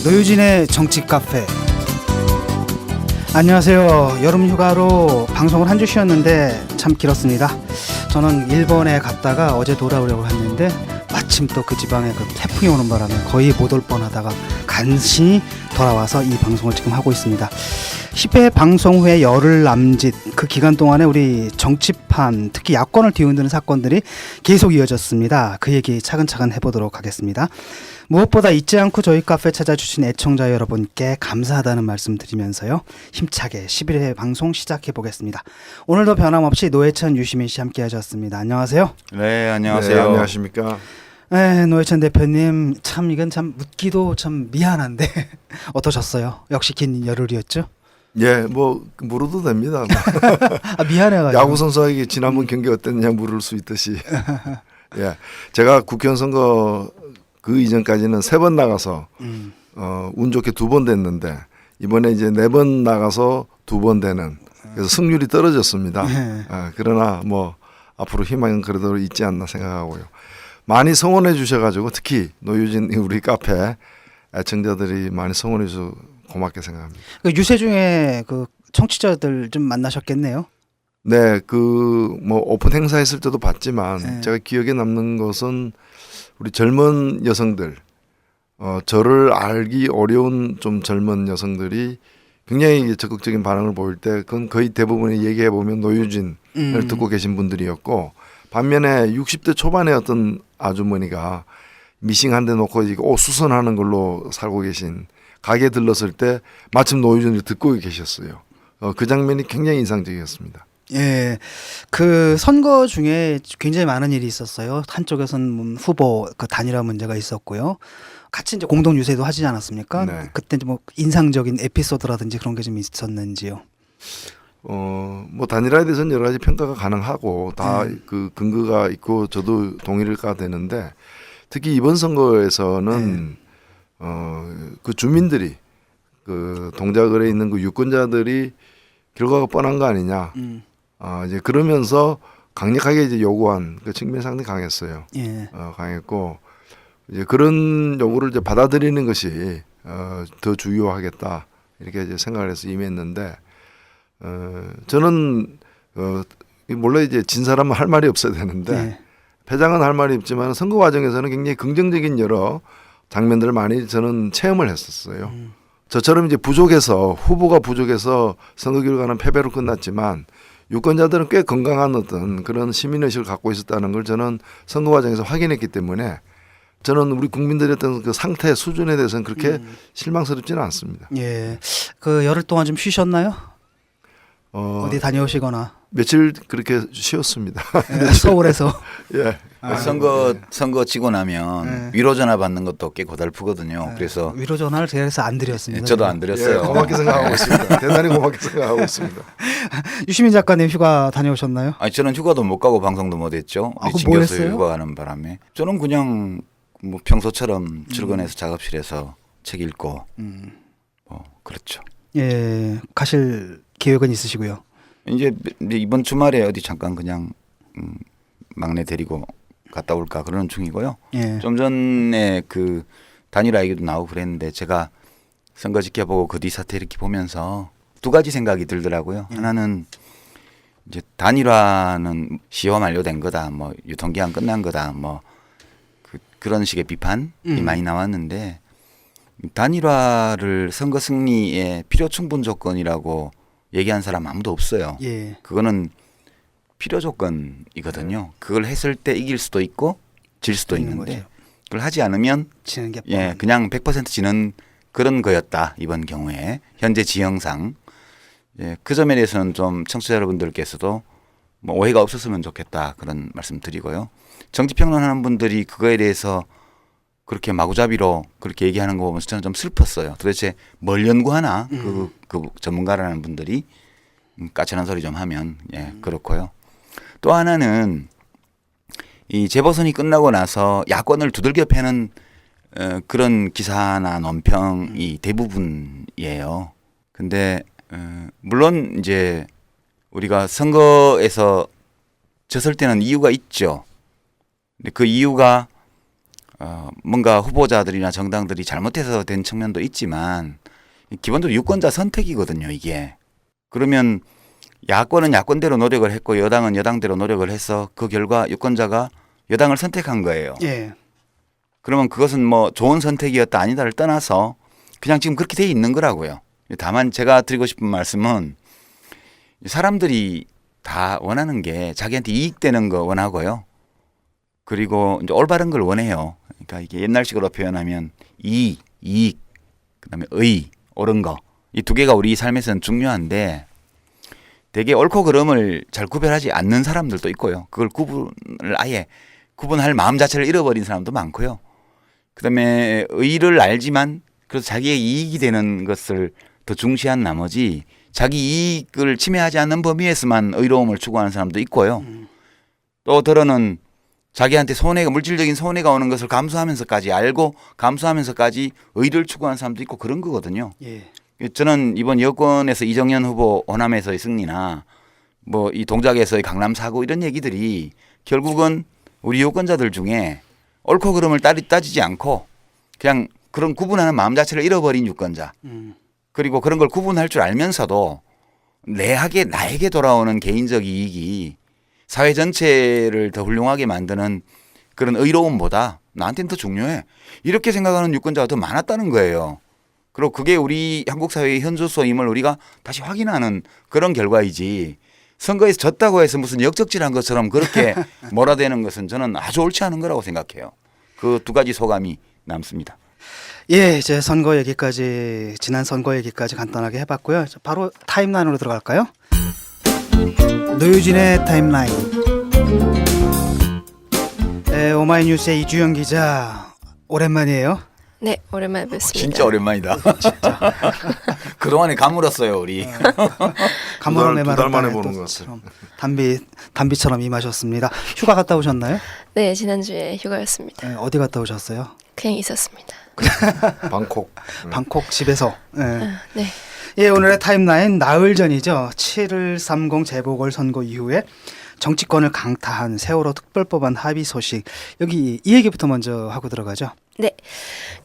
노유진의 정치 카페. 안녕하세요. 여름 휴가로 방송을 한 주 쉬었는데 참 길었습니다. 저는 일본에 갔다가 어제 돌아오려고 했는데 마침 또 그 지방에 그 태풍이 오는 바람에 거의 못 올 뻔하다가 간신히 돌아와서 이 방송을 지금 하고 있습니다. 10회 방송 후에 열흘 남짓, 그 기간 동안에 우리 정치판, 특히 야권을 뒤흔드는 사건들이 계속 이어졌습니다. 그 얘기 차근차근 해보도록 하겠습니다. 무엇보다 잊지 않고 저희 카페 찾아주신 애청자 여러분께 감사하다는 말씀 드리면서요, 힘차게 11회 방송 시작해 보겠습니다. 오늘도 변함없이 노회찬, 유시민 씨 함께 하셨습니다. 안녕하세요. 네, 안녕하세요. 네, 안녕하십니까. 네, 노회찬 대표님, 참 이건 참 묻기도 참 미안한데 어떠셨어요? 역시 긴 열흘이었죠? 예, 뭐 물어도 됩니다. 아, 미안해가지고. 야구 선수에게 지난번 경기 어땠냐 물을 수 있듯이. 예, 제가 국회의원 선거 그 이전까지는 3번 나가서 운 좋게 2번 됐는데 이번에 이제 4번 나가서 2번 되는, 그래서 승률이 떨어졌습니다. 그러나 뭐 앞으로 희망은 그래도 있지 않나 생각하고요. 많이 성원해 주셔가지고, 특히 노유진 우리 카페 애청자들이 많이 성원해 주셔서 고맙게 생각합니다. 그 유세 중에 그 청취자들 좀 만나셨겠네요. 네, 그 뭐 오픈 행사했을 때도 봤지만 네. 제가 기억에 남는 것은 우리 젊은 여성들, 저를 알기 어려운 좀 젊은 여성들이 굉장히 적극적인 반응을 보일 때, 그건 거의 대부분의 얘기해 보면 노유진을 듣고 계신 분들이었고, 반면에 60대 초반의 어떤 아주머니가 미싱 한 대 놓고 이거 옷 수선하는 걸로 살고 계신, 가게 들렀을 때 마침 노유진을 듣고 계셨어요. 그 장면이 굉장히 인상적이었습니다. 예, 그 선거 중에 굉장히 많은 일이 있었어요. 한쪽에서는 후보 그 단일화 문제가 있었고요. 같이 이제 공동 유세도 하지 않았습니까? 네. 그때 뭐 인상적인 에피소드라든지 그런 게 좀 있었는지요. 뭐 단일화에 대해서는 여러 가지 평가가 가능하고 다 그 근거가 있고 저도 동의가 되는데, 특히 이번 선거에서는 그 주민들이, 그 동작을에 있는 그 유권자들이 결과가 뻔한 거 아니냐. 이제 그러면서 강력하게 이제 요구한 그 측면이 상당히 강했어요. 예. 강했고, 이제 그런 요구를 이제 받아들이는 것이 더 중요하겠다, 이렇게 이제 생각을 해서 임했는데, 저는 물론 이제 진 사람은 할 말이 없어야 되는데, 예. 패장은 할 말이 없지만 선거 과정에서는 굉장히 긍정적인 여러 장면들을 많이 저는 체험을 했었어요. 저처럼 이제 부족해서, 후보가 부족해서 선거 결과는 패배로 끝났지만 유권자들은 꽤 건강한 어떤 그런 시민의식을 갖고 있었다는 걸 저는 선거 과정에서 확인했기 때문에, 저는 우리 국민들의 어떤 그 상태 수준에 대해서는 그렇게 실망스럽지는 않습니다. 예. 그 열흘 동안 좀 쉬셨나요? 어, 어디 다녀오시거나. 며칠 그렇게 쉬었습니다. 예, 서울에서. 예. 선거 치고 나면 위로 전화 받는 것도 꽤 고달프거든요. 그래서 위로 전화를 제가 안 드렸습니다. 저도 안 드렸어요. 예, 고맙게 생각하고 있습니다. 대단히 고맙게 생각하고 있습니다. 유시민 작가님 휴가 다녀오셨나요? 아니, 저는 휴가도 못 가고 방송도 못 했죠. 아, 우리 그럼 뭐 진교수 했어요? 휴가 가는 바람에 저는 그냥 뭐 평소처럼 출근해서 작업실에서 책 읽고 뭐 그렇죠. 예, 가실 계획은 있으시고요. 이제 이번 주말에 어디 잠깐 그냥 막내 데리고 갔다 올까 그러는 중이고요. 예. 좀 전에 그 단일화 얘기도 나오고 그랬는데, 제가 선거 지켜보고 그 뒤 사태 이렇게 보면서 2가지 생각이 들더라고요. 하나는 이제 단일화는 시효 만료된 거다, 뭐 유통기한 끝난 거다, 뭐 그런 식의 비판이 많이 나왔는데, 단일화를 선거 승리의 필요 충분 조건이라고 얘기한 사람 아무도 없어요. 예. 그거는 필요 조건이거든요. 그걸 했을 때 이길 수도 있고 질 수도 있는 있는데, 거죠. 그걸 하지 않으면 지는 게 예, 그냥 100% 지는 그런 거였다, 이번 경우에 현재 지형상. 예, 그 점에 대해서는 좀 청취자 여러분들께서도 뭐 오해가 없었으면 좋겠다, 그런 말씀 드리고요. 정치평론하는 분들이 그거에 대해서 그렇게 마구잡이로 그렇게 얘기하는 거 보면서 저는 좀 슬펐어요. 도대체 뭘 연구하나, 그 전문가라는 분들이 까칠한 소리 좀 하면. 예, 그렇고요. 또 하나는 이 재보선이 끝나고 나서 야권을 두들겨 패는 그런 기사나 논평이 대부분이에요. 근데 물론 이제 우리가 선거에서 졌을 때는 이유가 있죠. 근데 그 이유가 뭔가 후보자들이나 정당들이 잘못해서 된 측면도 있지만 기본적으로 유권자 선택이거든요, 이게. 그러면 야권은 야권대로 노력을 했고 여당은 여당대로 노력을 해서 그 결과 유권자가 여당을 선택한 거예요. 예. 그러면 그것은 뭐 좋은 선택이었다 아니다를 떠나서 그냥 지금 그렇게 돼 있는 거라고요. 다만 제가 드리고 싶은 말씀은 사람들이 다 원하는 게 자기한테 이익되는 거 원하고요. 그리고 이제 올바른 걸 원해요. 그러니까 이게 옛날식으로 표현하면 이익, 그다음에 옳은 거. 이 두 개가 우리 삶에서는 중요한데 되게 옳고 그름을 잘 구별하지 않는 사람들도 있고요. 그걸 아예 구분할 마음 자체를 잃어버린 사람도 많고요. 그다음에 의를 알지만 그래서 자기의 이익이 되는 것을 더 중시한 나머지 자기 이익을 침해하지 않는 범위에서만 의로움을 추구하는 사람도 있고요. 또 들어는 자기한테 물질적인 손해가 오는 것을 감수하면서까지 알고 감수하면서까지 의를 추구하는 사람도 있고 그런 거거든요. 예. 저는 이번 여권에서 이정현 후보 호남에서의 승리나 뭐 이 동작에서의 강남 사고 이런 얘기들이 결국은 우리 유권자들 중에 옳고 그름을 따지지 않고 그냥 그런 구분하는 마음 자체를 잃어버린 유권자. 그리고 그런 걸 구분할 줄 알면서도 나에게 돌아오는 개인적 이익이 사회 전체를 더 훌륭하게 만드는 그런 의로움보다 나한테는 더 중요해. 이렇게 생각하는 유권자가 더 많았다는 거예요. 그리고 그게 우리 한국 사회의 현주소임을 우리가 다시 확인하는 그런 결과이지 선거에서 졌다고 해서 무슨 역적질한 것처럼 그렇게 몰아대는 것은 저는 아주 옳지 않은 거라고 생각해요. 그 두 가지 소감이 남습니다. 예, 이제 선거 얘기까지 지난 선거 얘기까지 간단하게 해봤고요. 바로 타임라인으로 들어갈까요? 노유진의 타임라인. 오마이뉴스의 이주영 기자 오랜만이에요. 네, 오랜만에 뵙습니다. 진짜 오랜만이다. 그동안에 가물었어요 우리. 간만에 두 달 만에 보는 것 같아요. 담비처럼 임하셨습니다. 휴가 갔다 오셨나요? 네, 지난주에 휴가였습니다. 어디 갔다 오셨어요? 그냥 있었습니다. 방콕. 방콕 집에서. 네. 예, 오늘의 타임라인 나흘 전이죠. 7.30 재보궐선거 이후에 정치권을 강타한 세월호 특별법안 합의 소식. 여기 이 얘기부터 먼저 하고 들어가죠. 네.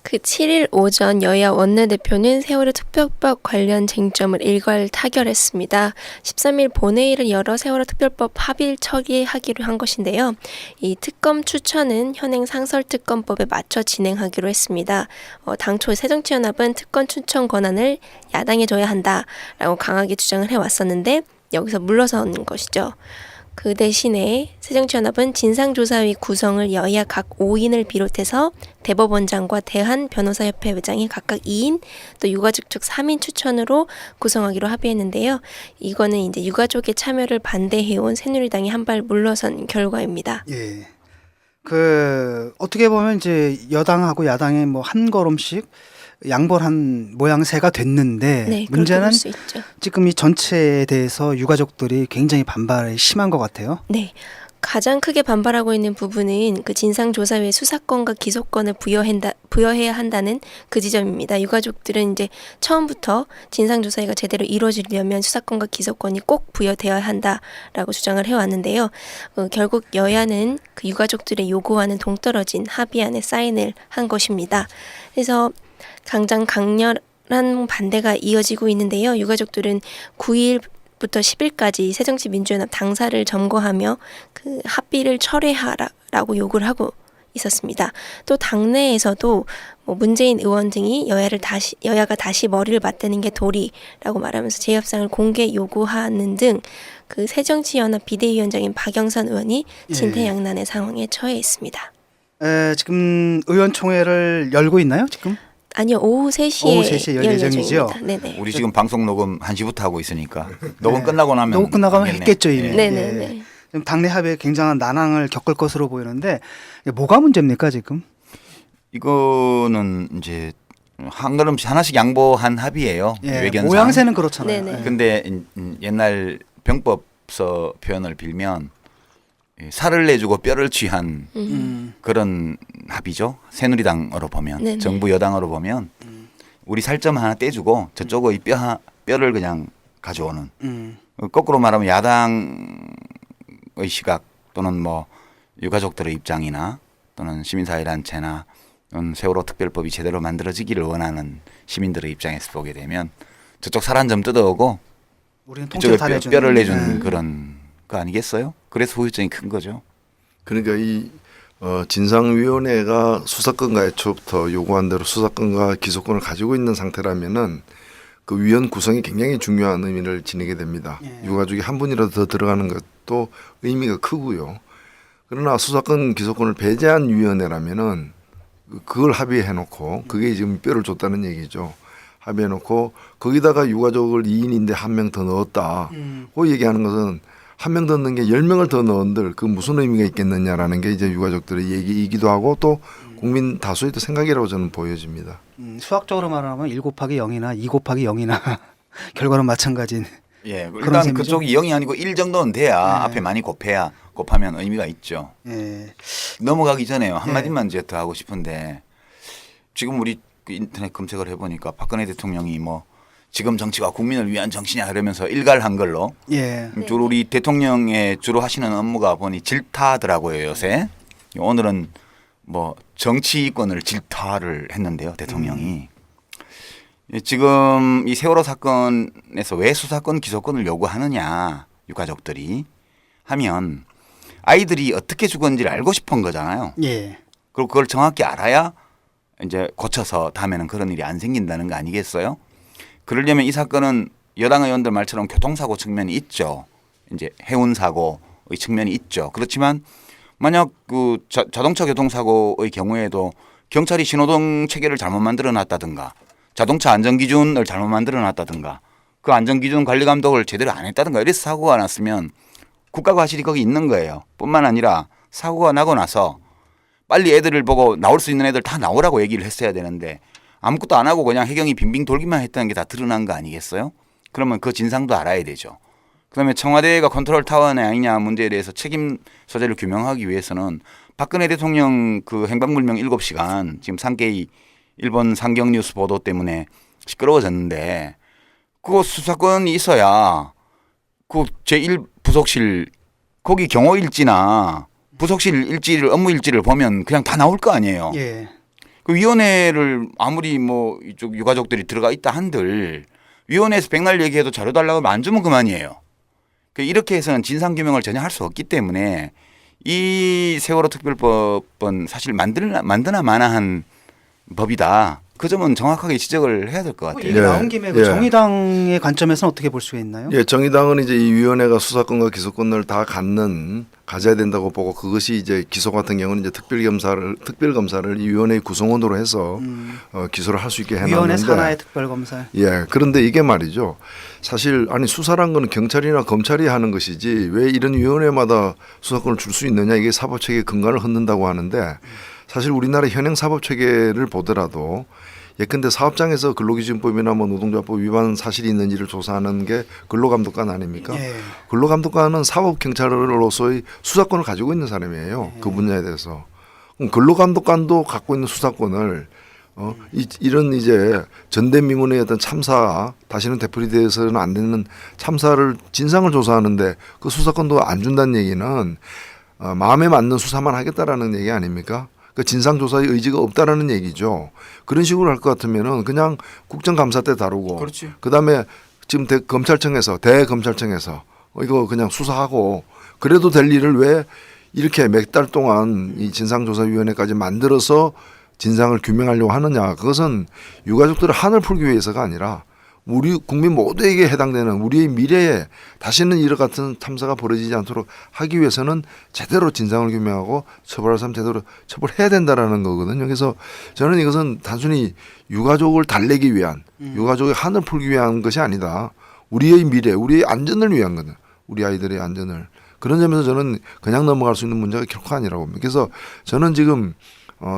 그 7일 오전 여야 원내대표는 세월호 특별법 관련 쟁점을 일괄 타결했습니다. 13일 본회의를 열어 세월호 특별법 합의를 처리하기로 한 것인데요. 이 특검 추천은 현행 상설특검법에 맞춰 진행하기로 했습니다. 당초 새정치연합은 특검 추천 권한을 야당에 줘야 한다라고 강하게 주장을 해왔었는데 여기서 물러서는 것이죠. 그 대신에 새정치연합은 진상조사위 구성을 여야 각 5인을 비롯해서 대법원장과 대한변호사협회 회장이 각각 2인, 또 유가족 측 3인 추천으로 구성하기로 합의했는데요. 이거는 이제 유가족의 참여를 반대해온 새누리당이 한 발 물러선 결과입니다. 예. 어떻게 보면 이제 여당하고 야당이 뭐 한 걸음씩 양보한 모양새가 됐는데 네, 문제는 그렇게 볼 수 있죠. 지금 이 전체에 대해서 유가족들이 굉장히 반발이 심한 것 같아요. 네. 가장 크게 반발하고 있는 부분은 그 진상조사위의 수사권과 기소권을 부여해야 한다는 그 지점입니다. 유가족들은 이제 처음부터 진상조사위가 제대로 이루어지려면 수사권과 기소권이 꼭 부여되어야 한다라고 주장을 해왔는데요. 결국 여야는 그 유가족들의 요구와는 동떨어진 합의안에 사인을 한 것입니다. 그래서 강렬한 반대가 이어지고 있는데요. 유가족들은 9일부터 10일까지 새정치민주연합 당사를 점거하며 그 합의를 철회하라고 요구를 하고 있었습니다. 또 당내에서도 뭐 문재인 의원 등이 여야가 다시 머리를 맞대는 게 도리라고 말하면서 재협상을 공개 요구하는 등 그 새정치연합 비대위원장인 박영선 의원이 진퇴양난의 상황에 처해 있습니다. 지금 의원총회를 열고 있나요, 지금? 아니요, 오후 3시에 열 예정이죠? 네네. 우리 지금 방송 녹음 1시부터 하고 있으니까 녹음 끝나고 나면 녹음 끝나가면 하겠네. 했겠죠 이미. 예. 네네네. 지금 당내 합의에 굉장한 난항을 겪을 것으로 보이는데 뭐가 문제입니까 지금? 이거는 이제 한 걸음씩 하나씩 양보한 합의예요. 예, 외견상. 모양새는 그렇잖아요. 네네. 예. 근데 옛날 병법서 표현을 빌면 살을 내주고 뼈를 취한 그런 합의죠. 새누리당으로 보면 네네. 정부 여당으로 보면 우리 살점 하나 떼주고 저쪽의 뼈를 그냥 가져오는. 거꾸로 말하면 야당의 시각 또는 뭐 유가족들의 입장이나 또는 시민사회단체나 세월호 특별법이 제대로 만들어지기를 원하는 시민들의 입장에서 보게 되면 저쪽 살 한 점 뜯어오고 우리는 통째로 이쪽에 다 내주는 뼈를 내주는 네. 그런 거 아니겠어요? 그래서 후유증이 큰 거죠. 그러니까 이 진상위원회가 수사권과 애초부터 요구한 대로 수사권과 기소권을 가지고 있는 상태라면은 그 위원 구성이 굉장히 중요한 의미를 지니게 됩니다. 예. 유가족이 한 분이라도 더 들어가는 것도 의미가 크고요. 그러나 수사권 기소권을 배제한 위원회라면은 그걸 합의해놓고 그게 지금 뼈를 줬다는 얘기죠. 합의해놓고 거기다가 유가족을 2인인데 한 명 더 넣었다. 그 얘기하는 것은 한 명 더 넣는 게 10명을 더 넣은들 그 무슨 의미가 있겠느냐라는 게 이제 유가족들의 얘기이기도 하고 또 국민 다수의 또 생각이라고 저는 보여집니다. 수학적으로 말하면 1 곱하기 0이나 2 곱하기 0이나 결과는 마찬가지인. 예, 그런 일단 셈이죠? 그쪽이 0이 아니고 1 정도는 돼야 네. 앞에 많이 곱하면 의미가 있죠. 예. 넘어가기 전에요. 한 네. 마디만 이제 더 하고 싶은데 지금 우리 그 인터넷 검색을 해보니까 박근혜 대통령이 뭐 지금 정치가 국민을 위한 정치냐 이러면서 일갈한 걸로 예. 주로 우리 대통령의 주로 하시는 업무가 보니 질타더라고요 요새. 오늘은 뭐 정치권을 질타를 했는데요 대통령이. 예, 지금 이 세월호 사건에서 왜 수사권 기소권을 요구하느냐 유가족들이 하면 아이들이 어떻게 죽었는지를 알고 싶은 거잖아요. 예. 그리고 그걸 정확히 알아야 이제 고쳐서 다음에는 그런 일이 안 생긴다는 거 아니겠어요? 그러려면 이 사건은 여당 의원들 말처럼 교통사고 측면이 있죠. 이제 해운 사고의 측면이 있죠. 그렇지만 만약 그 자동차 교통사고의 경우에도 경찰이 신호등 체계를 잘못 만들어 놨다든가 자동차 안전기준을 잘못 만들어 놨다든가 그 안전기준 관리 감독을 제대로 안 했다든가 이래서 사고가 났으면 국가과실이 거기 있는 거예요. 뿐만 아니라 사고가 나고 나서 빨리 애들을 보고 나올 수 있는 애들 다 나오라고 얘기를 했어야 되는데 아무것도 안 하고 그냥 해경이 빙빙 돌기만 했다는 게 다 드러난 거 아니겠어요? 그러면 그 진상도 알아야 되죠. 그다음에 청와대가 컨트롤 타워냐 아니냐 문제에 대해서 책임 소재를 규명하기 위해서는 박근혜 대통령 그 행방불명 7시간 지금 상계이 일본 상경뉴스 보도 때문에 시끄러워졌는데 그거 수사권이 있어야 그 제1부속실 거기 경호일지나 부속실 일지를 업무 일지를 보면 그냥 다 나올 거 아니에요. 예. 그 위원회를 아무리 뭐 이쪽 유가족들이 들어가 있다 한들 위원회에서 백날 얘기해도 자료 달라고 하면 안 주면 그만이에요. 이렇게 해서는 진상 규명을 전혀 할 수 없기 때문에 이 세월호 특별법은 사실 만드나 마나한 법이다. 그 점은 정확하게 지적을 해야 될 것 같아요. 얘기 나온 김에 그 예. 정의당의 관점에서는 어떻게 볼 수가 있나요? 예, 정의당은 이제 이 위원회가 수사권과 기소권을 다 가져야 된다고 보고 그것이 이제 기소 같은 경우는 이제 특별검사를 이 위원회의 구성원으로 해서 기소를 할 수 있게 위원회 해놨는데 산하의 특별검사. 예, 그런데 이게 말이죠. 사실 아니 수사란 거는 경찰이나 검찰이 하는 것이지 왜 이런 위원회마다 수사권을 줄 수 있느냐 이게 사법체계 근간을 헛는다고 하는데 사실 우리나라 현행 사법체계를 보더라도 예컨대 사업장에서 근로기준법이나 뭐 노동조합법 위반 사실이 있는지를 조사하는 게 근로감독관 아닙니까? 예. 근로감독관은 사법경찰로서의 수사권을 가지고 있는 사람이에요. 그 분야에 대해서. 그럼 근로감독관도 갖고 있는 수사권을 이런 이제 전대미문의 어떤 참사 다시는 되풀이돼서는 안 되는 참사를 진상을 조사하는데 그 수사권도 안 준다는 얘기는 마음에 맞는 수사만 하겠다라는 얘기 아닙니까? 그 진상조사의 의지가 없다라는 얘기죠. 그런 식으로 할 것 같으면은 그냥 국정감사 때 다루고, 그렇지. 그다음에 지금 대검찰청에서 이거 그냥 수사하고 그래도 될 일을 왜 이렇게 몇 달 동안 이 진상조사위원회까지 만들어서 진상을 규명하려고 하느냐. 그것은 유가족들의 한을 풀기 위해서가 아니라 우리 국민 모두에게 해당되는 우리의 미래에 다시는 이런 같은 참사가 벌어지지 않도록 하기 위해서는 제대로 진상을 규명하고 처벌할 사람 제대로 처벌해야 된다라는 거거든요. 그래서 저는 이것은 단순히 유가족을 달래기 위한 유가족의 한을 풀기 위한 것이 아니다. 우리의 미래, 우리의 안전을 위한 거는 우리 아이들의 안전을. 그런 점에서 저는 그냥 넘어갈 수 있는 문제가 결코 아니라고 봅니다. 그래서 저는 지금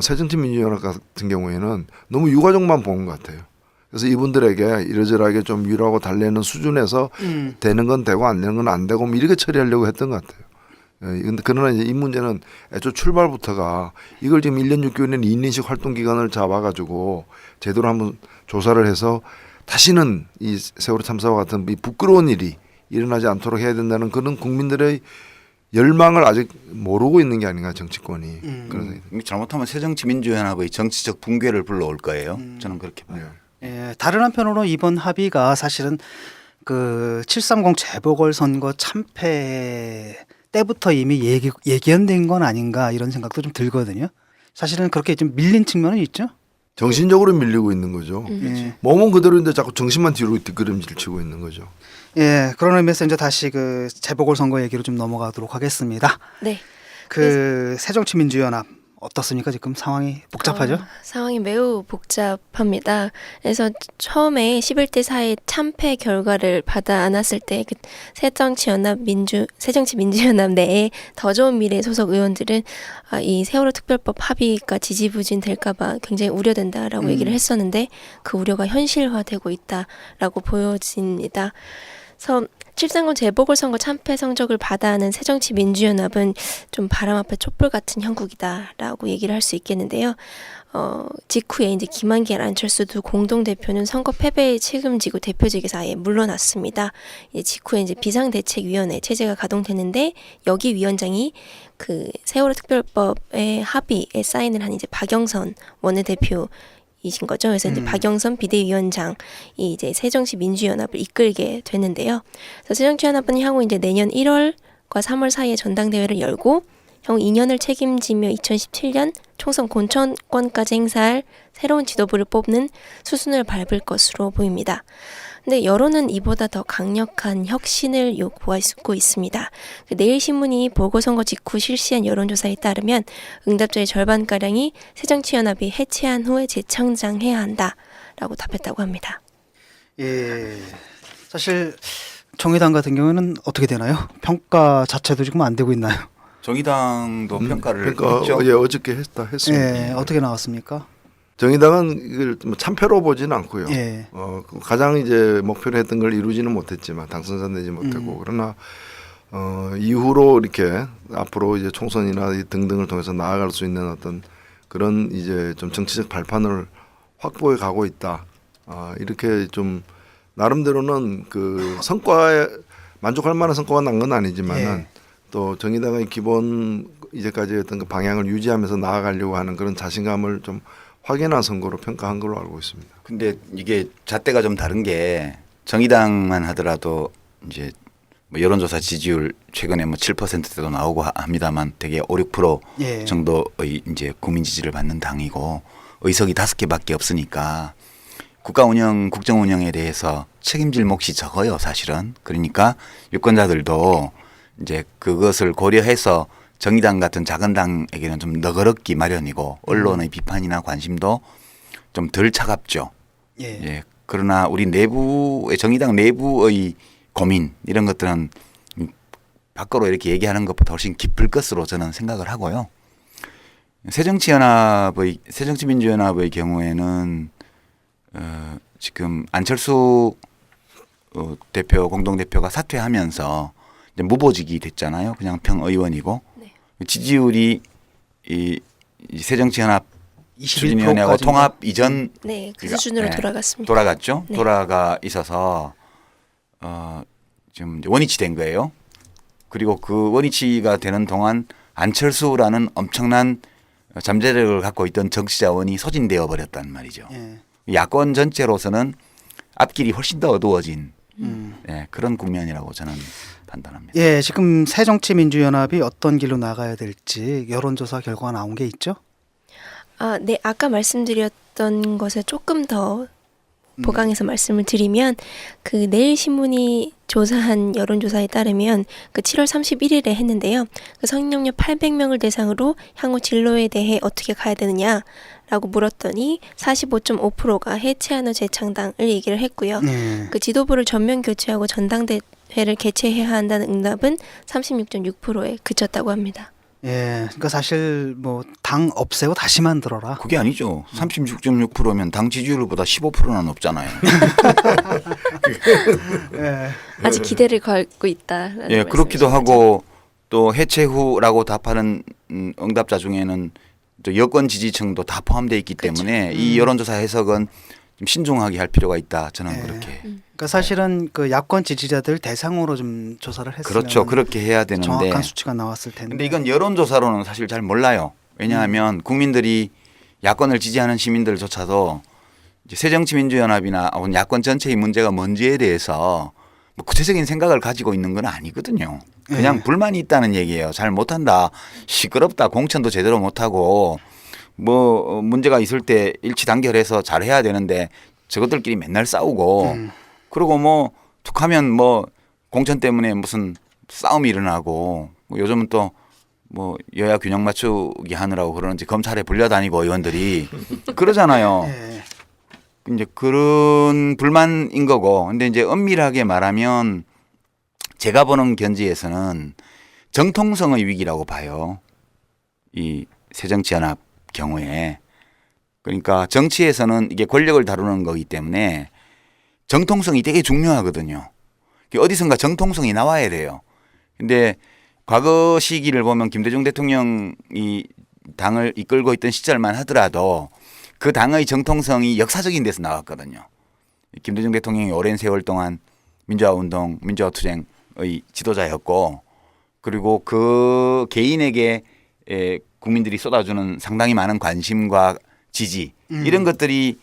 새정치민주연합 같은 경우에는 너무 유가족만 보는 것 같아요. 그래서 이분들에게 이러저러하게 좀 위로하고 달래는 수준에서 되는 건 되고 안 되는 건 안 되고 뭐 이렇게 처리하려고 했던 것 같아요. 근데 그러나 이제 이 문제는 애초 출발부터가 이걸 지금 1년 6개월이나 2년씩 활동 기간을 잡아가지고 제대로 한번 조사를 해서 다시는 이 세월호 참사와 같은 이 부끄러운 일이 일어나지 않도록 해야 된다는 그런 국민들의 열망을 아직 모르고 있는 게 아닌가 정치권이. 그런 생각이 듭니다. 잘못하면 새정치민주연합의 정치적 붕괴를 불러올 거예요. 저는 그렇게 봐요. 예, 다른 한편으로 이번 합의가 사실은 그 730 재보궐선거 참패 때부터 이미 예견된 건 아닌가 이런 생각도 좀 들거든요. 사실은 그렇게 좀 밀린 측면은 있죠. 정신적으로 밀리고 있는 거죠. 예. 몸은 그대로인데 자꾸 정신만 뒤로 뒷걸음질 치고 있는 거죠. 예, 그런 의미에서 이제 다시 그 재보궐선거 얘기로 좀 넘어가도록 하겠습니다. 네. 그 새정치민주연합 어떻습니까? 지금 상황이 복잡하죠? 상황이 매우 복잡합니다. 그래서 처음에 11대 4의 참패 결과를 받아 안았을 때 그 새정치민주연합 내에 더 좋은 미래 소속 의원들은 이 세월호 특별법 합의가 지지부진 될까봐 굉장히 우려된다라고 얘기를 했었는데 그 우려가 현실화되고 있다라고 보여집니다. 그래서 730 재보궐선거 참패 성적을 받아하는 새정치민주연합은 좀 바람 앞에 촛불 같은 형국이다라고 얘기를 할 수 있겠는데요. 직후에 이제 김한길, 안철수 두 공동대표는 선거 패배에 책임지고 대표직에서 아예 물러났습니다. 이제 직후에 이제 비상대책위원회 체제가 가동됐는데 여기 위원장이 그 세월호 특별법의 합의에 사인을 한 이제 박영선 원내대표 이신 거죠. 그래서 이제 박영선 비대위원장이 이제 새정치민주연합을 이끌게 됐는데요. 그래서 새정치연합은 향후 이제 내년 1월과 3월 사이에 전당대회를 열고 향후 2년을 책임지며 2017년 총선 공천권까지 행사할 새로운 지도부를 뽑는 수순을 밟을 것으로 보입니다. 근데 여론은 이보다 더 강력한 혁신을 요구하고 있습니다. 내일신문이 보궐선거 직후 실시한 여론조사에 따르면 응답자의 절반가량이 새정치연합이 해체한 후에 재창당해야 한다라고 답했다고 합니다. 예, 사실 정의당 같은 경우는 어떻게 되나요? 평가 자체도 지금 안 되고 있나요? 정의당도 평가를 그러니까 했죠. 어저께 했습니다. 예, 어떻게 나왔습니까? 정의당은 이걸 뭐 참패로 보지는 않고요. 예. 가장 이제 목표로 했던 걸 이루지는 못했지만 당선자 되지 못했고 그러나 이후로 이렇게 앞으로 이제 총선이나 등등을 통해서 나아갈 수 있는 어떤 그런 이제 좀 정치적 발판을 확보해 가고 있다. 이렇게 좀 나름대로는 그 성과에 만족할 만한 성과가 난 건 아니지만은 예. 또 정의당의 기본 이제까지 했던 그 방향을 유지하면서 나아가려고 하는 그런 자신감을 좀 확인한 선거로 평가한 걸로 알고 있습니다. 근데 이게 잣대가 좀 다른 게 정의당만 하더라도 이제 뭐 여론조사 지지율 최근에 뭐 7%대도 나오고 합니다만 되게 5, 6% 예. 정도의 이제 국민 지지를 받는 당이고 의석이 5개밖에 없으니까 국가 운영, 국정 운영에 대해서 책임질 몫이 적어요, 사실은. 그러니까 유권자들도 이제 그것을 고려해서 정의당 같은 작은 당에게는 좀 너그럽기 마련이고 언론의 비판이나 관심도 좀 덜 차갑죠. 예. 예. 그러나 우리 내부의 정의당 내부의 고민 이런 것들은 밖으로 이렇게 얘기하는 것보다 훨씬 깊을 것으로 저는 생각을 하고요. 새정치민주연합의 경우에는 지금 안철수 대표 공동대표가 사퇴하면서 이제 무보직이 됐잖아요. 그냥 평의원이고 네. 지지율이 이 새정치연합 21%까지 추진위원회하고 통합 이전 네, 그 그러니까, 수준으로 네, 돌아갔습니다. 돌아갔죠. 네. 돌아가 있어서 지금 이제 원위치 된 거예요. 그리고 그 원위치가 되는 동안 안철수라는 엄청난 잠재력을 갖고 있던 정치자원이 소진되어 버렸단 말이죠. 예. 야권 전체로서는 앞길이 훨씬 더 어두워진 예, 그런 국면이라고 저는 판단합니다. 예, 지금 새정치민주연합이 어떤 길로 나가야 될지 여론조사 결과가 나온 게 있죠? 네, 아까 말씀드렸던 것을 조금 더 보강해서 말씀을 드리면 그 내일신문이 조사한 여론조사에 따르면 그 7월 31일에 했는데요. 그 성인용료 800명을 대상으로 향후 진로에 대해 어떻게 가야 되느냐라고 물었더니 45.5%가 해체한 후 재창당을 얘기를 했고요. 예. 그 지도부를 전면 교체하고 전당대회를 개최해야 한다는 응답은 36.6%에 그쳤다고 합니다. 예, 그러니까 사실 뭐 당 없애고 다시 만들어라. 그게 아니죠. 36.6%면 당 지지율보다 15%나 높잖아요. 예. 아직 기대를 걸고 있다. 예, 그렇기도 하고 또 해체 후라고 답하는 응답자 중에는 또 여권 지지층도 다 포함되어 있기 때문에 이 여론조사 해석은 좀 신중하게 할 필요가 있다. 저는 네. 그렇게. 그러니까 사실은 그 야권 지지자들 대상으로 좀 조사를 했으면 그렇죠. 그렇게 해야 되는데. 정확한 수치가 나왔을 텐데. 근데 이건 여론조사로는 사실 잘 몰라요. 왜냐하면 국민들이 야권을 지지하는 시민들조차도 이제 새정치민주연합이나 야권 전체의 문제가 뭔지에 대해서 뭐 구체적인 생각을 가지고 있는 건 아니거든요. 그냥 네. 불만이 있다는 얘기예요. 잘 못한다, 시끄럽다, 공천도 제대로 못하고 뭐 문제가 있을 때 일치 단결해서 잘해야 되는데 저것들끼리 맨날 싸우고 그리고 뭐 툭하면 뭐 공천 때문에 무슨 싸움이 일어나고 뭐 요즘은 또 뭐 여야 균형 맞추기 하느라고 그러는지 검찰에 불려다니고 의원들이 그러잖아요. 네. 이제 그런 불만인 거고. 근데 이제 엄밀하게 말하면 제가 보는 견지에서는 정통성의 위기라고 봐요. 이 새정치연합 경우에. 그러니까 정치에서는 이게 권력을 다루는 거기 때문에 정통성이 되게 중요하거든요. 어디선가 정통성이 나와야 돼요. 근데 과거 시기를 보면 김대중 대통령이 당을 이끌고 있던 시절만 하더라도 그 당의 정통성이 역사적인 데서 나왔거든요. 김대중 대통령이 오랜 세월 동안 민주화운동, 민주화투쟁의 지도자였고 그리고 그 개인에게 국민들이 쏟아주는 상당히 많은 관심과 지지 이런 것들이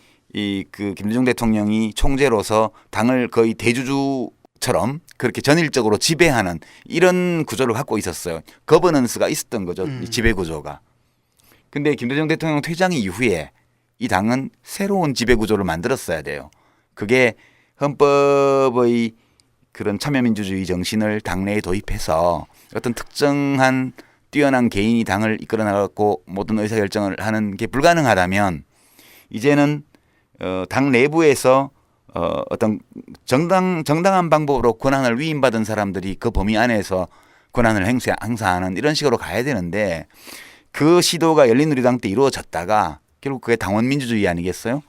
그 김대중 대통령이 총재로서 당을 거의 대주주처럼 그렇게 전일적으로 지배하는 이런 구조를 갖고 있었어요. 거버넌스가 있었던 거죠. 이 지배 구조가. 근데 김대중 대통령 퇴장 이후에 이 당은 새로운 지배 구조를 만들었어야 돼요. 그게 헌법의 그런 참여민주주의 정신을 당내에 도입해서 어떤 특정한 뛰어난 개인이 당을 이끌어 나가고 모든 의사결정을 하는 게 불가능하다면 이제는 당 내부에서 어떤 정당한 방법으로 권한을 위임받은 사람들이 그 범위 안에서 권한을 행사하는 이런 식으로 가야 되는데 그 시도가 열린우리당 때 이루어졌다가 결국 그게 당원 민주주의 아니겠어요?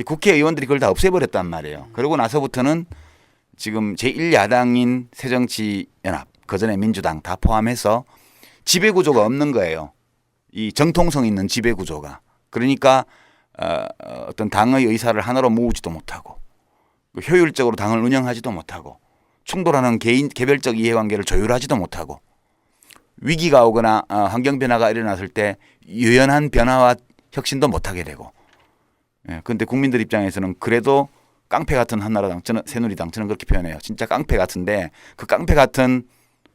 국회의원들이 그걸 다 없애버렸단 말이에요. 그러고 나서부터는 지금 제1야당인 새정치연합, 그전에 민주당 다 포함해서 지배구조가 없는 거예요. 이 정통성 있는 지배구조가. 그러니까 어떤 당의 의사를 하나로 모으지도 못하고 효율적으로 당을 운영하지도 못하고 충돌하는 개별적 이해관계를 조율하지도 못하고 위기가 오거나 환경 변화가 일어났을 때 유연한 변화와 혁신도 못하게 되고. 그런데 국민들 입장에서는 그래도 깡패 같은 한나라당, 저는 새누리당, 저는 그렇게 표현해요. 진짜 깡패 같은데 그 깡패 같은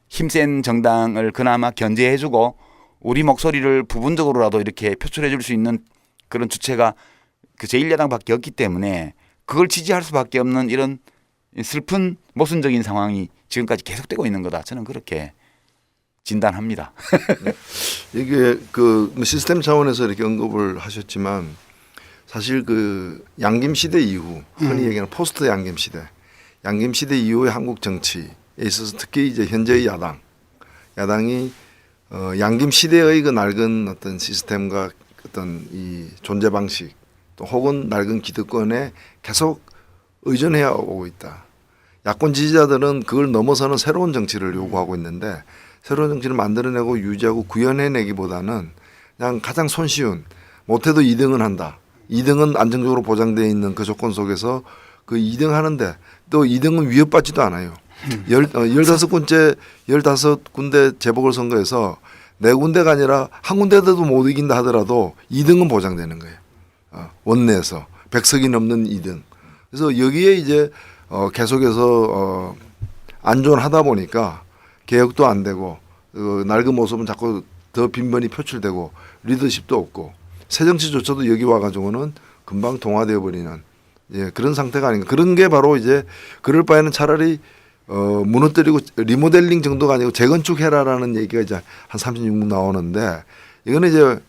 힘센 정당을 그나마 견제해주고 우리 목소리를 부분적으로라도 이렇게 표출해줄 수 있는 그런 주체가 그 제1야당밖에 없기 때문에 그걸 지지할 수밖에 없는 이런 슬픈 모순적인 상황이 지금까지 계속되고 있는 거다. 저는 그렇게 진단합니다. 이게 그 시스템 차원에서 이렇게 언급을 하셨지만 사실 그 양김 시대 이후 흔히 얘기하는 포스트 양김 시대, 양김 시대 이후의 한국 정치에 있어서 특히 이제 현재의 야당이 양김 시대의 그 낡은 어떤 시스템과 어떤 이 존재 방식 또 혹은 낡은 기득권에 계속 의존해 오고 있다. 야권 지지자들은 그걸 넘어서는 새로운 정치를 요구하고 있는데 새로운 정치를 만들어내고 유지하고 구현해내기보다는 그냥 가장 손쉬운 못해도 2등은 한다. 2등은 안정적으로 보장되어 있는 그 조건 속에서 그 2등 하는데 또 2등은 위협받지도 않아요. 15군데 재보궐선거에서 4군데가 아니라 한 군데도 못 이긴다 하더라도 2등은 보장되는 거예요. 원내에서 100석이 넘는 2등. 그래서 여기에 이제 계속해서 안존하다 보니까 개혁도 안 되고 낡은 모습은 자꾸 더 빈번히 표출되고 리더십도 없고 새정치조차도 여기 와가지고는 금방 동화되어 버리는 그런 상태가 아닌가. 그런 게 바로 이제 그럴 바에는 차라리 무너뜨리고 리모델링 정도가 아니고 재건축해라라는 얘기가 이제 한 36문 나오는데 이거는 이제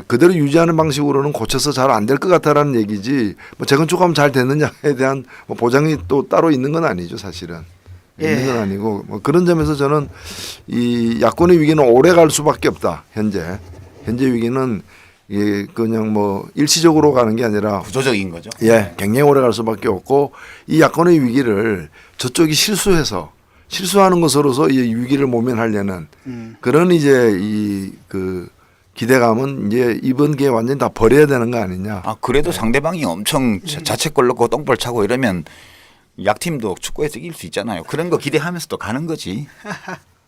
그대로 유지하는 방식으로는 고쳐서 잘 안 될 것 같다라는 얘기지 뭐 재건축하면 잘 됐느냐에 대한 뭐 보장이 또 따로 있는 건 아니죠 사실은. 있는 건 아니고 뭐 그런 점에서 저는 이 야권의 위기는 오래 갈 수밖에 없다. 현재 위기는 이게 그냥 뭐 일시적으로 가는 게 아니라 구조적인 거죠. 굉장히 오래 갈 수밖에 없고 이 야권의 위기를 저쪽이 실수하는 것으로서 이 위기를 모면하려는 그런 이제 이 그 기대감은 이제 이번 기회에 완전히 다 버려야 되는 거 아니냐. 아 그래도 상대방이 엄청 자책골 넣고 똥볼 차고 이러면 약팀도 축구에서 이길 수 있잖아요. 그런 거 기대하면서 또 가는 거지.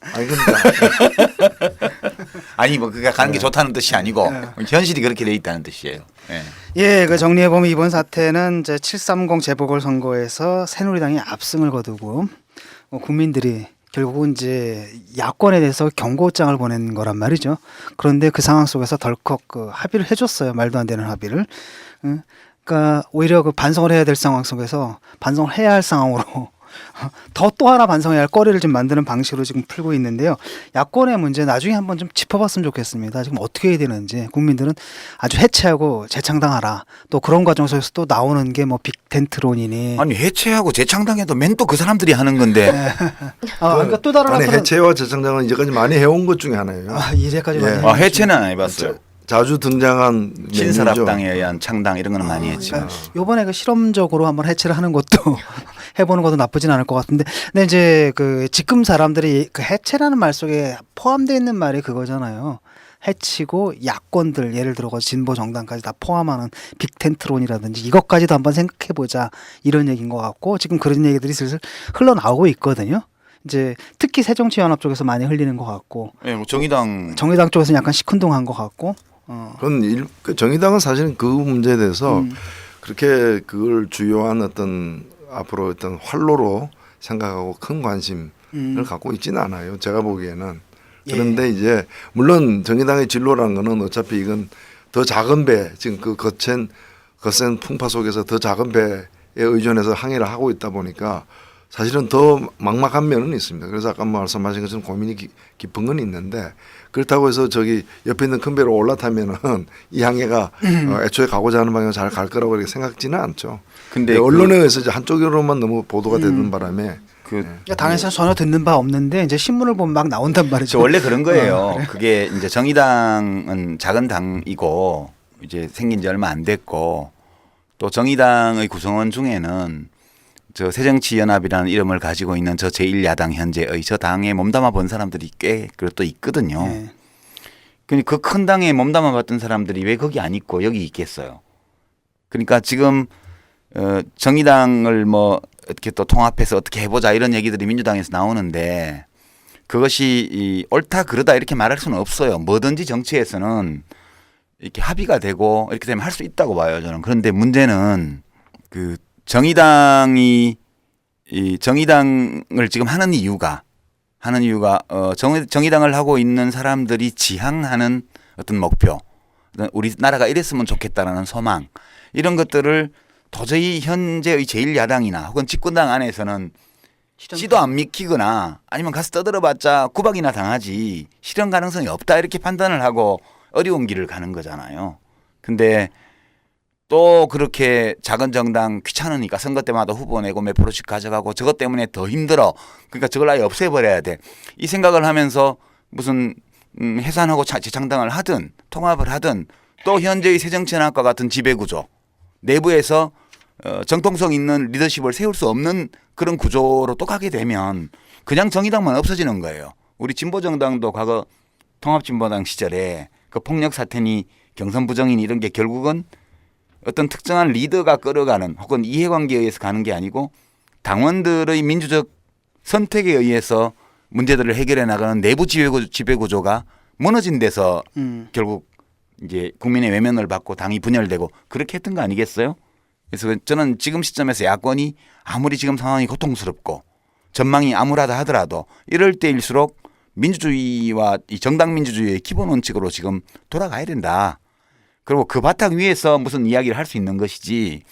아니 그러니까 아니 뭐 그가 가는 게 좋다는 뜻이 아니고 현실이 그렇게 돼 있다는 뜻이에요. 예. 예, 그 정리해 보면 이번 사태는 이제 730 재보궐 선거에서 새누리당이 압승을 거두고 국민들이 결국은 이제 야권에 대해서 경고장을 보낸 거란 말이죠. 그런데 그 상황 속에서 덜컥 그 합의를 해줬어요. 말도 안 되는 합의를. 그러니까 오히려 그 반성을 해야 될 상황 속에서 반성을 해야 할 상황으로 또 하나 반성해야 할 거리를 좀 만드는 방식으로 지금 풀고 있는데요. 야권의 문제 나중에 한번 좀 짚어봤으면 좋겠습니다. 지금 어떻게 해야 되는지 국민들은 아주 해체하고 재창당하라. 또 그런 과정 속에서 또 나오는 게 뭐 빅텐트론이니. 아니 해체하고 재창당해도 맨 또 그 사람들이 하는 건데. 그러니까 또 다른 아니 한편은 해체와 재창당은 이제까지 많이 해온 것 중에 하나예요. 이제까지 예. 많이 아 해체는 안 해봤어요. 자주 등장한 신설합당에 의한 창당 이런 거는 많이 했죠. 그러니까 요번에 그 실험적으로 한번 해체를 하는 것도 해보는 것도 나쁘진 않을 것 같은데, 근데 이제 그 지금 사람들이 그 해체라는 말 속에 포함되어 있는 말이 그거잖아요. 해치고 야권들 예를 들어 진보 정당까지 다 포함하는 빅텐트론이라든지 이것까지도 한번 생각해 보자 이런 얘기인 것 같고, 지금 그런 얘기들이 슬슬 흘러나오고 있거든요. 이제 특히 새정치연합 쪽에서 많이 흘리는 것 같고, 예, 뭐 정의당 쪽에서는 약간 시큰둥한 것 같고. 그건 그 정의당은 사실은 그 문제에 대해서 그렇게 그걸 주요한 어떤 앞으로 어떤 활로로 생각하고 큰 관심을 갖고 있지는 않아요. 제가 보기에는. 그런데 이제 물론 정의당의 진로라는 거는 어차피 이건 더 작은 배, 지금 그 거센 풍파 속에서 더 작은 배에 의존해서 항해를 하고 있다 보니까 사실은 더 막막한 면은 있습니다. 그래서 아까 말씀하신 것처럼 고민이 깊은 건 있는데, 그렇다고 해서 저기 옆에 있는 큰 배로 올라타면은 이 항해가 애초에 가고자 하는 방향으로 잘 갈 거라고 이렇게 생각지는 않죠. 근데 언론에 의해서 이제 한쪽으로만 너무 보도가 되는 바람에 그러니까 당에서 전혀 듣는 바 없는데 이제 신문을 보면 막 나온단 말이죠. 원래 그런 거예요. 그게 이제 정의당은 작은 당이고 이제 생긴 지 얼마 안 됐고, 또 정의당의 구성원 중에는 저 새정치연합이라는 이름을 가지고 있는 저 제1야당 현재의 저 당에 몸담아 본 사람들이 꽤 또 있거든요. 네. 그러니까 그 큰 당에 몸담아 봤던 사람들이 왜 거기 안 있고 여기 있겠어요. 그러니까 지금 정의당을 뭐 어떻게 또 통합해서 어떻게 해보자 이런 얘기들이 민주당에서 나오는데, 그것이 이 옳다 그르다 이렇게 말할 수는 없어요. 뭐든지 정치에서는 이렇게 합의가 되고 이렇게 되면 할 수 있다고 봐요, 저는. 그런데 문제는 그 정의당이 이 정의당을 지금 하는 이유가 정의당을 하고 있는 사람들이 지향하는 어떤 목표, 우리나라가 이랬으면 좋겠다라는 소망, 이런 것들을 도저히 현재의 제1야당이나 혹은 집권당 안에서는 씨도 안 믿기거나 아니면 가서 떠들어봤자 구박이나 당하지 실현 가능성이 없다 이렇게 판단을 하고 어려운 길을 가는 거잖아요. 근데 또 그렇게 작은 정당 귀찮으니까 선거 때마다 후보 내고 몇 프로씩 가져가고 저것 때문에 더 힘들어. 그러니까 저걸 아예 없애버려야 돼. 이 생각을 하면서 무슨 해산하고 재창당을 하든 통합을 하든 또 현재의 새정치연합과 같은 지배구조 내부에서 정통성 있는 리더십을 세울 수 없는 그런 구조로 또 가게 되면 그냥 정의당만 없어지는 거예요. 우리 진보정당도 과거 통합진보당 시절에 그 폭력 사태니 경선 부정이니 이런 게 결국은 어떤 특정한 리더가 끌어가는 혹은 이해관계에 의해서 가는 게 아니고 당원들의 민주적 선택에 의해서 문제들을 해결해 나가는 내부 지배구조가 무너진 데서 결국 이제 국민의 외면을 받고 당이 분열되고 그렇게 했던 거 아니겠어요? 그래서 저는 지금 시점에서 야권이 아무리 지금 상황이 고통스럽고 전망이 암울하다 하더라도 이럴 때일수록 민주주의와 이 정당 민주주의의 기본 원칙으로 지금 돌아가야 된다. 그리고 그 바탕 위에서 무슨 이야기를 할 수 있는 것이지,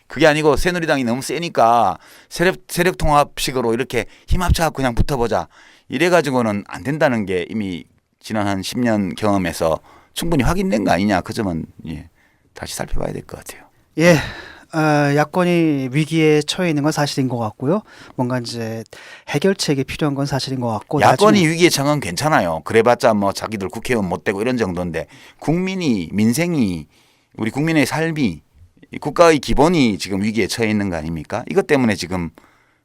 그게 아니고 새누리당이 너무 세니까 세력 통합식으로 이렇게 힘 합쳐 그냥 붙어보자 이래가지고는 안 된다는 게 이미 지난 한 10년 경험에서 충분히 확인된 거 아니냐. 그 점은 다시 살펴봐야 될 것 같아요. 예. 야권이 위기에 처해 있는 건 사실인 것 같고요. 뭔가 이제 해결책이 필요한 건 사실인 것 같고. 야권이 위기에 처한 건 괜찮아요. 그래봤자 뭐 자기들 국회의원 못 되고 이런 정도인데, 국민이, 민생이, 우리 국민의 삶이, 국가의 기본이 지금 위기에 처해 있는 거 아닙니까? 이것 때문에 지금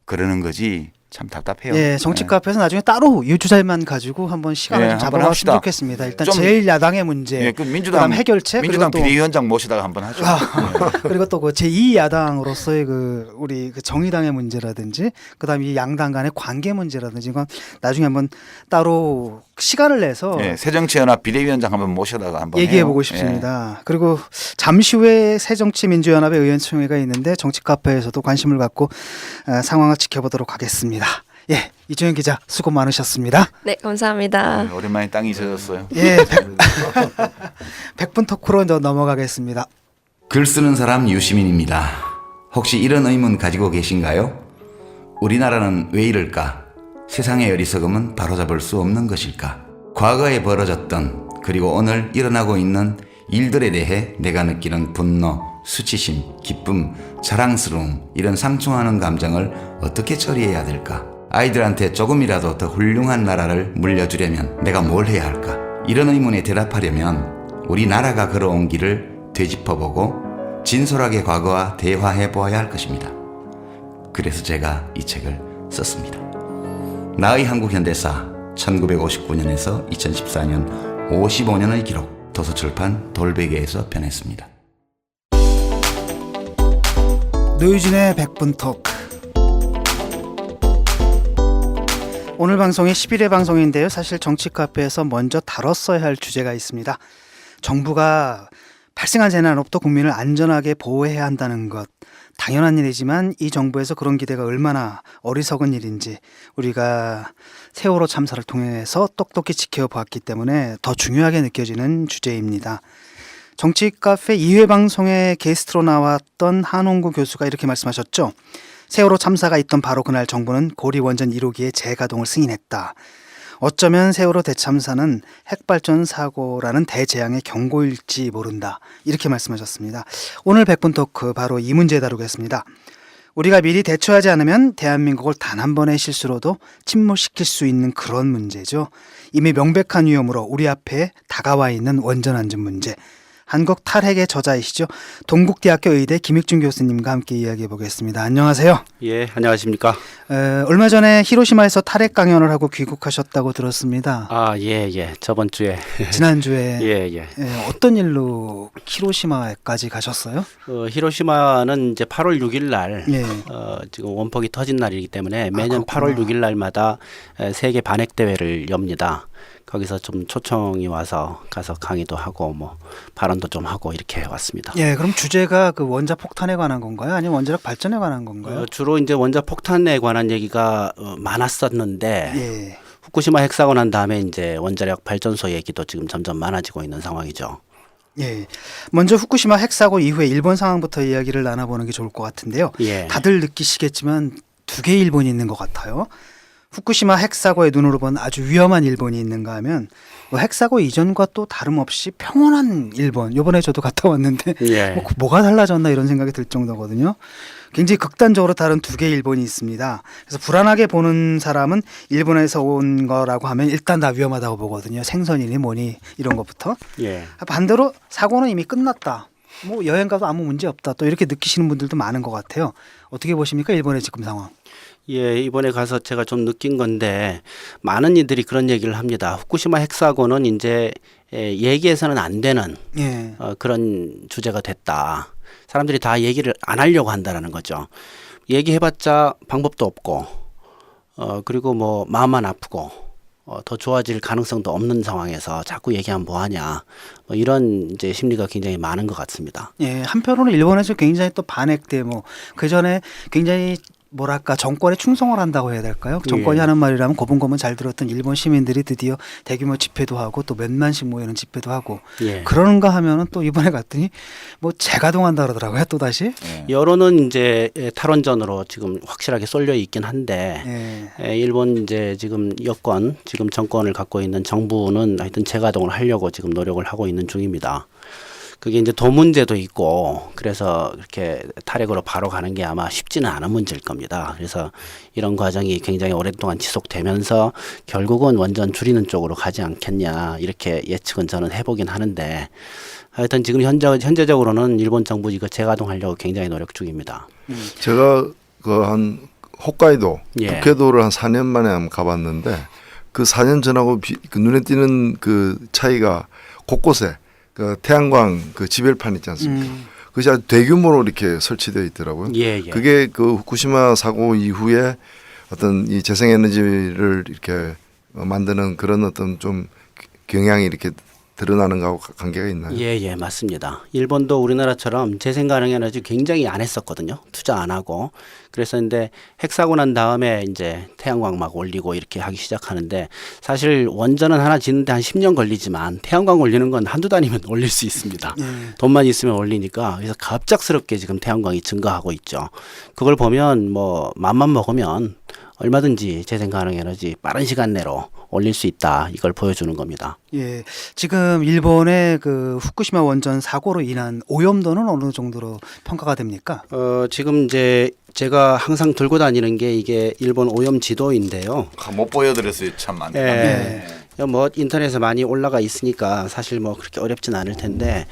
그러는 거지. 참 답답해요. 예, 정치 카페에서 나중에 따로 유주잘만 가지고 한번 시간을 예, 좀 한번 잡아봤으면 합시다. 좋겠습니다. 일단 좀- 제일 야당의 문제, 예, 그 그다음 해결책, 민주당 그리고 또 비대위원장 모시다가 한번 하죠. 그리고 또 그 제2 야당으로서의 그 우리 그 정의당의 문제라든지 그다음 이 양당 간의 관계 문제라든지 이건 나중에 한번 따로 시간을 내서 예, 새정치연합 비대위원장 한번 모셔다가 한번 얘기해보고 해요. 싶습니다. 그리고 잠시 후에 새정치민주연합의 의원총회가 있는데 정치 카페에서도 관심을 갖고 상황을 지켜보도록 하겠습니다. 예, 이종현 기자 수고 많으셨습니다. 네, 감사합니다. 예, 오랜만에 땅이 젖었어요. 예, 100분 토크로 이제 넘어가겠습니다. 글 쓰는 사람 유시민입니다. 혹시 이런 의문 가지고 계신가요? 우리나라는 왜 이럴까? 세상의 어리석음은 바로잡을 수 없는 것일까? 과거에 벌어졌던 그리고 오늘 일어나고 있는 일들에 대해 내가 느끼는 분노, 수치심, 기쁨, 자랑스러움 이런 상충하는 감정을 어떻게 처리해야 될까? 아이들한테 조금이라도 더 훌륭한 나라를 물려주려면 내가 뭘 해야 할까? 이런 의문에 대답하려면 우리나라가 걸어온 길을 되짚어보고 진솔하게 과거와 대화해 보아야 할 것입니다. 그래서 제가 이 책을 썼습니다. 나의 한국 현대사 1959년에서 2014년 55년의 기록 도서출판 돌베개에서 변했습니다. 노유진의 100분 토크. 오늘 방송이 11회 방송인데요. 사실 정치 카페에서 먼저 다뤘어야 할 주제가 있습니다. 정부가 발생한 재난으로부터 국민을 안전하게 보호해야 한다는 것. 당연한 일이지만 이 정부에서 그런 기대가 얼마나 어리석은 일인지 우리가 세월호 참사를 통해서 똑똑히 지켜보았기 때문에 더 중요하게 느껴지는 주제입니다. 정치 카페 2회 방송에 게스트로 나왔던 한홍구 교수가 이렇게 말씀하셨죠. 세월호 참사가 있던 바로 그날 정부는 고리 원전 1호기의 재가동을 승인했다. 어쩌면 세월호 대참사는 핵발전 사고라는 대재앙의 경고일지 모른다. 이렇게 말씀하셨습니다. 오늘 100분 토크 바로 이 문제 다루겠습니다. 우리가 미리 대처하지 않으면 대한민국을 단 한 번의 실수로도 침몰시킬 수 있는 그런 문제죠. 이미 명백한 위험으로 우리 앞에 다가와 있는 원전 안전 문제. 한국 탈핵의 저자이시죠. 동국대학교 의대 김익준 교수님과 함께 이야기해 보겠습니다. 안녕하세요. 예, 안녕하십니까. 얼마 전에 히로시마에서 탈핵 강연을 하고 귀국하셨다고 들었습니다. 아, 예. 저번 주에. 지난주에 예. 어떤 일로 히로시마까지 가셨어요? 히로시마는 이제 8월 6일 날 예. 지금 원폭이 터진 날이기 때문에 매년 그렇구나. 8월 6일 날마다 세계 반핵 대회를 엽니다. 거기서 좀 초청이 와서 가서 강의도 하고 뭐 발언도 좀 하고 이렇게 왔습니다. 예, 그럼 주제가 그 원자 폭탄에 관한 건가요? 아니면 원자력 발전에 관한 건가요? 주로 이제 원자 폭탄에 관한 얘기가 많았었는데 예. 후쿠시마 핵사고 난 다음에 이제 원자력 발전소 얘기도 지금 점점 많아지고 있는 상황이죠. 예. 먼저 후쿠시마 핵사고 이후에 일본 상황부터 이야기를 나눠보는 게 좋을 것 같은데요. 예. 다들 느끼시겠지만 두 개의 일본이 있는 것 같아요. 후쿠시마 핵사고의 눈으로 본 아주 위험한 일본이 있는가 하면 핵사고 이전과 또 다름없이 평온한 일본. 이번에 저도 갔다 왔는데 예. 뭐가 달라졌나 이런 생각이 들 정도거든요. 굉장히 극단적으로 다른 두 개의 일본이 있습니다. 그래서 불안하게 보는 사람은 일본에서 온 거라고 하면 일단 다 위험하다고 보거든요. 생선이니 뭐니 이런 것부터. 예. 반대로 사고는 이미 끝났다. 뭐 여행 가도 아무 문제 없다. 또 이렇게 느끼시는 분들도 많은 것 같아요. 어떻게 보십니까? 일본의 지금 상황. 예, 이번에 가서 제가 좀 느낀 건데 많은 이들이 그런 얘기를 합니다. 후쿠시마 핵사고는 이제 얘기해서는 안 되는 예. 그런 주제가 됐다. 사람들이 다 얘기를 안 하려고 한다라는 거죠. 얘기해봤자 방법도 없고 그리고 뭐 마음만 아프고 더 좋아질 가능성도 없는 상황에서 자꾸 얘기하면 뭐하냐 뭐 이런 이제 심리가 굉장히 많은 것 같습니다. 예, 한편으로는 일본에서 굉장히 또 반핵 데모, 그 전에 굉장히 뭐랄까 정권에 충성을 한다고 해야 될까요? 정권이 예. 하는 말이라면 고분고분 잘 들었던 일본 시민들이 드디어 대규모 집회도 하고 또 몇만씩 모이는 집회도 하고 예. 그러는가 하면은 또 이번에 갔더니 뭐 재가동한다 그러더라고요. 또 다시. 여론은 이제 탈원전으로 지금 확실하게 쏠려 있긴 한데 일본 이제 지금 여권, 지금 정권을 갖고 있는 정부는 하여튼 재가동을 하려고 지금 노력을 하고 있는 중입니다. 그게 이제 돈 문제도 있고 그래서 이렇게 탈핵으로 바로 가는 게 아마 쉽지는 않은 문제일 겁니다. 그래서 이런 과정이 굉장히 오랫동안 지속되면서 결국은 원전 줄이는 쪽으로 가지 않겠냐 이렇게 예측은 저는 해보긴 하는데 하여튼 지금 현재적으로는 일본 정부 이거 재가동하려고 굉장히 노력 중입니다. 제가 그 한 홋카이도, 예. 북해도를 한 4년 만에 한번 가봤는데 그 4년 전하고 그 눈에 띄는 그 차이가 곳곳에 그 태양광 그 지별판 있지 않습니까? 그것이 아주 대규모로 이렇게 설치되어 있더라고요. 예, 예. 그게 그 후쿠시마 사고 이후에 어떤 이 재생에너지를 이렇게 만드는 그런 어떤 좀 경향이 이렇게 드러나는 거하고 관계가 있나요? 예, 예, 맞습니다. 일본도 우리나라처럼 재생 가능 에너지 굉장히 안 했었거든요. 투자 안 하고. 그래서 근데 핵 사고 난 다음에 이제 태양광 막 올리고 이렇게 하기 시작하는데 사실 원전은 하나 짓는데 한 10년 걸리지만 태양광 올리는 건 한두 달이면 올릴 수 있습니다. 돈만 있으면 올리니까 그래서 갑작스럽게 지금 태양광이 증가하고 있죠. 그걸 보면 뭐 맘만 먹으면 얼마든지 재생 가능 에너지 빠른 시간 내로 올릴 수 있다. 이걸 보여주는 겁니다. 예, 지금 일본의 그 후쿠시마 원전 사고로 인한 오염도는 어느 정도로 평가가 됩니까? 지금 이제 제가 항상 들고 다니는 게 이게 일본 오염 지도인데요. 못 보여드렸어요. 참 많네. 예. 뭐 인터넷에 많이 올라가 있으니까 사실 뭐 그렇게 어렵진 않을 텐데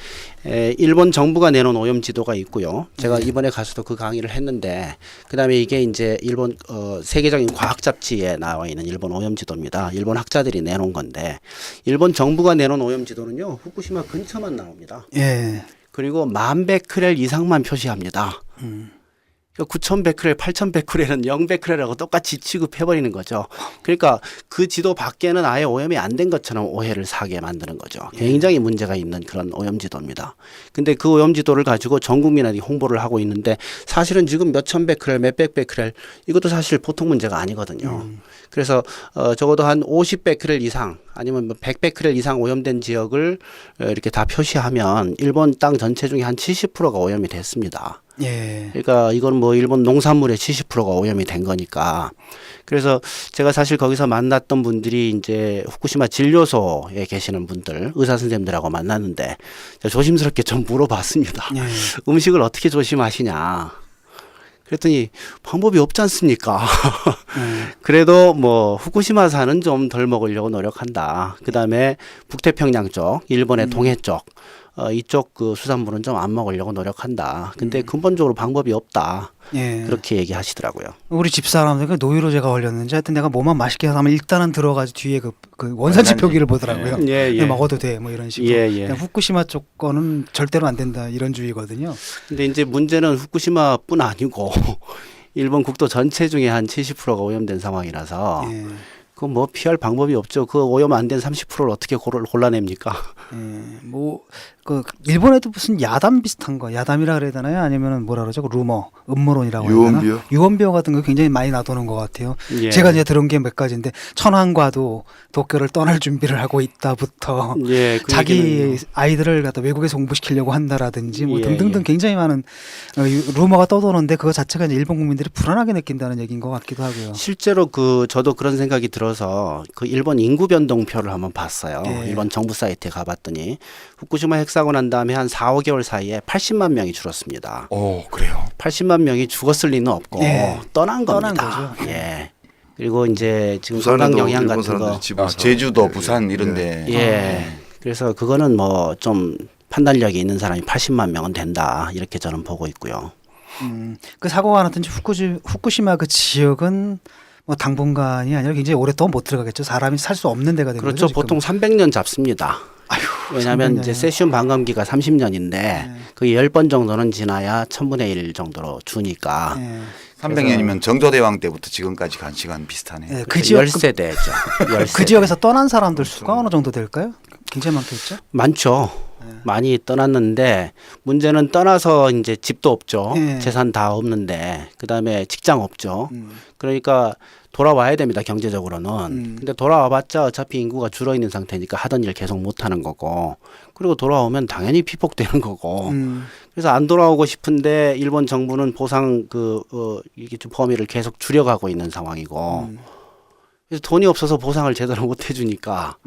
일본 정부가 내놓은 오염 지도가 있고요. 제가 이번에 가서도 그 강의를 했는데 그다음에 이게 이제 일본 세계적인 과학 잡지에 나와 있는 일본 오염 지도입니다. 일본 학자들이 내놓은 건데 일본 정부가 내놓은 오염 지도는요. 후쿠시마 근처만 나옵니다. 예. 그리고 1000베크렐 이상만 표시합니다. 9,100크렐, 8,100크렐은 0베크렐하고 똑같이 취급해버리는 거죠. 그러니까 그 지도 밖에는 아예 오염이 안 된 것처럼 오해를 사게 만드는 거죠. 굉장히 문제가 있는 그런 오염 지도입니다. 근데 그 오염 지도를 가지고 전 국민한테 홍보를 하고 있는데 사실은 지금 몇천 베크렐, 몇백 베크렐 이것도 사실 보통 문제가 아니거든요. 그래서 적어도 한 50베크렐 이상 아니면 뭐 100베크렐 이상 오염된 지역을 이렇게 다 표시하면 일본 땅 전체 중에 한 70%가 오염이 됐습니다. 예. 그러니까 이건 뭐 일본 농산물의 70%가 오염이 된 거니까. 그래서 제가 사실 거기서 만났던 분들이 이제 후쿠시마 진료소에 계시는 분들, 의사 선생님들하고 만났는데 조심스럽게 좀 물어봤습니다. 예. 음식을 어떻게 조심하시냐. 그랬더니 방법이 없지 않습니까? 그래도 뭐 후쿠시마산은 좀 덜 먹으려고 노력한다. 그다음에 북태평양 쪽, 일본의 동해 쪽 이쪽 그 수산물은 좀 안 먹으려고 노력한다. 근데 근본적으로 방법이 없다. 예. 그렇게 얘기하시더라고요. 우리 집사람들 노이로 제가 걸렸는지 하여튼 내가 뭐만 맛있게 하면 일단은 들어가지고 뒤에 그 원산지 표기를 보더라고요. 예, 예. 그냥 먹어도 돼 뭐 이런 식으로. 예, 예. 그냥 후쿠시마 쪽 거는 절대로 안 된다 이런 주의거든요. 근데 이제 문제는 후쿠시마뿐 아니고 일본 국도 전체 중에 한 70%가 오염된 상황이라서 예. 그건 뭐 피할 방법이 없죠. 그 오염 안 된 30%를 어떻게 골라냅니까? 뭐 그 일본에도 무슨 야담 비슷한 거, 야담이라 그래야 되나요? 아니면은 뭐라 그러죠? 그 루머, 음모론이라고 해야 되나? 유언비어? 유언비어 같은 거 굉장히 많이 나도는 것 같아요. 예. 제가 이제 들은 게 몇 가지인데 천황과도 도쿄를 떠날 준비를 하고 있다부터 예, 그 자기 얘기는 아이들을 갖다 외국에서 공부시키려고 한다라든지 뭐 예, 등등등 예. 굉장히 많은 루머가 떠도는데 그거 자체가 이제 일본 국민들이 불안하게 느낀다는 얘기인 것 같기도 하고요. 실제로 그 저도 그런 생각이 들어서 그 일본 인구 변동표를 한번 봤어요. 예. 일본 정부 사이트에 가봤더니 후쿠시마 핵 사고 난 다음에 한 4, 5개월 사이에 80만 명이 줄었습니다. 오, 그래요. 80만 명이 죽었을 리는 없고 예. 떠난 떠난 겁니다. 거죠. 예. 그리고 이제 지금 부산에도 건강 영양 일본 같은 사람들이 거 집을 사고 제주도, 있는데, 부산 예. 이런데. 예. 그래서 그거는 뭐 좀 판단력이 있는 사람이 80만 명은 된다. 이렇게 저는 보고 있고요. 그 사고가 났던 후쿠시마 그 지역은 뭐 당분간이 아니라 굉장히 오랫동안 못 들어가겠죠. 사람이 살 수 없는 데가 된 그렇죠. 거죠. 보통 300년 잡습니다. 왜냐하면 300년 이요? 이제 세슘 반감기가 30년인데 그게 10번 정도는 지나야 1000분의 1 정도로 주니까 예. 300년이면 정조대왕 때부터 지금까지 간 시간 비슷하네. 예, 요 그 지역 열세대죠. 그 지역에서 떠난 사람들 수가 어느 정도 될까요? 굉장히 많겠죠. 많죠. 많이 떠났는데 문제는 떠나서 이제 집도 없죠. 예. 재산 다 없는데 그다음에 직장 없죠. 그러니까 돌아와야 됩니다. 경제적으로는. 근데 돌아와봤자 어차피 인구가 줄어 있는 상태니까 하던 일 계속 못 하는 거고 그리고 돌아오면 당연히 피폭되는 거고 그래서 안 돌아오고 싶은데 일본 정부는 보상 이게 좀 범위를 계속 줄여가고 있는 상황이고 그래서 돈이 없어서 보상을 제대로 못 해주니까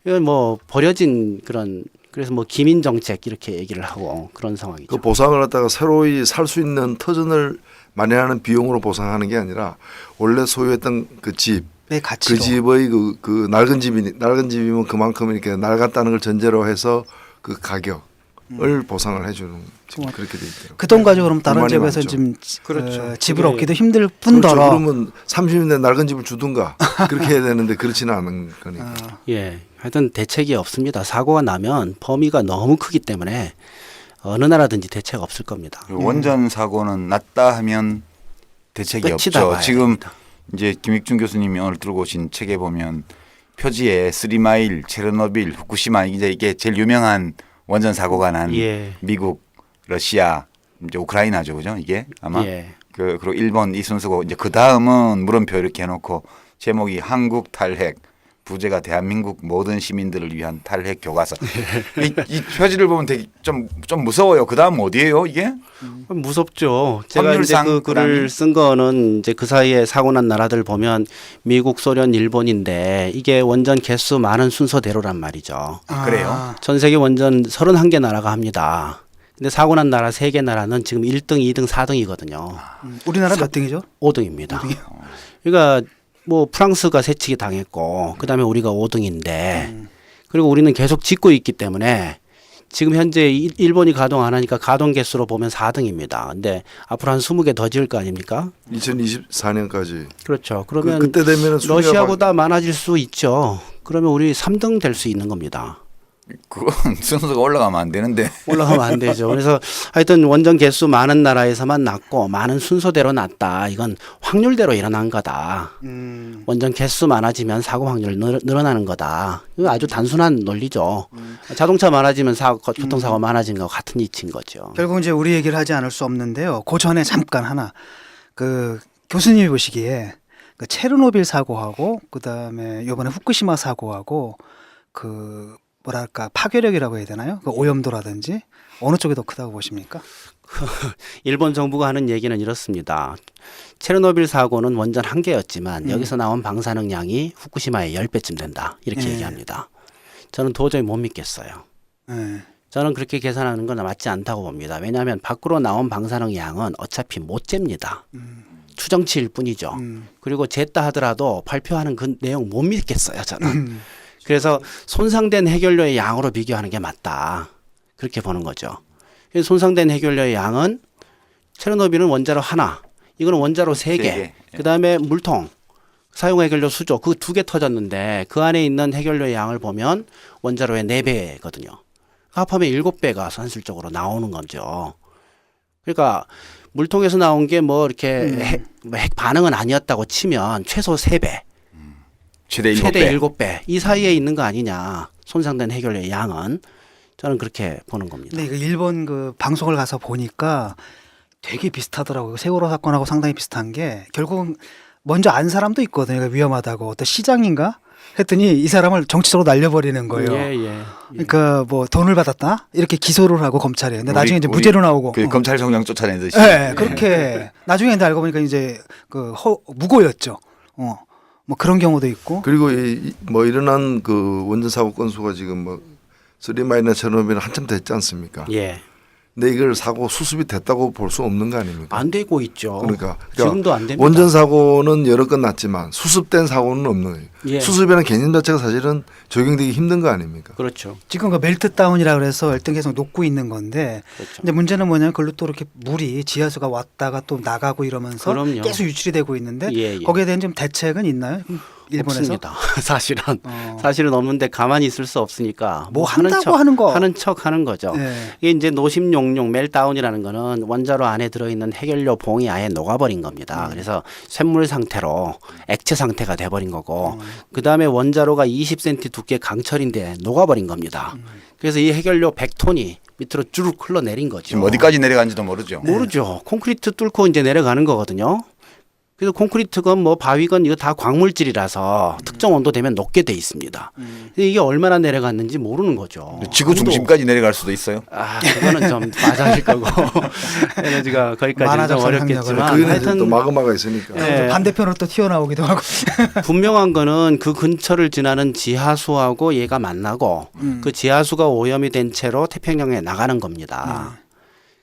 이건 뭐 버려진 그런 그래서 뭐 기민 정책 이렇게 얘기를 하고 그런 상황이죠. 그 보상을 갖다가 새로이 살 수 있는 터전을 마련하는 비용으로 보상하는 게 아니라 원래 소유했던 그 집, 의 가치로. 그 집의 그 낡은 집이면 그만큼 이렇게 낡았다는 걸 전제로 해서 그 가격 보상을 해주는 지금 그렇게 돼 있더라고요. 그 돈 가지고 그럼 다른 불만이 지역에서 많죠. 좀 그렇죠. 집을 그게- 얻기도 힘들 그렇죠. 뿐더러 그러면 30년대 낡은 집을 주든가 그렇게 해야 되는데 그렇지는 않은 거니까. 예, 하여튼 대책이 없습니다. 사고가 나면 범위가 너무 크기 때문에 어느 나라든지 대책 없을 겁니다. 그 원전 사고는 났다 하면 대책이 끝이다 없죠. 봐야 지금 됩니다. 이제 김익준 교수님이 오늘 들고 오신 책에 보면 표지에 쓰리마일, 체르노빌, 후쿠시마 이게 제일 유명한 원전 사고가 난 예. 미국, 러시아, 이제 우크라이나죠, 그죠? 이게 아마 예. 그리고 일본 이 순서고 이제 그 다음은 물음표 이렇게 해놓고 제목이 한국 탈핵. 부제가 대한민국 모든 시민들을 위한 탈핵 교과서. 이 표지를 보면 되게 좀 무서워요. 그 다음 어디예요, 이게? 무섭죠. 제가 이제 확률상 그 글을 쓴 거는 이제 그 사이에 사고 난 나라들 보면 미국, 소련, 일본인데 이게 원전 개수 많은 순서대로란 말이죠. 그래요? 전 세계 원전 31개 나라가 합니다. 근데 사고 난 나라 3개 나라는 지금 1등, 2등, 4등이거든요. 우리나라 몇 등이죠? 5등입니다. 그러니까 뭐 프랑스가 새치기 당했고 그다음에 우리가 5등인데 그리고 우리는 계속 짓고 있기 때문에 지금 현재 일본이 가동 안 하니까 가동 개수로 보면 4등입니다. 근데 앞으로 한 20개 더 지을 거 아닙니까? 2024년까지. 그렇죠. 그러면 그때 되면은 러시아보다 많아질 수 있죠. 그러면 우리 3등 될 수 있는 겁니다. 그건 순서가 올라가면 안 되는데. 올라가면 안 되죠. 그래서 하여튼 원전 개수 많은 나라에서만 났고 많은 순서대로 났다. 이건 확률대로 일어난 거다. 원전 개수 많아지면 사고 확률 늘어나는 거다. 이거 아주 단순한 논리죠. 자동차 많아지면 교통사고 많아진 거와 같은 이치인 거죠. 결국 이제 우리 얘기를 하지 않을 수 없는데요. 그 전에 잠깐 하나 그 교수님이 보시기에 그 체르노빌 사고하고 그다음에 이번에 후쿠시마 사고하고 그 뭐랄까 파괴력이라고 해야 되나요? 그 오염도라든지 어느 쪽이 더 크다고 보십니까? 일본 정부가 하는 얘기는 이렇습니다. 체르노빌 사고는 원전 한 개였지만 여기서 나온 방사능량이 후쿠시마의 10배쯤 된다. 이렇게 얘기합니다. 저는 도저히 못 믿겠어요. 네. 저는 그렇게 계산하는 건 맞지 않다고 봅니다. 왜냐하면 밖으로 나온 방사능 양은 어차피 못 잽니다. 추정치일 뿐이죠. 그리고 쟀다 하더라도 발표하는 그 내용 못 믿겠어요. 저는. 그래서 손상된 해결료의 양으로 비교하는 게 맞다. 그렇게 보는 거죠. 손상된 해결료의 양은 체르노빌은 원자로 하나, 이거는 원자로 3개, 그다음에 물통, 사용 해결료 수조 그 2개 터졌는데 그 안에 있는 해결료의 양을 보면 원자로의 4배거든요. 합하면 7배가 산술적으로 나오는 거죠. 그러니까 물통에서 나온 게 뭐 이렇게 핵 반응은 아니었다고 치면 최소 3배. 최대 7배. 최대 7배. 이 사이에 있는 거 아니냐. 손상된 해결료의 양은. 저는 그렇게 보는 겁니다. 근데 그 일본 그 방송을 가서 보니까 되게 비슷하더라고요. 세월호 사건하고 상당히 비슷한 게 결국은 먼저 안 사람도 있거든요. 위험하다고. 어떤 시장인가? 했더니 이 사람을 정치적으로 날려버리는 거예요. 예. 그러니까 뭐 돈을 받았다? 이렇게 기소를 하고 검찰에. 근데 나중에 이제 우리 무죄로 나오고. 그 검찰총장 쫓아내듯이. 네, 그렇게 나중에 근데 알고 보니까 이제 그 무고였죠. 뭐 그런 경우도 있고. 그리고 뭐 일어난 그 원전 사고 건수가 지금 뭐 쓰리마일이나 체르노빌은 한참 됐지 않습니까? 예. 근데 이걸 사고 수습이 됐다고 볼 수 없는 거 아닙니까? 안 되고 있죠. 그러니까 지금도 안 됩니다. 원전 사고는 여러 건 났지만 수습된 사고는 없는 거예요. 예. 수습이라는 개념 자체가 사실은 적용되기 힘든 거 아닙니까? 그렇죠. 지금 그 멜트다운이라 그래서 일단 계속 녹고 있는 건데. 그렇죠. 근데 문제는 뭐냐면 그걸로 또 이렇게 물이 지하수가 왔다가 또 나가고 이러면서 그럼요. 계속 유출이 되고 있는데 예. 거기에 대한 좀 대책은 있나요? 일본에서? 없습니다. 사실은 없는데 가만히 있을 수 없으니까 뭐 한다고 하는 척 하는 거죠. 네. 이게 이제 노심용용 멜다운이라는 거는 원자로 안에 들어있는 해결료 봉이 아예 녹아버린 겁니다. 그래서 쇳물 상태로 액체 상태가 돼버린 거고 그 다음에 원자로가 20cm 두께 강철인데 녹아버린 겁니다. 그래서 이 해결료 100톤이 밑으로 쭉 흘러내린 거죠. 지금 어디까지 내려간지도 모르죠. 모르죠. 콘크리트 뚫고 이제 내려가는 거거든요. 그래서 콘크리트건 뭐 바위건 이거 다 광물질이라서 특정 온도 되면 녹게 돼 있습니다. 근데 이게 얼마나 내려갔는지 모르는 거죠. 지구 중심까지 내려갈 수도 있어요. 그거는 좀 맞아질 거고 에너지가 거기까지는 좀 어렵겠지만 그거는 하여튼 또 마그마가 있으니까. 예. 반대편으로 또 튀어나오기도 하고. 분명한 거는 그 근처를 지나는 지하수하고 얘가 만나고 그 지하수가 오염이 된 채로 태평양에 나가는 겁니다.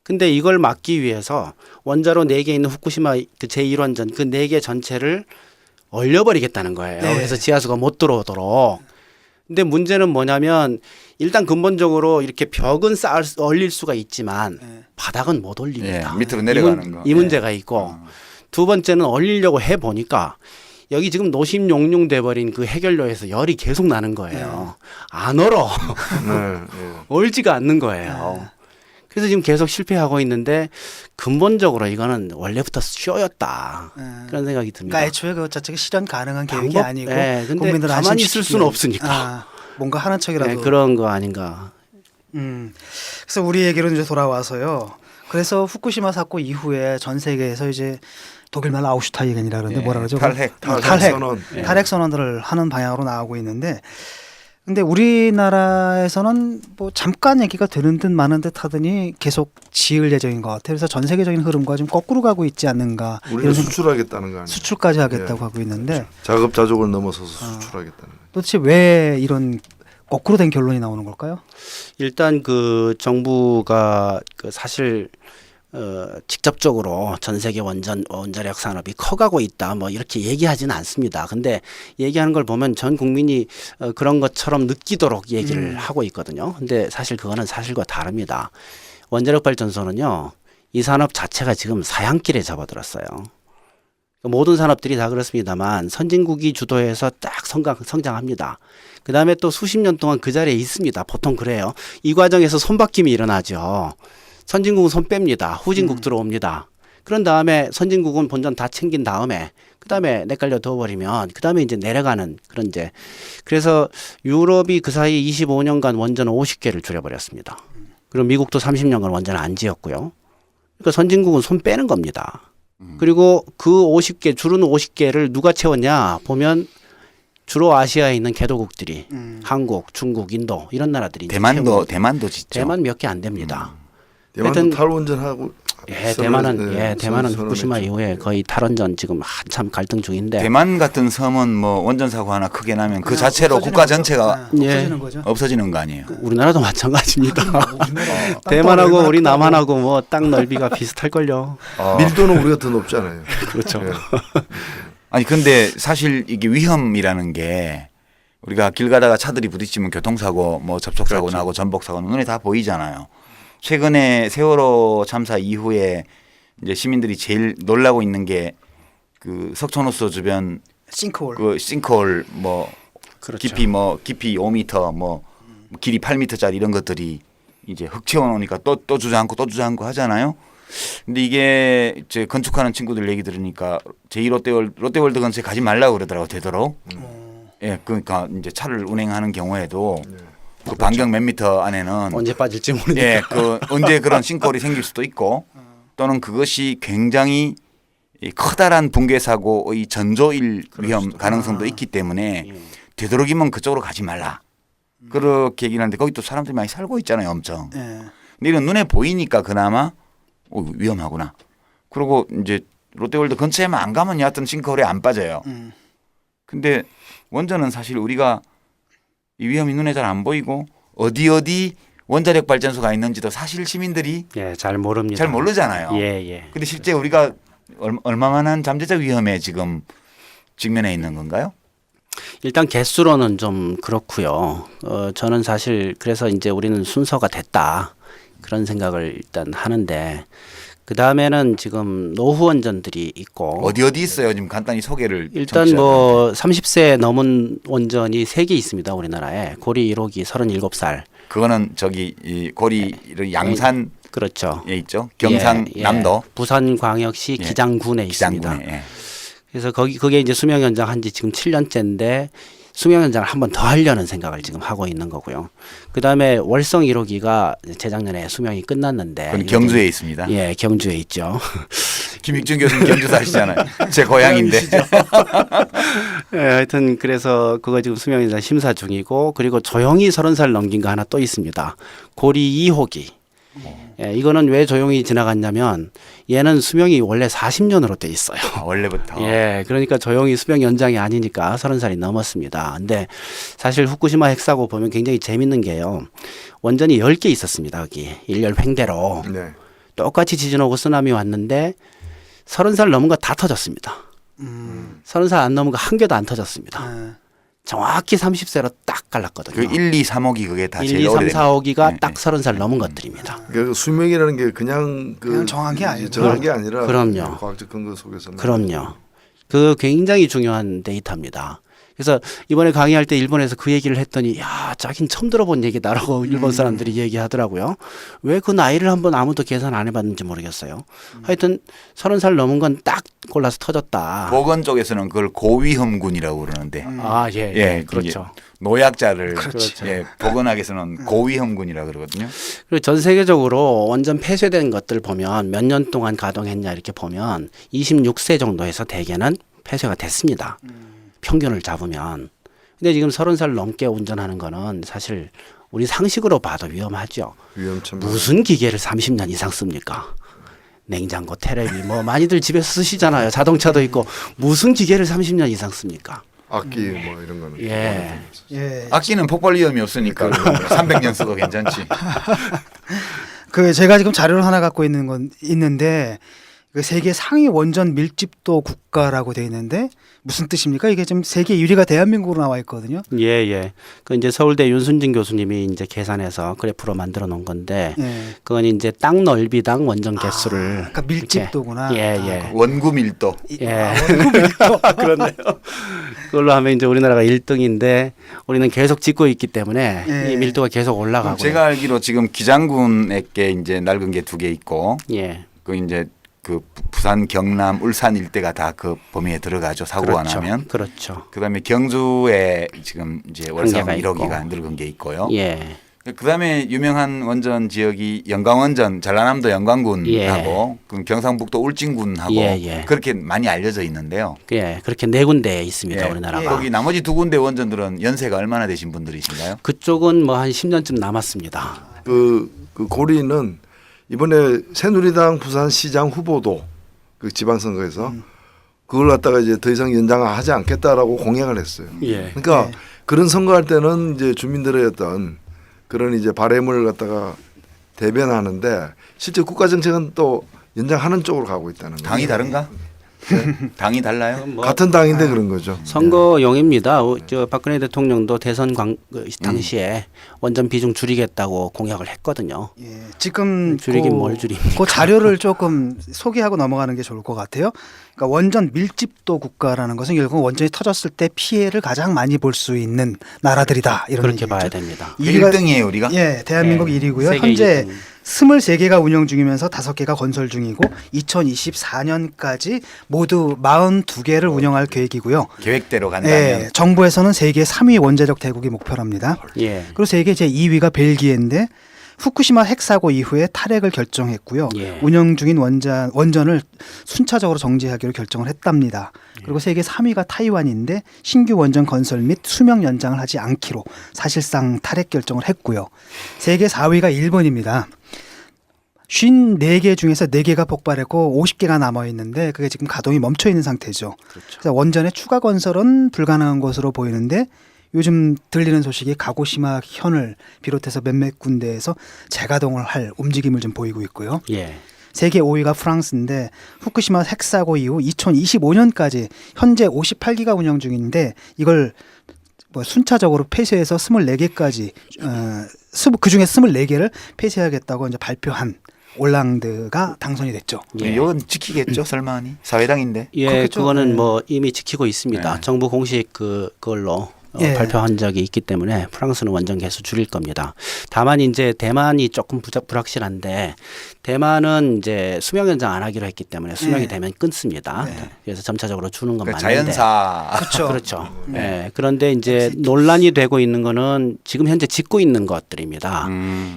근데 이걸 막기 위해서 원자로 4개 있는 후쿠시마 그 제1원전 그 4개 전체를 얼려버리겠다는 거예요. 네. 그래서 지하수가 못 들어오도록. 근데 문제는 뭐냐면 일단 근본적으로 이렇게 벽은 올릴 수가 있지만 네. 바닥은 못 올립니다. 예, 밑으로 내려가는 거. 이 문제가 있고 두 번째는 올리려고 해 보니까 여기 지금 노심용융 돼버린 그 해결료에서 열이 계속 나는 거예요. 안 얼어. 얼지가 않는 거예요. 그래서 지금 계속 실패하고 있는데 근본적으로 이거는 원래부터 쇼였다. 그런 생각이 듭니다. 그러니까 애초에 그 자체가 실현 가능한 계획이 방법? 아니고 네, 근데 국민들 가만히 있을 수는 없으니까. 뭔가 하는 척이라도. 네, 그런 거 아닌가. 그래서 우리 얘기로 이제 돌아와서요. 그래서 후쿠시마 사고 이후에 전 세계에서 이제 독일말로 아우슈타이겐이라 그러는데 예, 뭐라 그러죠? 탈핵 선언. 탈핵 선언들을 하는 방향으로 나오고 있는데, 근데 우리나라에서는 뭐 잠깐 얘기가 되는 듯 마는 듯 하더니 계속 지을 예정인 것 같아요. 그래서 전 세계적인 흐름과 좀 거꾸로 가고 있지 않는가. 우리는 이런 생각- 수출하겠다는 거 아니에요? 수출까지 하겠다고 예. 하고 있는데 자급자족을 넘어서서 수출하겠다는 거예요. 도대체 왜 이런 거꾸로 된 결론이 나오는 걸까요? 일단 그 정부가 그 사실 직접적으로 전 세계 원자력 산업이 커가고 있다 뭐 이렇게 얘기하지는 않습니다. 근데 얘기하는 걸 보면 전 국민이 그런 것처럼 느끼도록 얘기를 하고 있거든요. 근데 사실 그거는 사실과 다릅니다. 원자력 발전소는요, 이 산업 자체가 지금 사양길에 접어들었어요. 모든 산업들이 다 그렇습니다만 선진국이 주도해서 딱 성장합니다. 그 다음에 또 수십 년 동안 그 자리에 있습니다. 보통 그래요. 이 과정에서 손바뀜이 일어나죠. 선진국은 손 뺍니다. 후진국 들어옵니다. 그런 다음에 선진국은 본전 다 챙긴 다음에 그 다음에 내깔려 둬버리면 그 다음에 이제 내려가는 그런 이제 그래서 유럽이 그 사이 25년간 원전을 50개를 줄여버렸습니다. 그리고 미국도 30년간 원전을 안 지었고요. 그러니까 선진국은 손 빼는 겁니다. 그리고 그 50개 줄은 50개를 누가 채웠냐 보면 주로 아시아에 있는 개도국들이 한국, 중국, 인도 이런 나라들이 대만도 짓죠. 대만 몇 개 안 됩니다. 대만도 하여튼- 탈원전하고 대만은 후쿠시마 이후에 거의 탈원전 지금 한참 갈등 중인데 대만 같은 섬은 뭐 원전 사고 하나 크게 나면 그 자체로 국가 전체가 없어지는 거죠. 없어지는 거 아니에요. 우리나라도 마찬가지입니다. 대만하고 우리 남한하고 뭐 땅 넓이가 비슷할걸요. 밀도는 우리가 더 높지 않아요. 그렇죠. 예. 아니 근데 사실 이게 위험이라는 게 우리가 길 가다가 차들이 부딪히면 교통사고, 뭐 접촉사고 그렇죠. 나고 전복사고 눈에 다 보이잖아요. 최근에 세월호 참사 이후에 이제 시민들이 제일 놀라고 있는 게 그 석촌호수 주변 싱크홀. 그 싱크홀 뭐 그렇죠. 깊이 5m 뭐 길이 8m짜리 이런 것들이 이제 흙 채워 놓으니까 또 주저앉고 하잖아요. 근데 이게 이제 건축하는 친구들 얘기 들으니까 롯데월드 근처에 가지 말라고 그러더라고 되도록. 예, 그러니까 이제 차를 운행하는 경우에도 그 반경 몇 미터 안에는 언제 빠질지 모르니까. 예, 그 언제 그런 싱크홀이 생길 수도 있고 또는 그것이 굉장히 이 커다란 붕괴 사고의 전조일 위험 가능성도 있기 때문에 되도록이면 그쪽으로 가지 말라. 그렇게 얘기를 하는데 거기 또 사람들이 많이 살고 있잖아요, 엄청. 예. 근데 이런 눈에 보이니까 그나마 위험하구나. 그리고 이제 롯데월드 근처에만 안 가면 여하튼 싱크홀에 안 빠져요. 근데 원전은 사실 우리가 이 위험이 눈에 잘 안 보이고 어디 원자력 발전소가 있는지도 사실 시민들이 예, 잘 모릅니다. 잘 모르잖아요. 예. 근데 실제 우리가 얼마만한 잠재적 위험에 지금 직면해 있는 건가요? 일단 개수로는 좀 그렇고요. 저는 사실 그래서 이제 우리는 순서가 됐다 그런 생각을 일단 하는데 그 다음에는 지금 노후 원전들이 있고 어디 있어요? 지금 간단히 소개를. 일단 뭐 30세 넘은 원전이 3개 있습니다. 우리나라에 고리 1호기 37살. 그거는 저기 이 고리 양산에 그렇죠. 있죠. 경상남도 부산광역시 예. 기장군에 있습니다. 기장군에. 예. 그래서 그게 이제 수명 연장 한지 지금 7년째인데 수명 연장을 한 번 더 하려는 생각을 지금 하고 있는 거고요. 그다음에 월성 1호기가 재작년에 수명이 끝났는데 그건 경주에 있습니다. 예, 경주에 있죠. 김익준 교수님 경주 사시잖아요. 제 고향인데. 예, 하여튼 그래서 그거 지금 수명 연장 심사 중이고 그리고 조용히 30살 넘긴 거 하나 또 있습니다. 고리 2호기. 예, 이거는 왜 조용히 지나갔냐면 얘는 수명이 원래 40년으로 돼 있어요. 원래부터. 예, 그러니까 조용히 수명 연장이 아니니까 30살이 넘었습니다. 근데 사실 후쿠시마 핵사고 보면 굉장히 재밌는 게요. 원전이 10개 있었습니다. 여기 일렬 횡대로. 네. 똑같이 지진 오고 쓰나미 왔는데 30살 넘은 거 다 터졌습니다. 30살 안 넘은 거 한 개도 안 터졌습니다. 정확히 30세로 딱 갈랐거든요. 그 1, 2, 3호기 그게 다 1, 제일 2, 3, 오래된 4호기가 네, 딱 네. 30살 넘은 것들입니다. 그 수명이라는 게 그냥 정한 게 아니고. 정한 게 아니라 그럼요. 과학적 근거 속에서 그럼요. 그 굉장히 중요한 데이터입니다. 그래서 이번에 강의할 때 일본에서 그 얘기를 했더니 야, 자긴 처음 들어본 얘기다라고 일본 사람들이 얘기하더라고요. 왜 그 나이를 한번 아무도 계산 안 해봤는지 모르겠어요. 하여튼 30살 넘은 건 딱 골라서 터졌다. 보건 쪽에서는 그걸 고위험군이라고 그러는데 아, 예, 예, 그렇죠. 노약자를 그렇죠. 예, 보건학에서는 고위험군이라 그러거든요. 그리고 전 세계적으로 완전 폐쇄된 것들 보면 몇 년 동안 가동했냐 이렇게 보면 26세 정도에서 대개는 폐쇄가 됐습니다. 평균을 잡으면. 근데 지금 30살 넘게 운전하는 거는 사실 우리 상식으로 봐도 위험하죠. 위험천만. 무슨 기계를 30년 이상 씁니까? 냉장고, 테레비 뭐 많이들 집에서 쓰시잖아요. 자동차도 있고 무슨 기계를 30년 이상 씁니까? 악기 뭐 이런 거는. 예. 예. 악기는 폭발 위험이 없으니까 300년 써도 괜찮지. 그 제가 지금 자료를 하나 갖고 있는 건 있는데 그 세계 상위 원전 밀집도 국가라고 돼 있는데 무슨 뜻입니까? 이게 지금 세계 1위가 대한민국으로 나와 있거든요. 예, 예. 그 이제 서울대 윤순진 교수님이 이제 계산해서 그래프로 만들어 놓은 건데 예. 그건 이제 땅 넓이당 원전 개수를 그러니까 밀집도구나. 이렇게, 예, 예. 원구 밀도. 예. 그렇네요. 그걸로 하면 이제 우리나라가 1등인데 우리는 계속 짓고 있기 때문에 예. 이 밀도가 계속 올라가고. 제가 알기로 지금 기장군에게 이제 낡은 게 2개 있고 예. 그 이제 그 부산, 경남, 울산 일대가 다 그 범위에 들어가죠. 사고가 그렇죠. 나면. 그렇죠. 그다음에 경주에 지금 이제 월성 개가 1호기가 늙은 게 있고요. 예. 그다음에 유명한 원전 지역이 영광원전, 전라남도 영광군하고 그 경상북도 울진군하고 예, 예. 그렇게 많이 알려져 있는데요. 예. 그렇게 4군데 있습니다. 예. 우리나라가. 거기 나머지 2군데 원전들은 연세가 얼마나 되신 분들이신가요? 그쪽은 뭐 한 10년쯤 남았습니다. 그 고리는 이번에 새누리당 부산시장 후보도 그 지방선거에서 그걸 갖다가 이제 더 이상 연장하지 않겠다라고 공약을 했어요. 예. 그러니까 네. 그런 선거할 때는 이제 주민들의 어떤 그런 이제 바램을 갖다가 대변하는데 실제 국가 정책은 또 연장하는 쪽으로 가고 있다는 거예요. 당이 다른가? 당이 달라요? 뭐 같은 당인데 그런 거죠. 선거용입니다. 저 박근혜 대통령도 대선 당시에 원전 비중 줄이겠다고 공약을 했거든요. 예. 지금 줄이긴 뭘 줄입니까? 그 자료를 조금 소개하고 넘어가는 게 좋을 것 같아요. 그러니까 원전 밀집도 국가라는 것은 결국 원전이 터졌을 때 피해를 가장 많이 볼 수 있는 나라들이다. 이런 그렇게 얘기죠. 봐야 됩니다. 1등이에요 우리가? 예, 대한민국 예, 1위고요. 세계 현재 1등. 23개가 운영 중이면서 5개가 건설 중이고 2024년까지 모두 42개를 운영할 계획이고요. 계획대로 간다면 예, 정부에서는 세계 3위 원자력 대국이 목표랍니다. 예. 그리고 세계 제2위가 벨기에인데 후쿠시마 핵사고 이후에 탈핵을 결정했고요. 예. 운영 중인 원전을 순차적으로 정지하기로 결정을 했답니다. 그리고 세계 3위가 타이완인데 신규 원전 건설 및 수명 연장을 하지 않기로 사실상 탈핵 결정을 했고요. 세계 4위가 일본입니다. 54개 중에서 4개가 폭발했고 50개가 남아 있는데 그게 지금 가동이 멈춰 있는 상태죠. 그래서 원전의 추가 건설은 불가능한 것으로 보이는데 요즘 들리는 소식이 가고시마 현을 비롯해서 몇몇 군데에서 재가동을 할 움직임을 좀 보이고 있고요. 예. 세계 5위가 프랑스인데 후쿠시마 핵사고 이후 2025년까지 현재 58기가 운영 중인데 이걸 뭐 순차적으로 폐쇄해서 24개까지 그중에 24개를 폐쇄하겠다고 이제 발표한 올랑드가 당선이 됐죠. 예. 이건 지키겠죠 설마니 사회당인데. 예, 그렇겠죠. 그거는 네. 뭐 이미 지키고 있습니다. 네. 정부 공식 그걸로 예. 발표한 적이 있기 때문에 프랑스는 원전 개수 줄일 겁니다. 다만 이제 대만이 조금 불확실한데 대만은 이제 수명 연장 안 하기로 했기 때문에 수명이 네. 되면 끊습니다. 네. 그래서 점차적으로 주는 건 그러니까 맞는데. 자연사 그렇죠. 그렇죠. 예. 그런데 이제 논란이 되고 있는 거는 지금 현재 짓고 있는 것들입니다.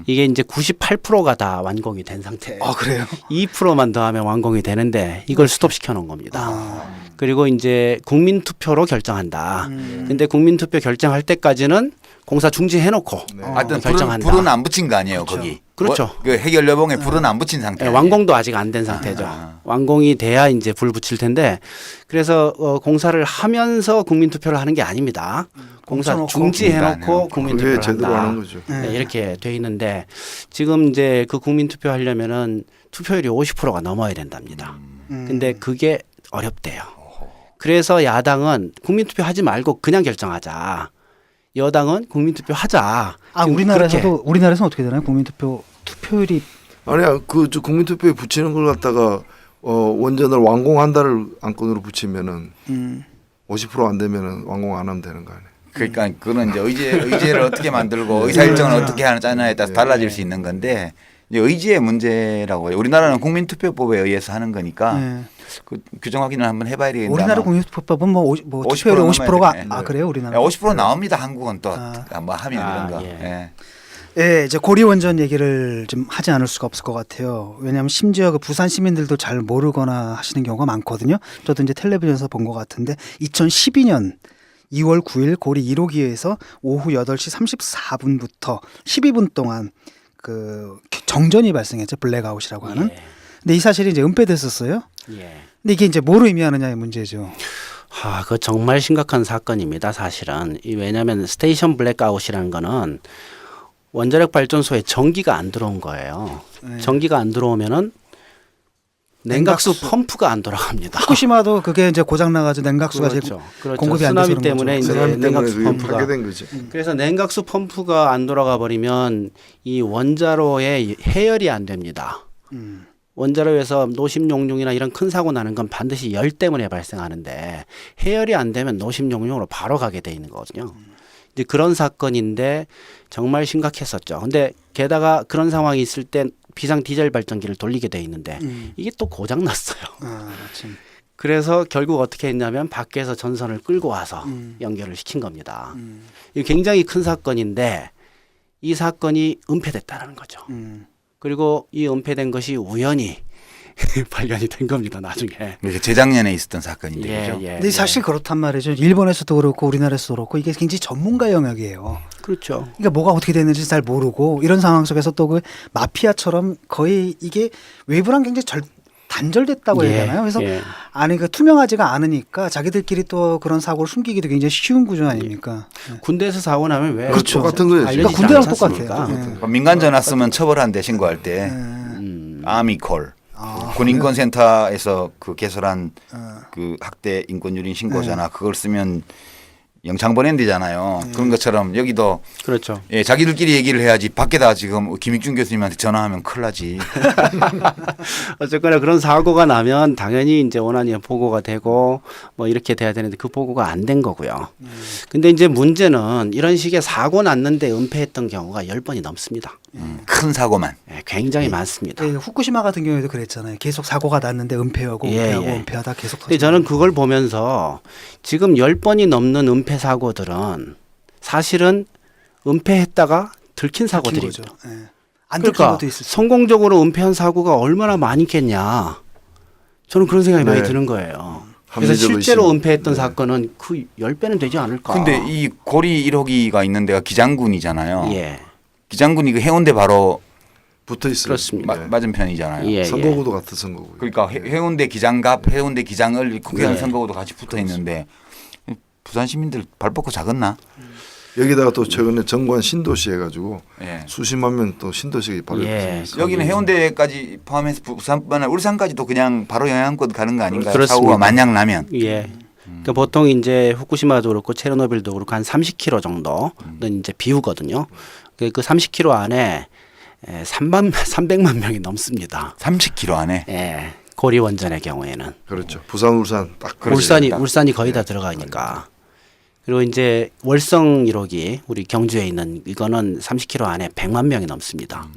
이게 이제 98%가 다 완공이 된 상태예요. 아, 그래요? 2%만 더하면 완공이 되는데 이걸 스톱시켜 놓은 겁니다. 아. 그리고 이제 국민 투표로 결정한다. 근데 국민 투표 결정할 때까지는 공사 중지해 놓고 하여튼 결정한다. 불은 안 붙인 거 아니에요 거기. 그렇죠. 그 해결여봉에 불은 안 붙인 상태. 예, 완공도 아직 안 된 상태죠. 완공이 돼야 이제 불 붙일 텐데 그래서 공사를 하면서 국민 투표를 하는 게 아닙니다. 공사 멈춰놓고. 중지해 놓고 국민 그게 투표를 제대로 한다. 하는 거죠. 네, 이렇게 돼 있는데 지금 이제 그 국민 투표 하려면은 투표율이 50%가 넘어야 된답니다. 근데 그게 어렵대요. 그래서 야당은 국민투표 하지 말고 그냥 결정하자. 여당은 국민투표 하자. 아, 지금 우리나라에서는 어떻게 되나요? 투표율이 아니야 저 국민투표에 붙이는 걸 갖다가 원전을 완공한다를 안건으로 붙이면은 50%안 되면은 완공 안 하면 되는 거 아니에요. 그러니까 그거는 이제 의제를 어떻게 만들고 의사일정을 어떻게 하느냐에 따라서 달라질 수 있는 건데 이제 의지의 문제라고 해요. 우리나라는 국민투표법에 의해서 하는 거니까 네. 그 규정 확인을 한번 해봐야 되겠는데 우리나라 국민투표법은 뭐 투표율이 50%가 그래요 우리나라. 50% 나옵니다. 한국은 또 뭐 하면 아, 이런 거. 예. 예. 예, 이제 고리 원전 얘기를 좀 하지 않을 수가 없을 것 같아요. 왜냐하면 심지어 그 부산 시민들도 잘 모르거나 하시는 경우가 많거든요. 저도 이제 텔레비전에서 본 것 같은데 2012년 2월 9일 고리 1호기에서 오후 8시 34분부터 12분 동안 그 정전이 발생했죠. 블랙아웃이라고 하는. 예. 근데 이 사실이 이제 은폐됐었어요. 예. 근데 이게 이제 뭐로 의미하느냐의 문제죠. 그 정말 심각한 사건입니다. 사실은 왜냐하면 스테이션 블랙아웃이라는 거는 원자력 발전소에 전기가 안 들어온 거예요. 네. 전기가 안 들어오면은 냉각수 펌프가 안 돌아갑니다. 후쿠시마도 그게 이제 고장 나가지고 냉각수가 그렇죠. 그렇죠. 공급이 안 돼서 쓰나미 그런 때문에 거죠. 이제 세상 때문에 냉각수 그게 펌프가 파괴된 거지. 그래서 냉각수 펌프가 안 돌아가 버리면 이 원자로에 해열이 안 됩니다. 원자로에서 노심용융이나 이런 큰 사고 나는 건 반드시 열 때문에 발생하는데 해열이 안 되면 노심용융으로 바로 가게 돼 있는 거거든요. 이제 그런 사건인데 정말 심각했었죠. 근데 게다가 그런 상황이 있을 때 비상 디젤 발전기를 돌리게 돼 있는데 이게 또 고장 났어요. 참. 그래서 결국 어떻게 했냐면 밖에서 전선을 끌고 와서 연결을 시킨 겁니다. 이게 굉장히 큰 사건인데 이 사건이 은폐됐다는 거죠. 그리고 이 은폐된 것이 우연히 발견이 된 겁니다. 나중에. 이게 재작년에 있었던 사건인데 그죠? 근데 사실 그렇단 말이죠. 일본에서도 그렇고 우리나라에서도 그렇고 이게 굉장히 전문가 영역이에요. 그렇죠. 그러니까 뭐가 어떻게 됐는지 잘 모르고 이런 상황 속에서 또 그 마피아처럼 거의 이게 외부랑 굉장히 단절됐다고 해야 되나요? 그래서 아니 그 투명하지가 않으니까 자기들끼리 또 그런 사고를 숨기기도 굉장히 쉬운 구조 아닙니까? 군대에서 사고 나면 왜 그렇죠. 똑같은 거예요. 알려지지 그러니까 군대랑 않지 않습니까? 똑같아요. 그럼 민간 전화 쓰면 처벌한대 신고할 때 아미콜 군인권센터에서 그 개설한 그 학대 인권 유린 신고잖아. 그걸 쓰면 영창 보낸대잖아요. 그런 것처럼 여기도 그렇죠. 예, 자기들끼리 얘기를 해야지 밖에다 지금 김익준 교수님한테 전화하면 큰일 나지. 어쨌거나 그런 사고가 나면 당연히 이제 원안이 보고가 되고 뭐 이렇게 돼야 되는데 그 보고가 안 된 거고요. 근데 이제 문제는 이런 식의 사고 났는데 은폐했던 경우가 10번이 넘습니다. 큰 사고만. 네, 굉장히 많습니다. 네, 후쿠시마 같은 경우에도 그랬잖아요. 계속 사고가 났는데 은폐하고 은폐하고 예. 은폐하다 계속 근데 저는 그걸 보면서 지금 10번이 넘는 은폐 사고들은 사실은 은폐했다가 들킨 사고들이 거죠. 예. 안 들킨 그러니까 것도 있을 수. 성공적으로 은폐한 사고가 얼마나 많이 있겠냐. 저는 그런 생각이 많이 드는 거예요. 그래서 합리적 실제로 의심. 은폐했던 사건은 그 10배는 되지 않을까. 근데 이 고리 1호기가 있는 데가 기장군이잖아요. 예. 기장군이 그 해운대 바로 붙어 있어요. 그렇습니다. 맞은편이잖아요. 예. 선거구도 같은 선거구. 그러니까 해운대 기장갑, 해운대 기장을 국회의원 예. 선거구도 같이 붙어 있는데 부산 시민들 발 뻗고 작았나? 여기다가 또 최근에 정관 신도시 해가지고 예. 수십만 명 또 신도시에 바로 예. 여기는 해운대까지 포함해서 부산뿐만 아니라 울산까지도 그냥 바로 영향권 가는 거 아닌가요? 그렇습니다. 사고가 만약 나면. 예. 그러니까 보통 이제 후쿠시마도 그렇고 체르노빌도 그렇고 한 30km 정도는 이제 비우거든요. 그 30km 안에 300만 명이 넘습니다. 30km 안에. 예. 고리 원전의 경우에는 그렇죠. 부산 울산 딱 울산이 거의 다 들어가니까. 그리고 이제 월성 1호기 우리 경주에 있는 이거는 30km 안에 100만 명이 넘습니다.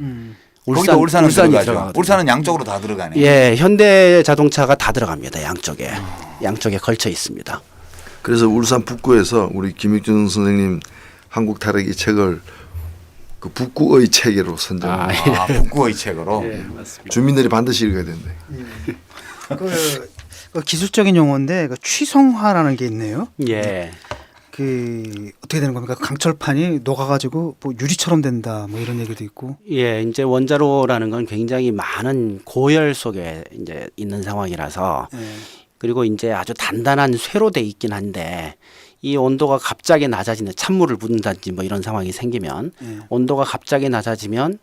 거기도 울산은 들어가죠. 들어가거든요. 울산은 양쪽으로 다 들어가네. 예, 현대 자동차가 다 들어갑니다. 양쪽에 걸쳐 있습니다. 그래서 울산 북구에서 우리 김익준 선생님 한국 탈핵 이 책을 그 북구의 체계로 선정. 아, 북구의 책으로. 예, 맞습니다. 주민들이 반드시 읽어야 된대. 그 기술적인 용어인데 그 취성화라는 게 있네요. 예. 그 어떻게 되는 겁니까? 강철판이 녹아가지고 뭐 유리처럼 된다, 뭐 이런 얘기도 있고. 예, 이제 원자로라는 건 굉장히 많은 고열 속에 이제 있는 상황이라서 그리고 이제 아주 단단한 쇠로 돼 있긴 한데 이 온도가 갑자기 낮아지는 찬물을 붓는다든지 뭐 이런 상황이 생기면 온도가 갑자기 낮아지면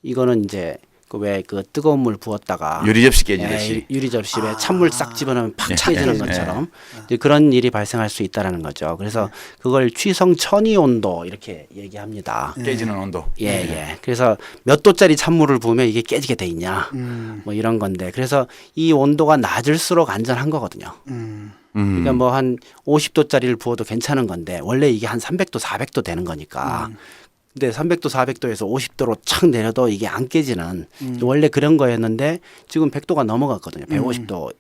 이거는 이제 그 왜 그 뜨거운 물 부었다가 유리 접시 깨지듯이. 유리 접시에 찬물 싹 집어넣으면 팍 예, 차해지는 예, 것처럼 이제 그런 일이 발생할 수 있다라는 거죠. 그래서 그걸 취성 천이 온도 이렇게 얘기합니다. 깨지는 온도. 예, 예. 그래서 몇 도짜리 찬물을 부으면 이게 깨지게 돼 있냐. 뭐 이런 건데. 그래서 이 온도가 낮을수록 안전한 거거든요. 그러니까 뭐 한 50도짜리를 부어도 괜찮은 건데 원래 이게 한 300도, 400도 되는 거니까. 근데 300도, 400도에서 50도로 착 내려도 이게 안 깨지는 원래 그런 거였는데 지금 100도가 넘어갔거든요. 150도.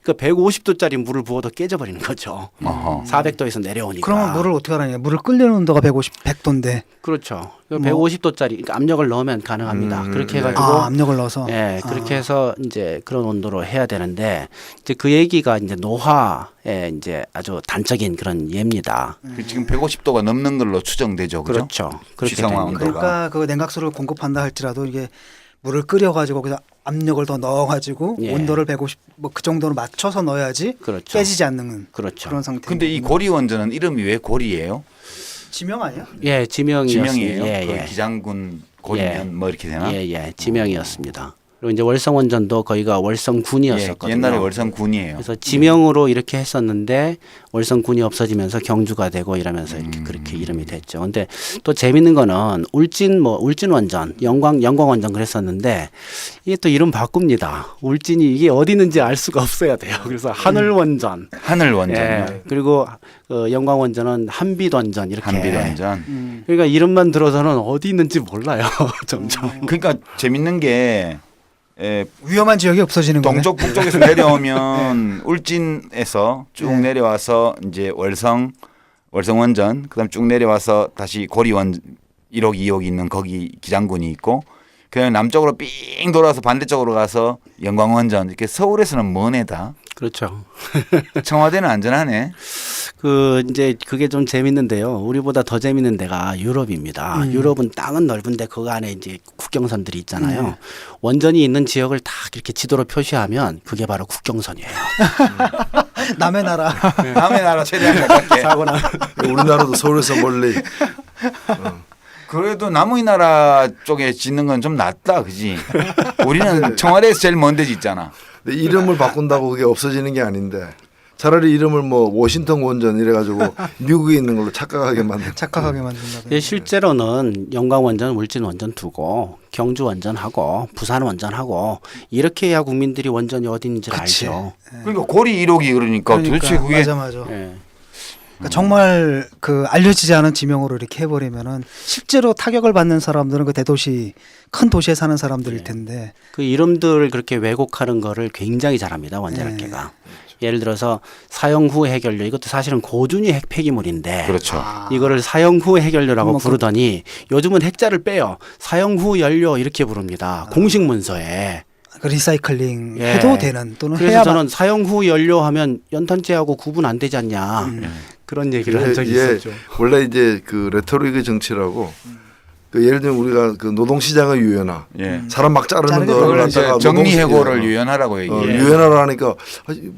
그러니까 150도짜리 물을 부어도 깨져버리는 거죠. 어허. 400도에서 내려오니까. 그러면 물을 어떻게 하느냐? 물을 끓이는 온도가 150, 100도인데. 그렇죠. 150도짜리 그러니까 압력을 넣으면 가능합니다. 그렇게 해가지고 압력을 넣어서. 예, 그렇게 해서 이제 그런 온도로 해야 되는데 이제 그 얘기가 이제 노화의 이제 아주 단적인 그런 예입니다. 지금 150도가 넘는 걸로 추정되죠. 그죠? 그렇죠. 그렇게 취성화 됩니다. 온도가. 그러니까 그 냉각수를 공급한다 할지라도 이게 물을 끓여가지고 거기서 압력을 더 넣어가지고 예. 온도를 150 뭐 그 정도로 맞춰서 넣어야지 그렇죠. 깨지지 않는 그렇죠. 그런 상태. 근데 이 고리 원전은 이름이 왜 고리예요? 지명 아니야? 예, 지명이었습니다. 지명이에요. 예, 그 예. 기장군 고리면 뭐 이렇게 되나? 예, 예. 지명이었습니다. 그리고 이제 월성원전도 거기가 월성군이었었거든요. 예, 옛날에 월성군이에요. 그래서 지명으로 이렇게 했었는데 월성군이 없어지면서 경주가 되고 이러면서 이렇게 그렇게 이름이 됐죠. 근데 또 재밌는 거는 울진원전, 영광원전 그랬었는데 이게 또 이름 바꿉니다. 울진이 이게 어디 있는지 알 수가 없어야 돼요. 그래서 하늘원전. 하늘원전. 예. 그리고 영광원전은 한빛원전 이렇게. 한빛원전. 그러니까 이름만 들어서는 어디 있는지 몰라요. 점점. 그러니까 재밌는 게 위험한 지역이 없어지는 거네. 동쪽 북쪽에서 내려오면 울진에서 쭉 내려와서 이제 월성원전 그다음 쭉 내려와서 다시 고리원 1호 2호기 있는 거기 기장군이 있고 그다음에 남쪽으로 삥 돌아서 반대쪽으로 가서 영광원전 이렇게 서울에서는 먼 애다. 그렇죠. 청와대는 안전하네. 이제 그게 좀 재밌는데요. 우리보다 더 재밌는 데가 유럽입니다. 유럽은 땅은 넓은데 그 안에 이제 국경선들이 있잖아요. 원전이 있는 지역을 다 이렇게 지도로 표시하면 그게 바로 국경선이에요. 남의 나라. 남의 나라 최대한 가깝게. 사고나. 우리나라도 서울에서 멀리. 그래도 남의 나라 쪽에 짓는 건 좀 낫다, 그지? 우리는 청와대에서 제일 먼 데 짓잖아. 근데 이름을 바꾼다고 그게 없어지는 게 아닌데 차라리 이름을 뭐 워싱턴 원전 이래가지고 미국에 있는 걸로 착각하게 만든. 착각하게 만든다. 근데 실제로는 영광원전, 울진원전 두고 경주원전하고 부산원전하고 이렇게 해야 국민들이 원전이 어디 있는지를 그치. 알죠. 그러니까 고리 1호기 그러니까 도대체 그게 맞아. 예. 그러니까 정말 그 알려지지 않은 지명으로 이렇게 해버리면은 실제로 타격을 받는 사람들은 그 대도시 큰 도시에 사는 사람들일 텐데. 그 이름들을 그렇게 왜곡하는 거를 굉장히 잘합니다. 원자력계가. 예를 들어서 사용 후 해결료 이것도 사실은 고준위 핵 폐기물인데 그렇죠. 이거를 사용 후 해결료라고 뭐 부르더니 요즘은 핵자를 빼요. 사용 후 연료 이렇게 부릅니다. 공식 문서에. 그 리사이클링 예. 해도 되는 또는 그래서 해야만. 저는 사용 후 연료 하면 연탄재하고 구분 안 되지 않냐. 그런 얘기를 한 적이 예, 있었죠. 원래 이제 그 레토릭의 정치라고 그 예를 들면 우리가 그 노동시장의 유연화, 예. 사람 막 자르는 자르는 거를 그걸 이제 갖다가 정리해고를 노동시- 유연하라고 얘기해. 유연하라고 하니까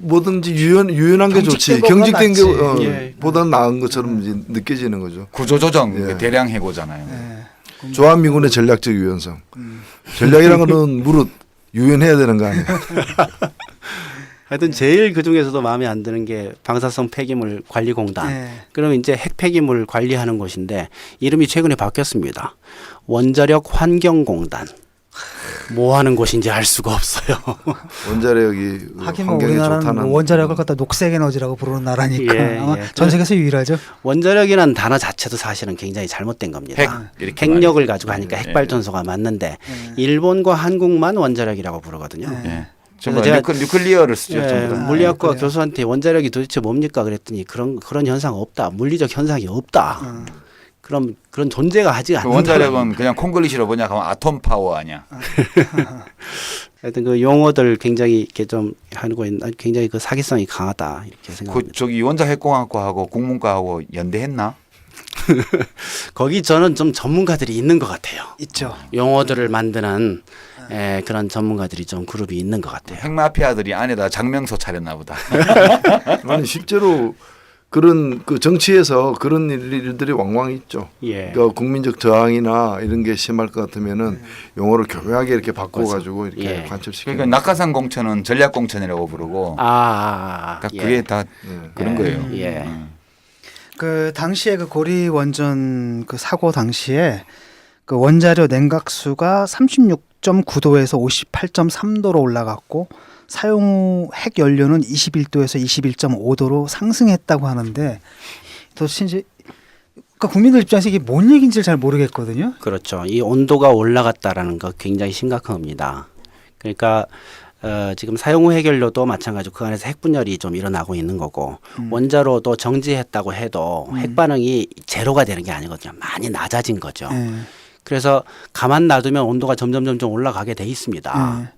뭐든지 유연한 게 좋지 경직된 경직된 게 거보단 낫지. 예. 보다 나은 것처럼 이제 느껴지는 거죠. 구조조정, 예. 대량 해고잖아요. 예. 조한미군의 전략적 유연성. 전략이라는 거는 무릇 유연해야 되는 거 아니에요? 하여튼 제일 그 중에서도 마음에 안 드는 게 방사성 폐기물 관리공단. 예. 그러면 이제 핵 폐기물 관리하는 곳인데 이름이 최근에 바뀌었습니다. 원자력 환경공단. 뭐 하는 곳인지 알 수가 없어요. 원자력이 하긴 뭐 환경에 우리나라는 좋다는 뭐 원자력을 갖다 녹색 에너지라고 부르는 나라니까 예, 아마 예. 전 세계에서 유일하죠. 원자력이라는 단어 자체도 사실은 굉장히 잘못된 겁니다. 핵 이렇게 핵력을 말해요. 가지고 하니까 예. 핵발전소가 맞는데 일본과 한국만 원자력이라고 부르거든요. 예. 그래서 정말 제가 뉴클리어를 쓰죠. 예, 전부 다. 물리학과 그래요. 교수한테 원자력이 도대체 뭡니까 그랬더니 그런 현상 없다. 물리적 현상이 없다. 그럼 그런 존재가 하지 그 않는다. 원자력은 그냥 콩글리시로 뭐냐 하면 아톰 파워 아니야. 하여튼 그 용어들 굉장히 이렇게 좀 하고 있는 굉장히 그 사기성이 강하다 이렇게 그 생각합니다. 저기 원자핵공학과하고 국문과하고 연대했나? 거기 저는 좀 전문가들이 있는 것 같아요. 있죠. 용어들을 만드는 그런 전문가들이 좀 그룹이 있는 것 같아요. 핵마피아들이 안에다 장명소 차렸나 보다. 아니 실제로 그런 그 정치에서 그런 일들이 왕왕 있죠. 예. 그러니까 국민적 저항이나 이런 게 심할 것 같으면은 용어를 교묘하게 이렇게 바꿔가지고 이렇게 예. 관철시키는. 그러니까 낙하산 공천은 전략 공천이라고 부르고 예. 그게 다 그런 거예요. 예. 그 당시에 그 고리 원전 그 사고 당시에 그 원자료 냉각수가 36.9도에서 58.3도로 올라갔고 사용 후 핵 연료는 21도에서 21.5도로 상승했다고 하는데 도대체 이제 그러니까 국민들 입장에서 이게 뭔 얘기인지 잘 모르겠거든요. 그렇죠. 이 온도가 올라갔다라는 거 굉장히 심각합니다. 그러니까 지금 사용 후 핵연료도 마찬가지로 그 안에서 핵 분열이 좀 일어나고 있는 거고 원자로도 정지했다고 해도 핵 반응이 제로가 되는 게 아니거든요. 많이 낮아진 거죠. 그래서 가만 놔두면 온도가 점점 올라가게 돼 있습니다.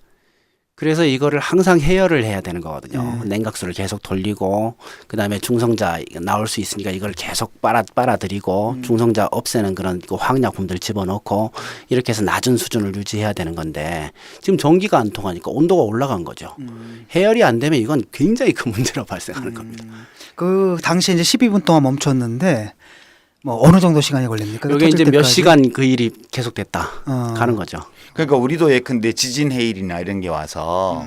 그래서 이거를 항상 해열을 해야 되는 거거든요. 냉각수를 계속 돌리고 그다음에 중성자 나올 수 있으니까 이걸 계속 빨아들이고 중성자 없애는 그런 그 화학약품들 집어넣고 이렇게 해서 낮은 수준을 유지해야 되는 건데 지금 전기가 안 통하니까 온도가 올라간 거죠. 해열이 안 되면 이건 굉장히 큰 문제로 발생하는 겁니다. 그 당시에 이제 12분 동안 멈췄는데 뭐 어느 정도 시간이 걸립니까? 이게 이제 터질 몇 때까지? 시간 그 일이 계속됐다 가는 거죠. 그러니까 우리도 예컨대 지진 해일이나 이런 게 와서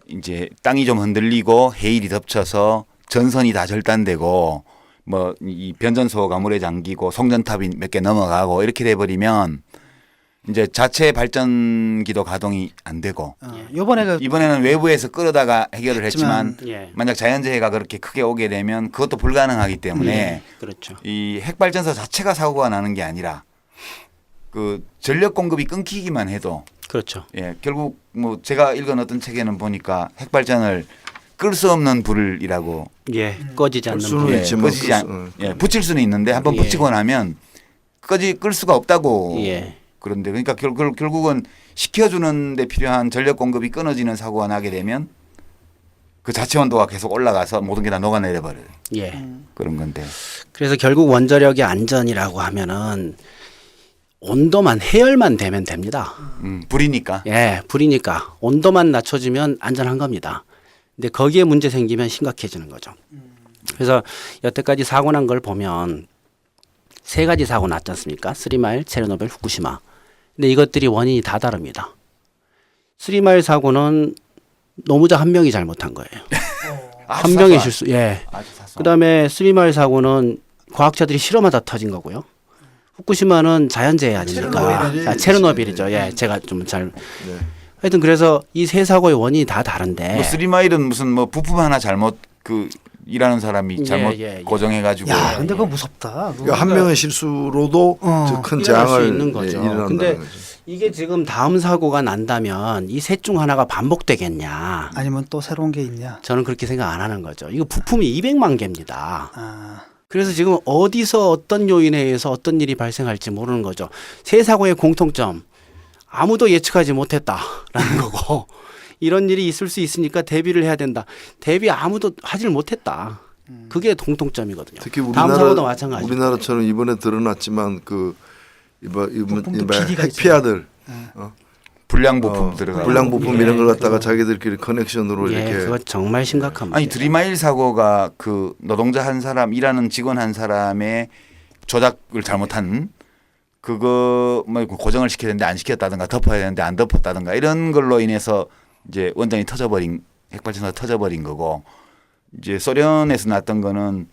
이제 땅이 좀 흔들리고 해일이 덮쳐서 전선이 다 절단되고 뭐 이 변전소가 물에 잠기고 송전탑이 몇 개 넘어가고 이렇게 돼 버리면 이제 자체 발전기도 가동이 안 되고 요번에 그 이번에는 외부에서 끌어다가 해결을 했지만 예. 만약 자연재해가 그렇게 크게 오게 되면 그것도 불가능하기 때문에 그렇죠. 이 핵발전소 자체가 사고가 나는 게 아니라 그 전력 공급이 끊기기만 해도 그렇죠. 예, 결국 뭐 제가 읽은 어떤 책에는 보니까 핵발전을 끌 수 없는 불이라고 예, 꺼지지 않는 수는 불. 예, 있지만 꺼지지 붙일 수는 있는데 한번 예. 붙이고 나면 끌 수가 없다고 예. 그런데 그러니까 결국은 식혀주는 데 필요한 전력 공급이 끊어지는 사고가 나게 되면 그 자체 온도가 계속 올라가서 모든 게 다 녹아내려 버려요. 예. 그런 건데. 그래서 결국 원자력의 안전이라고 하면은 온도만 해열만 되면 됩니다. 불이니까. 예, 불이니까 온도만 낮춰지면 안전한 겁니다. 근데 거기에 문제 생기면 심각해지는 거죠. 그래서 여태까지 사고 난 걸 보면 세 가지 사고 났지 않습니까? 스리마일, 체르노빌, 후쿠시마. 근데 이것들이 원인이 다 다릅니다. 스리마일 사고는 노무자 한 명이 잘못한 거예요. 한 명의 실수. 예. 그다음에 스리마일 사고는 과학자들이 실험하다 터진 거고요. 후쿠시마는 자연재해 아닙니까? 체르노빌이죠. 예, 제가 좀 잘. 하여튼 그래서 이 세 사고의 원인이 다 다른데. 뭐 스리마일은 무슨 뭐 부품 하나 잘못 그 일하는 사람이 잘못 고정해가지고. 야, 근데 그거 무섭다. 그러니까 한 명의 실수로도 큰 일어날 수 재앙을 있는 거죠. 일어난다는 근데 거죠. 이게 지금 다음 사고가 난다면 이 셋 중 하나가 반복되겠냐? 아니면 또 새로운 게 있냐? 저는 그렇게 생각 안 하는 거죠. 이거 부품이 200만 개입니다. 아, 그래서 지금 어디서 어떤 요인에 의해서 어떤 일이 발생할지 모르는 거죠. 세 사고의 공통점 아무도 예측하지 못했다라는 거고 이런 일이 있을 수 있으니까 대비를 해야 된다. 대비 아무도 하질 못했다. 그게 공통점이거든요. 특히 다음 사고도 마찬가지. 우리나라처럼 이번에 드러났지만 그 부품도 비리가 핵피아들 불량 부품 들어가. 불량 부품 예. 이런 걸 갖다가 자기들끼리 커넥션으로 예, 이렇게 그거 정말 심각합니다. 아니 드리마일 사고가 그 노동자 한 사람 일하는 직원 한 사람의 조작을 잘못한 그거 뭐 고정을 시켜야 되는데 안 시켰다든가 덮어야 되는데 안 덮었다든가 이런 걸로 인해서 이제 원전이 터져버린 핵발전소가 터져버린 거고 이제 소련에서 났던 거는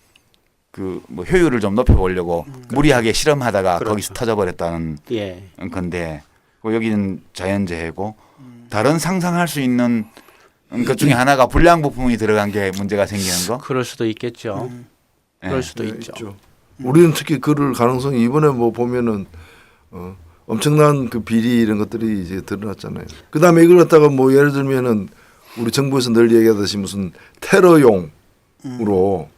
그 뭐 효율을 좀 높여보려고 무리하게 실험하다가 그렇죠. 거기서 터져버렸다는 예. 건데 여기는 자연재해고 다른 상상할 수 있는 것 중에 하나가 불량 부품이 들어간 게 문제가 생기는 거. 그럴 수도 있겠죠. 예. 그럴 수도 네, 있죠. 우리는 특히 그럴 가능성이 이번에 뭐 보면은 엄청난 그 비리 이런 것들이 이제 드러났잖아요. 그다음에 이걸 갖다가 뭐 예를 들면은 우리 정부에서 늘 얘기하듯이 무슨 테러용으로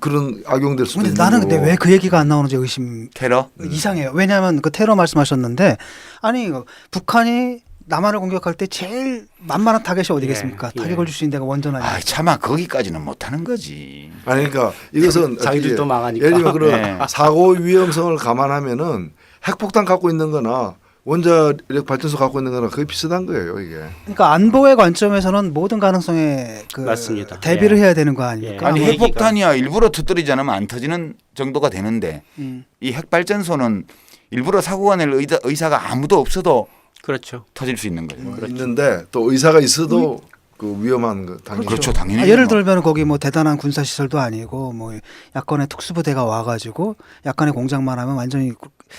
그런 악용될 수도 근데 있는 나는 거고. 근데 왜 그 얘기가 안 나오는지 의심 테러? 이상해요. 왜냐하면 그 테러 말씀하셨는데 아니 북한이 남한을 공격할 때 제일 만만한 타겟이 어디겠습니까? 예. 타격을 줄 수 있는 데가 원전 아니에요. 아 차마 거기까지는 못하는 거지. 아니 그러니까 이것은 자기들도 어떻게 망하니까. 예를 들면 그런 네. 사고 위험성을 감안하면은 핵폭탄 갖고 있는 거나 원자력 발전소 갖고 있는 거랑 거의 비슷한 거예요, 이게. 그러니까 안보의 관점에서는 모든 가능성에 그 맞습니다. 대비를 예. 해야 되는 거 아닙니까? 예. 아니 뭐 핵폭탄이야 일부러 터뜨리지 않으면 안 터지는 정도가 되는데 음. 이 핵발전소는 일부러 사고가 낼 의사가 아무도 없어도 그렇죠. 터질 수 있는 거예요. 있는데 또 의사가 있어도 그 위험한 거 당연히. 그렇죠, 당연히. 예를 들면 거기 뭐 대단한 군사 시설도 아니고 뭐 약간의 특수부대가 와가지고 약간의 공작만 하면 완전히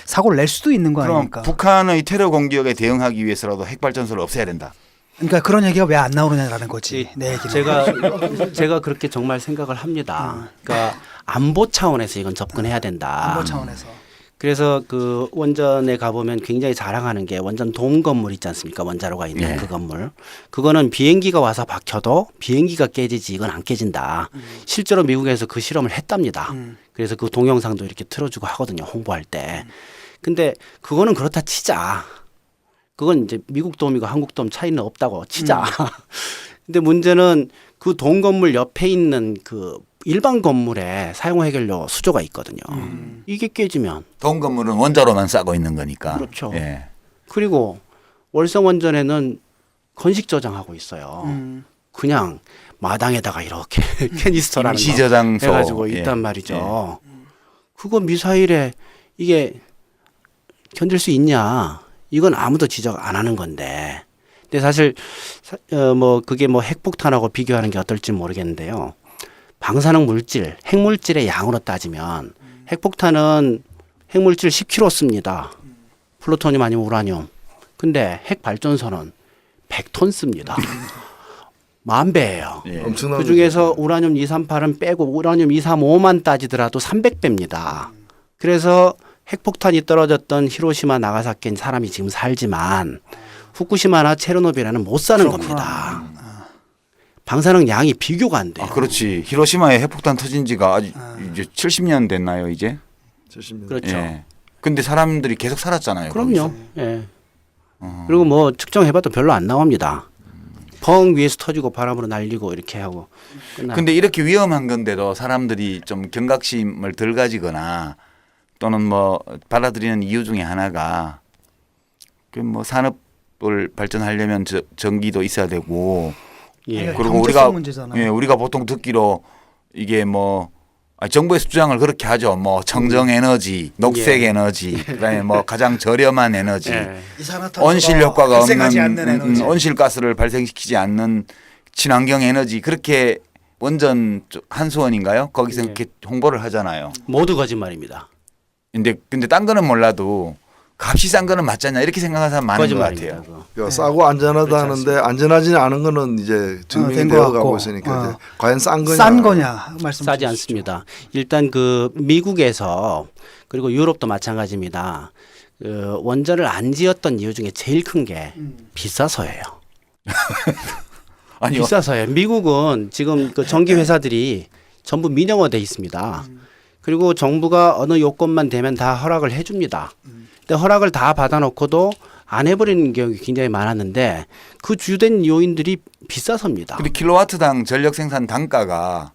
사고를 낼 수도 있는 거 그럼 아닙니까? 북한의 테러 공격에 대응하기 위해서라도 핵발전소를 없애야 된다. 그러니까 그런 얘기가 왜 안 나오느냐라는 거지. 내 얘기는. 제가 그렇게 정말 생각을 합니다. 그러니까 안보 차원에서 이건 접근해야 된다. 안보 차원에서. 그래서 그 원전에 가보면 굉장히 자랑하는 게 원전 돔 건물 있지 않습니까? 원자로가 있는 네. 그 건물. 그거는 비행기가 와서 박혀도 비행기가 깨지지 이건 안 깨진다. 실제로 미국에서 그 실험을 했답니다. 그래서 그 동영상도 이렇게 틀어주고 하거든요. 홍보할 때. 근데 그거는 그렇다 치자. 그건 이제 미국 돔이고 한국 돔 차이는 없다고 치자. 근데 문제는 그 돔 건물 옆에 있는 그 일반 건물에 사용 해결료 수조가 있거든요. 이게 깨지면 동 건물은 원자로만 싸고 있는 거니까. 그렇죠. 예. 그리고 월성 원전에는 건식 저장하고 있어요. 그냥 마당에다가 이렇게 캐니스터라는 임시 거 저장소. 해가지고 예. 있단 말이죠. 그거 미사일에 이게 견딜 수 있냐? 이건 아무도 지적 안 하는 건데. 근데 사실 뭐 그게 뭐 핵폭탄하고 비교하는 게 어떨지 모르겠는데요. 방사능 물질, 핵물질의 양으로 따지면 핵폭탄은 핵물질 10kg 씁니다. 플루토늄 아니면 우라늄. 근데 핵발전소는 100톤 씁니다. 10,000배예요. 예. 엄청난 그중에서 우라늄 238은 빼고 우라늄 235만 따지더라도 300배입니다. 그래서 핵폭탄이 떨어졌던 히로시마 나가사키엔 사람이 지금 살지만 후쿠시마나 체르노빌에는 못 사는 겁니다. 방사능 양이 비교가 안 돼요. 아, 그렇지. 히로시마에 핵폭탄 터진 지가 아직 이제 70년 됐나요, 이제? 70년. 그렇죠. 예. 근데 사람들이 계속 살았잖아요. 그럼요. 거기서. 예. 그리고 뭐 측정해봐도 별로 안 나옵니다. 펑 위에서 터지고 바람으로 날리고 이렇게 하고. 근데 이렇게 위험한 건데도 사람들이 좀 경각심을 덜 가지거나 또는 뭐 받아들이는 이유 중에 하나가 그 뭐 산업을 발전하려면 전기도 있어야 되고 예. 그리고 경제성 우리가 문제잖아요. 예, 우리가 보통 듣기로 이게 뭐 정부에서 주장을 그렇게 하죠. 뭐 청정 에너지, 녹색 에너지, 그다음에 뭐 가장 저렴한 에너지, 예. 온실 효과가 발생하지 없는 않는 에너지. 온실가스를 발생시키지 않는 친환경 에너지 그렇게 원전 한수원인가요? 거기서 예. 그렇게 홍보를 하잖아요. 모두 거짓말입니다. 근데 딴 거는 몰라도 값이 싼 거는 맞잖냐 이렇게 생각하는 사람 많은 것 거짓말입니다. 같아요. 그거. 그러니까 싸고 안전하다 하는데 안전하지는 않은 거는 이제 증명이 된것 되어 같고. 가고 있으니까 이제 과연 싼 거냐. 싼 거냐 말씀 싸지 않습니다. 일단 그 미국에서 그리고 유럽도 마찬가지입니다. 그 원전을 안 지었던 이유 중에 제일 큰 게 비싸서예요. 아니요. 비싸서예요. 미국은 지금 그 전기 회사들이 전부 민영화돼 있습니다. 그리고 정부가 어느 요건만 되면 다 허락을 해줍니다. 근데 허락을 다 받아놓고도 안 해버리는 경우가 굉장히 많았는데 그 주된 요인들이 비싸서입니다. 근데 킬로와트당 전력 생산 단가가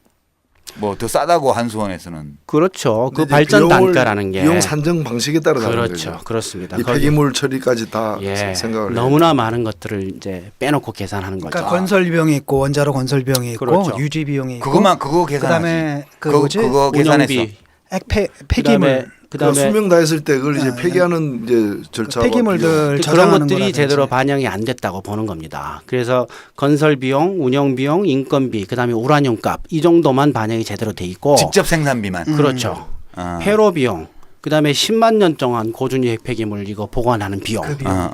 뭐 더 싸다고 한수원에서는 그렇죠. 그 근데 이제 발전 비용을- 단가라는 게 비용 산정 방식에 따라 다른 그렇죠. 거죠. 그렇습니다. 이 거기- 폐기물 처리까지 다 예, 생각을 너무나 많은 것들을 이제 빼놓고 계산하는 거죠. 그러니까 건설 비용이 있고 원자로 건설 비용이 있고 그렇죠. 유지 비용이 있고 그거 계산하지. 그다음에 그 그거, 뭐지 그거 계산했어. 운영비 폐기물 그다음에 수명 다 했을 때 그걸 이제 네. 폐기하는 이제 절차가 폐기물들 그런 저장하는 것들이 거라든지. 제대로 반영이 안 됐다고 보는 겁니다. 그래서 건설 비용, 운영 비용, 인건비, 그다음에 우라늄 값 이 정도만 반영이 제대로 돼 있고 직접 생산비만. 그렇죠. 아. 폐로 비용, 그다음에 10만 년 동안 고준위 핵 폐기물 이거 보관하는 비용, 그 비용.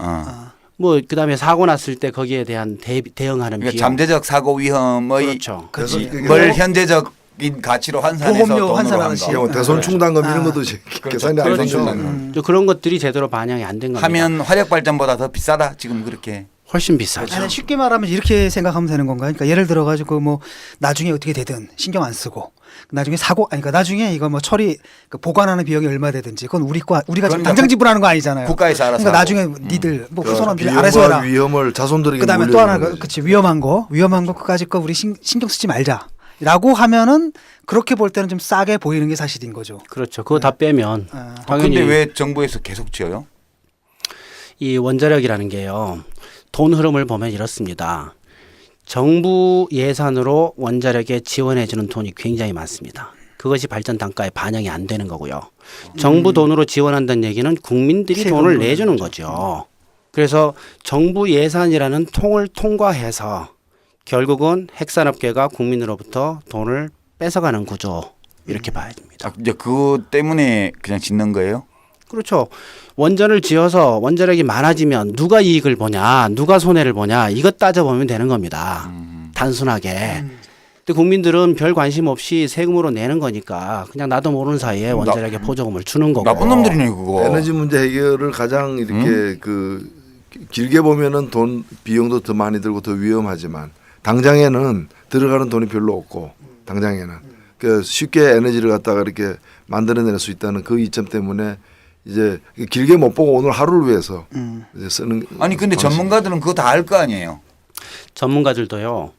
뭐 그다음에 사고 났을 때 거기에 대한 대응하는 그러니까 비용. 잠재적 사고 위험의 그렇죠. 그렇지. 그래서 뭘 현재적인 가치로 환산해서 보험료 돈으로 환산하듯이. 한 거. 뭐 대손 충당금 이런 것도 이제 계산이 안 그렇죠. 되죠. 그렇죠. 저 그런 것들이 제대로 반영이 안 된 겁니다. 하면 화력 발전보다 더 비싸다 지금 그렇게. 훨씬 비싸죠. 아니, 쉽게 말하면 이렇게 생각하면 되는 건가요? 그러니까 예를 들어 가지고 뭐 나중에 어떻게 되든 신경 안 쓰고 나중에 그러니까 나중에 이거 뭐 처리 그 보관하는 비용이 얼마 되든지 그건 우리가 지금 그건 당장 국- 지불하는 거 아니잖아요. 국가에서 알아서 그러니까 하고. 나중에 니들 뭐 그 후손한테 알아서 해라. 위험을 자손들에게 그다음에 또 하나 물려주는 거지. 그치 위험한 거 그까짓 거 우리 신경 쓰지 말자라고 하면은 그렇게 볼 때는 좀 싸게 보이는 게 사실인 거죠. 그렇죠. 그거 다 빼면 아. 당연히 근데 왜 정부에서 계속 지어요? 이 원자력이라는 게요. 돈 흐름을 보면 이렇습니다. 정부 예산으로 원자력에 지원해 주는 돈이 굉장히 많습니다. 그것이 발전 단가에 반영이 안 되는 거고요. 정부 돈으로 지원한다는 얘기는 국민들이 돈을 내주는 거죠. 그래서 정부 예산이라는 통을 통과해서 결국은 핵산업계가 국민으로부터 돈을 뺏어가는 구조 이렇게 봐야 됩니다. 이제 그거 때문에 그냥 짓는 거예요? 그렇죠. 원전을 지어서 원자력이 많아지면 누가 이익을 보냐, 누가 손해를 보냐 이것 따져보면 되는 겁니다. 단순하게. 근데 국민들은 별 관심 없이 세금으로 내는 거니까 그냥 나도 모르는 사이에 원자력에 보조금을 주는 거고. 나쁜 놈들이네 그거. 에너지 문제 해결을 가장 이렇게 길게 보면은 돈 비용도 더 많이 들고 더 위험하지만 당장에는 들어가는 돈이 별로 없고 당장에는 그 쉽게 에너지를 갖다가 이렇게 만들어낼 수 있다는 그 이점 때문에 이제 길게 못 보고 오늘 하루를 위해서 이제 쓰는. 아니 근데 전문가들은 그거 다 알 거 아니에요. 전문가들도요.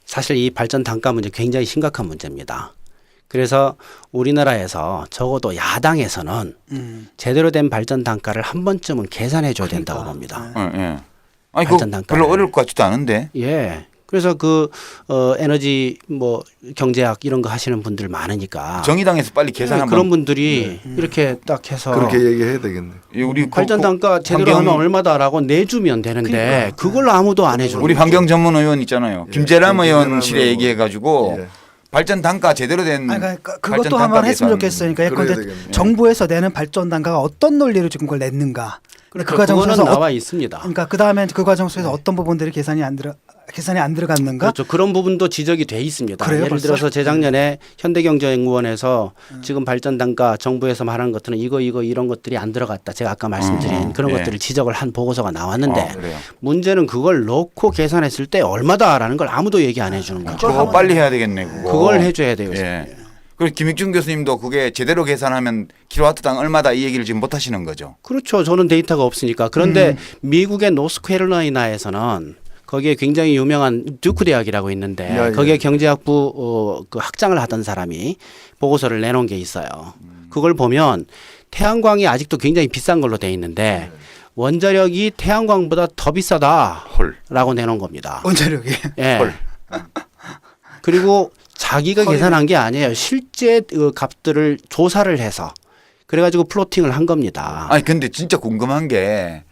사실 이 발전 단가 문제 굉장히 심각한 문제입니다. 그래서 우리나라에서 적어도 야당에서는 제대로 된 발전 단가를 한 번쯤은 계산해 줘야 된다고 봅니다. 예. 아니 발전 그거 단가를. 별로 어려울 것 같지도 않은데. 예. 그래서 에너지 뭐 경제학 이런 거 하시는 분들 많으니까 정의당에서 빨리 계산 한번. 그런 분들이 이렇게 딱 해서 그렇게 얘기해야 되겠네. 우리 발전 단가 제대로 하면 얼마다라고 내주면 되는데 그걸 아무도 안 해주는 우리 거죠. 환경 전문 의원 있잖아요. 김재람 김재람 의원실에 의원. 얘기해가지고 예. 발전 단가 제대로 된. 아니, 그러니까 발전 그것도 단가 한번 했으면 계산. 좋겠어요. 그러니까 그래야 예컨대 되겠네. 정부에서 내는 발전 단가가 어떤 논리로 지금 그걸 냈는가. 그 그거는 과정에서 나와 있습니다. 그러니까 그 다음에 그 과정 속에서 어떤 부분들이 계산이 안 들어갔는가. 그렇죠. 그런 부분도 지적이 돼 있습니다. 그래요, 예를 벌써? 들어서 재작년에 현대경제연구원에서 지금 발전 단가 정부에서 말하는 것들은 이거 이런 것들이 안 들어갔다. 제가 아까 말씀드린 그런 예. 것들을 지적을 한 보고서가 나왔는데 그래요. 문제는 그걸 놓고 계산했을 때 얼마다라는 걸 아무도 얘기 안 해주는 거죠. 그거 빨리 해야 되겠네 그거. 그걸 해줘야 돼요. 예. 그리고 김익준 교수님도 그게 제대로 계산하면 킬로와트당 얼마다 이 얘기를 지금 못 하시는 거죠. 그렇죠. 저는 데이터가 없으니까. 그런데 미국의 노스캐롤라이나에서는 거기에 굉장히 유명한 듀크 대학이라고 있는데 야, 야. 거기에 경제학부 그 학장을 하던 사람이 보고서를 내놓은 게 있어요. 그걸 보면 태양광이 아직도 굉장히 비싼 걸로 돼 있는데 원자력이 태양광보다 더 비싸다라고 내놓은 겁니다. 원자력이. 예. 그리고 자기가 계산한 게 아니에요. 실제 그 값들을 조사를 해서 그래가지고 플로팅을 한 겁니다. 아니 근데 진짜 궁금한 게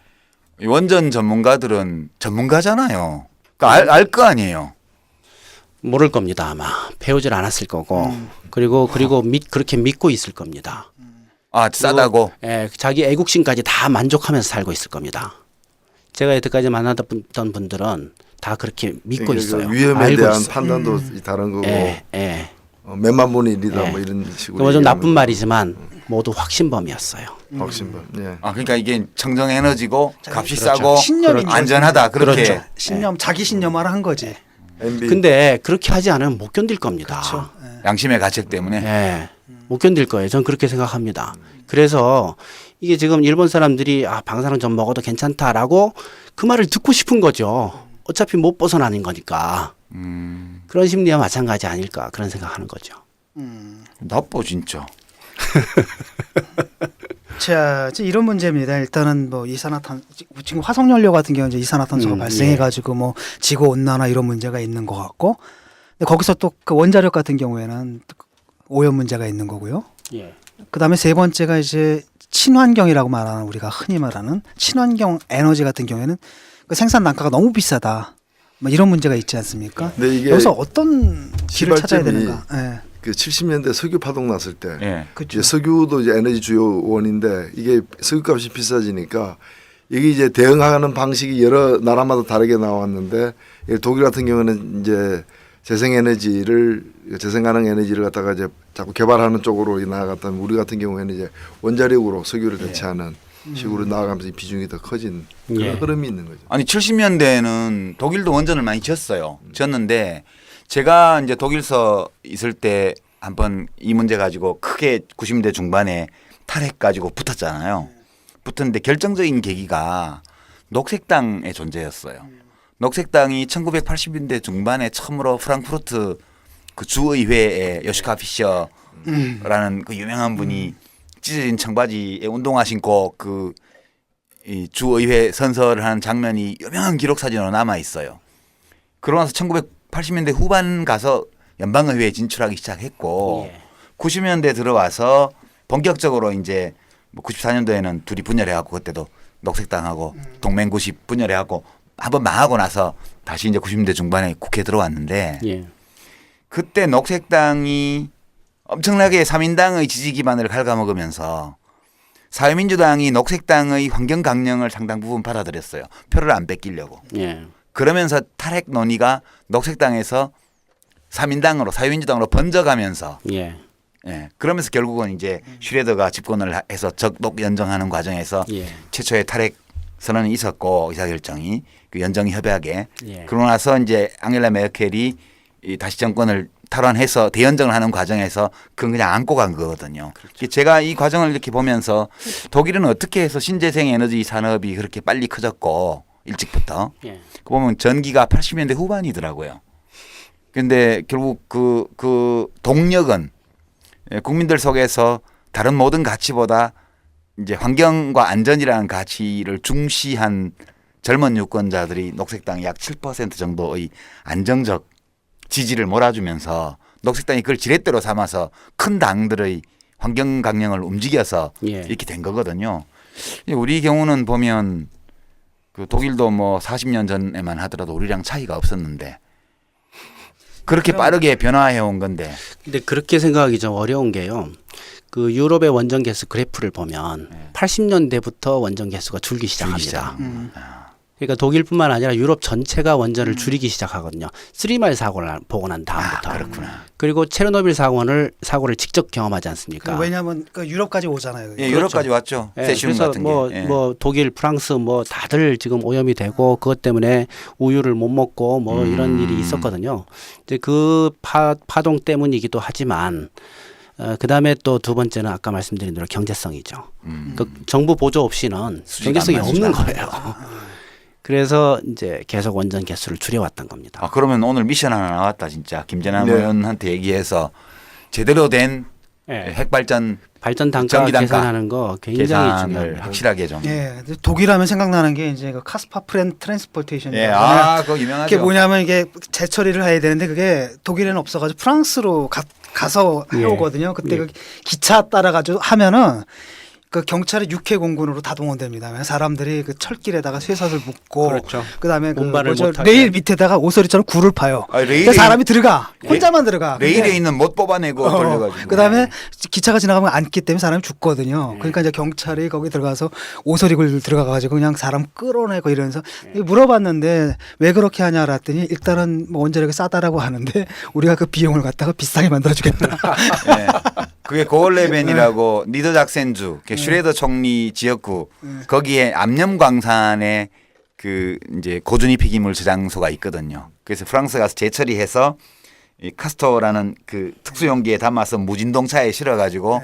원전 전문가들은 전문가잖아요. 그러니까 알 거 아니에요. 모를 겁니다 아마 배우질 않았을 거고 그리고 그렇게 믿고 있을 겁니다. 아 싸다고. 예, 자기 애국심까지 다 만족하면서 살고 있을 겁니다. 제가 여태까지 만났던 분들은 다 그렇게 믿고 있어요. 위험에 알고 대한 있어요. 판단도 다른 거고 예. 몇만 분의 일이다 예. 뭐 이런 식으로. 그거 좀 나쁜 얘기하는 말이지만 모두 확신범이었어요. 거. 확신범. 예. 아 그러니까 이게 청정 에너지고 값이 그렇죠. 싸고 신념이죠. 안전하다 그렇게. 그렇죠. 신념, 자기 신념화를 한 거지. MB. 근데 그렇게 하지 않으면 못 견딜 겁니다. 그렇죠. 양심의 가책 때문에. 예. 못 견딜 거예요. 저는 그렇게 생각합니다. 그래서 이게 지금 일본 사람들이 방사능 좀 먹어도 괜찮다라고 그 말을 듣고 싶은 거죠. 어차피 못 벗어나는 거니까. 그런 심리와 마찬가지 아닐까 그런 생각하는 거죠. 나빠 진짜. 자, 이제 이런 문제입니다. 일단은 뭐 이산화탄 지금 화석연료 같은 경우는 이제 이산화탄소가 발생해가지고 뭐 지구 온난화 이런 문제가 있는 것 같고, 근데 거기서 또 그 원자력 같은 경우에는 오염 문제가 있는 거고요. 예. 그 다음에 세 번째가 이제 친환경이라고 말하는 우리가 흔히 말하는 친환경 에너지 같은 경우에는 그 생산 단가가 너무 비싸다. 뭐 이런 문제가 있지 않습니까? 근데 이게 여기서 어떤 길을 찾아야 시발점이 되는가? 예. 그 70년대 석유 파동 났을 때 예. 그렇죠. 이제 석유도 이제 에너지 주요 원인데 이게 석유값이 비싸지니까 이게 이제 대응하는 방식이 여러 나라마다 다르게 나왔는데 독일 같은 경우는 이제 재생 가능 에너지를 갖다가 이제 자꾸 개발하는 쪽으로 나아갔다면 우리 같은 경우에는 이제 원자력으로 석유를 대체하는 식으로 나아가면서 이 비중이 더 커진 그런 예. 흐름이 있는 거죠. 아니 70년대에는 독일도 원전을 많이 지었어요. 지었는데 제가 이제 독일서 있을 때 한번 이 문제 가지고 크게 90년대 중반에 탈핵 가지고 붙었잖아요. 붙었는데 결정적인 계기가 녹색당의 존재였어요. 녹색당이 1980년대 중반에 처음으로 프랑크푸르트 그 주의회에 요시카 피셔라는 그 유명한 분이 찢어진 청바지에 운동화 신고 그 이 주의회 선서를 하는 장면이 유명한 기록 사진으로 남아 있어요. 그러고 나서 1980년대 후반 가서 연방의회에 진출하기 시작했고 예. 90년대 들어와서 본격적으로 이제 뭐 94년도에는 둘이 분열해갖고 그때도 녹색당하고 동맹90 분열해갖고 한번 망하고 나서 다시 이제 90년대 중반에 국회에 들어왔는데 예. 그때 녹색당이 엄청나게 3인당의 지지 기반을 갉아먹으면서 사회민주당이 녹색당의 환경 강령을 상당 부분 받아들였어요. 표를 안 뺏기려고. 예. 그러면서 탈핵 논의가 녹색당에서 3인당으로 사회민주당으로 번져가면서 예. 예. 그러면서 결국은 이제 슈레더가 집권을 해서 적독 연정하는 과정에서 예. 최초의 탈핵 선언이 있었고 의사결정이 그 연정 협약에 예. 그러고 나서 이제 앙겔라 메르켈이 이 다시 정권을 탈환해서 대연정을 하는 과정에서 그건 그냥 안고 간 거거든요. 제가 이 과정을 이렇게 보면서 독일은 어떻게 해서 신재생 에너지 산업이 그렇게 빨리 커졌고 일찍부터 예. 그 보면 전기가 80년대 후반이더라고요. 근데 결국 그 동력은 국민들 속에서 다른 모든 가치보다 이제 환경과 안전이라는 가치를 중시한 젊은 유권자들이 녹색당이 약 7% 정도의 안정적 지지를 몰아주면서 녹색당이 그걸 지렛대로 삼아서 큰 당들의 환경 강령을 움직여서 예. 이렇게 된 거거든요. 우리 경우는 보면 그 독일도 뭐 40년 전에만 하더라도 우리랑 차이가 없었는데 그렇게 빠르게 변화해 온 건데. 근데 그렇게 생각하기 좀 어려운 게요. 그 유럽의 원전 개수 그래프를 보면 80년대부터 원전 개수가 줄기 시작합니다. 그러니까 독일뿐만 아니라 유럽 전체가 원전을 줄이기 시작하거든요. 3마일 사고를 보고 난 다음부터. 그렇구나. 그리고 체르노빌 사고를 직접 경험하지 않습니까? 왜냐하면 그 유럽까지 오잖아요. 예, 유럽까지 왔죠. 예, 세슘 그래서 같은 뭐, 게. 예. 뭐 독일, 프랑스 뭐 다들 지금 오염이 되고 그것 때문에 우유를 못 먹고 뭐 이런 일이 있었거든요. 이제 그 파동 때문이기도 하지만 그 다음에 또 두 번째는 아까 말씀드린 대로 경제성이죠. 그 정부 보조 없이는 수지가 경제성이 안 없는 맞죠. 거예요. 그래서 이제 계속 원전 개수를 줄여왔던 겁니다. 아, 그러면 오늘 미션 하나 나왔다 진짜. 김재남 네. 의원한테 얘기해서 제대로 된 예. 핵발전 발전 단가 전기 단가 계산하는 거 굉장히 계산을 중요합니다. 확실하게 좀. 예, 독일하면 생각나는 게 이제 그 카스파 트랜스포테이션. 예, 아, 그거 유명하죠. 그게 뭐냐면 이게 재처리를 해야 되는데 그게 독일에는 없어가지고 프랑스로 가서 예. 해오거든요. 그때 예. 그 기차 따라가지고 하면은 그 경찰이 육해공군으로 다 동원됩니다. 그래서 사람들이 그 철길에다가 쇠사슬 묶고, 그렇죠. 그다음에 그 운반을 뭐죠? 못하게. 레일 밑에다가 오소리처럼 굴을 파요. 아, 레일에 그러니까 사람이 들어가 혼자만 들어가. 레일에 근데 있는 못 뽑아내고 돌려가지고. 그다음에 기차가 지나가면 앉기 때문에 사람이 죽거든요. 그러니까 이제 경찰이 거기 들어가서 오소리굴 들어가가지고 그냥 사람 끌어내고 이러면서 물어봤는데 왜 그렇게 하냐 그랬더니 일단은 뭐 원자력이 싸다라고 하는데 우리가 그 비용을 갖다가 비싸게 만들어주겠다. 예. 그게 고얼레벤이라고 니더작센주, 슈레더 총리 지역구 거기에 암염광산에 그 이제 고준위 폐기물 저장소가 있거든요. 그래서 프랑스 가서 재처리해서 이 카스토라는 그 특수용기에 담아서 무진동차에 실어가지고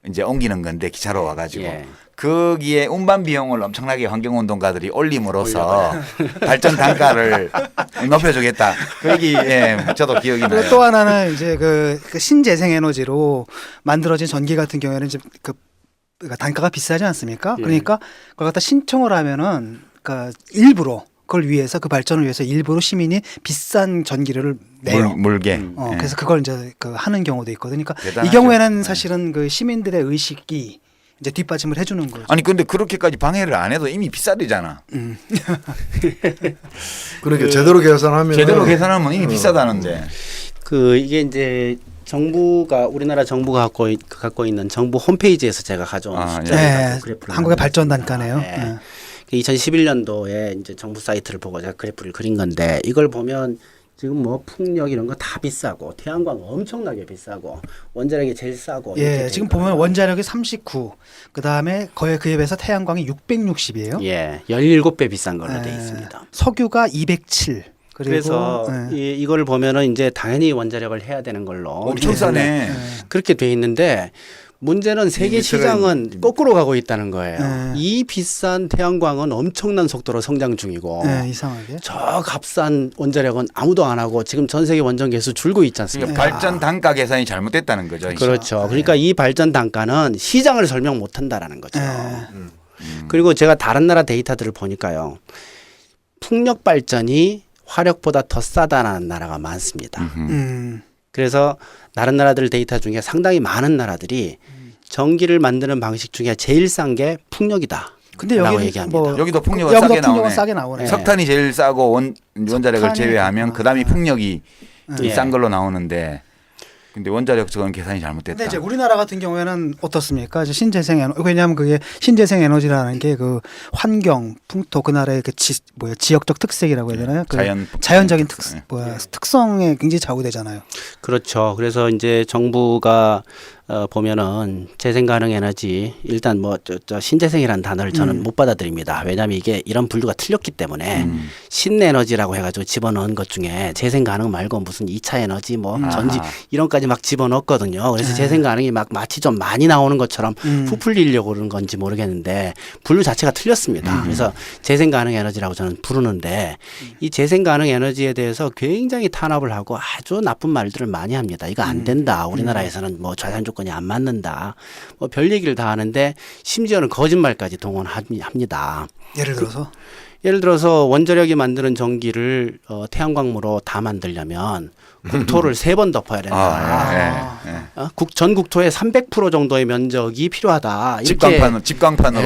이제 옮기는 건데 기차로 와가지고 예. 거기에 운반 비용을 엄청나게 환경운동가들이 올림으로써 발전 단가를 높여주겠다. 그 얘기 저도 기억이 나요. 그리고 또 하나는 이제 그 신재생 에너지로 만들어진 전기 같은 경우에는 이제 그러니까 단가가 비싸지 않습니까? 예. 그러니까 그걸 갖다 신청을 하면은 그러니까 일부러 그걸 위해서 그 발전을 위해서 일부러 시민이 비싼 전기료를 내요. 물게. 예. 그래서 그걸 이제 그 하는 경우도 있거든요. 그러니까 대단하죠. 이 경우에는 네. 사실은 그 시민들의 의식이 이제 뒷받침을 해주는 거죠. 아니 근데 그렇게까지 방해를 안 해도 이미 비싸대잖아. 그러니까 제대로 계산하면 제대로 계산하면 이미 비싸다는데. 그 이게 이제 정부가 우리나라 정부가 갖고 있는 정부 홈페이지에서 제가 가져온 아, 숫자를 네, 그래프를 한국의 만들었습니다. 발전 단가네요. 네. 2011년도에 이제 정부 사이트를 보고 제가 그래프를 그린 건데 이걸 보면 지금 뭐 풍력 이런 거 다 비싸고 태양광 엄청나게 비싸고 원자력이 제일 싸고 예, 지금 보면 원자력이 39, 그 다음에 거의 그에 비해서 태양광이 660이에요. 예, 17배 비싼 걸로 돼 있습니다. 석유가 207. 그리고 그래서 예. 이거를 보면은 이제 당연히 원자력을 해야 되는 걸로 엄청 싸네. 그렇게 돼 있는데 문제는 세계 시장은 거꾸로 가고 있다는 거예요. 네. 이 비싼 태양광은 엄청난 속도로 성장 중이고 예, 이상하게. 저 값싼 원자력은 아무도 안 하고 지금 전 세계 원전 개수 줄고 있지 않습니까? 그러니까 발전 단가 계산이 잘못됐다는 거죠. 그렇죠. 그러니까 이 발전 단가는 시장을 설명 못 한다라는 거죠. 예. 그리고 제가 다른 나라 데이터들을 보니까요. 풍력 발전이 화력보다 더 싸다는 나라가 많습니다. 그래서 다른 나라들 데이터 중에 상당히 많은 나라들이 전기를 만드는 방식 중에 제일 싼 게 풍력이다. 근데 라고 여기는 얘기합니다. 뭐 여기도 풍력은 여기도 싸게 풍력은 나오네. 싸게 나오네. 석탄이 제일 싸고 원자력을 석탄이- 제외하면 그다음이 풍력이 예. 싼 걸로 나오는데 근데 원자력 저건 계산이 잘못됐다. 근데 이제 우리나라 같은 경우에는 어떻습니까? 이제 신재생 에너지 왜냐하면 그게 신재생 에너지라는 게 그 환경, 풍토 그 나라의 그 지역적 특색이라고 해야 되나요? 그 자연적인 특성에 굉장히 좌우되잖아요. 그렇죠. 그래서 이제 정부가 보면은 재생 가능 에너지 일단 뭐 저 신재생이라는 단어를 저는 못 받아들입니다. 왜냐하면 이게 이런 분류가 틀렸기 때문에 신에너지라고 해가지고 집어넣은 것 중에 재생 가능 말고 무슨 2차 에너지 뭐 전지 이런까지 막 집어넣었거든요. 그래서 재생 가능이 막 마치 좀 많이 나오는 것처럼 부풀리려고 그런 건지 모르겠는데 분류 자체가 틀렸습니다. 그래서 재생 가능 에너지라고 저는 부르는데 이 재생 가능 에너지에 대해서 굉장히 탄압을 하고 아주 나쁜 말들을 많이 합니다. 이거 안 된다. 우리나라에서는 뭐 자산 조건이 안 맞는다. 뭐 별 얘기를 다 하는데 심지어는 거짓말까지 동원합니다. 예를 들어서 원자력이 만드는 전기를 태양광으로 다 만들려면 국토를 3번 덮어야 된다. 전 국토의 300% 정도의 면적이 필요하다. 이렇게 집광판으로.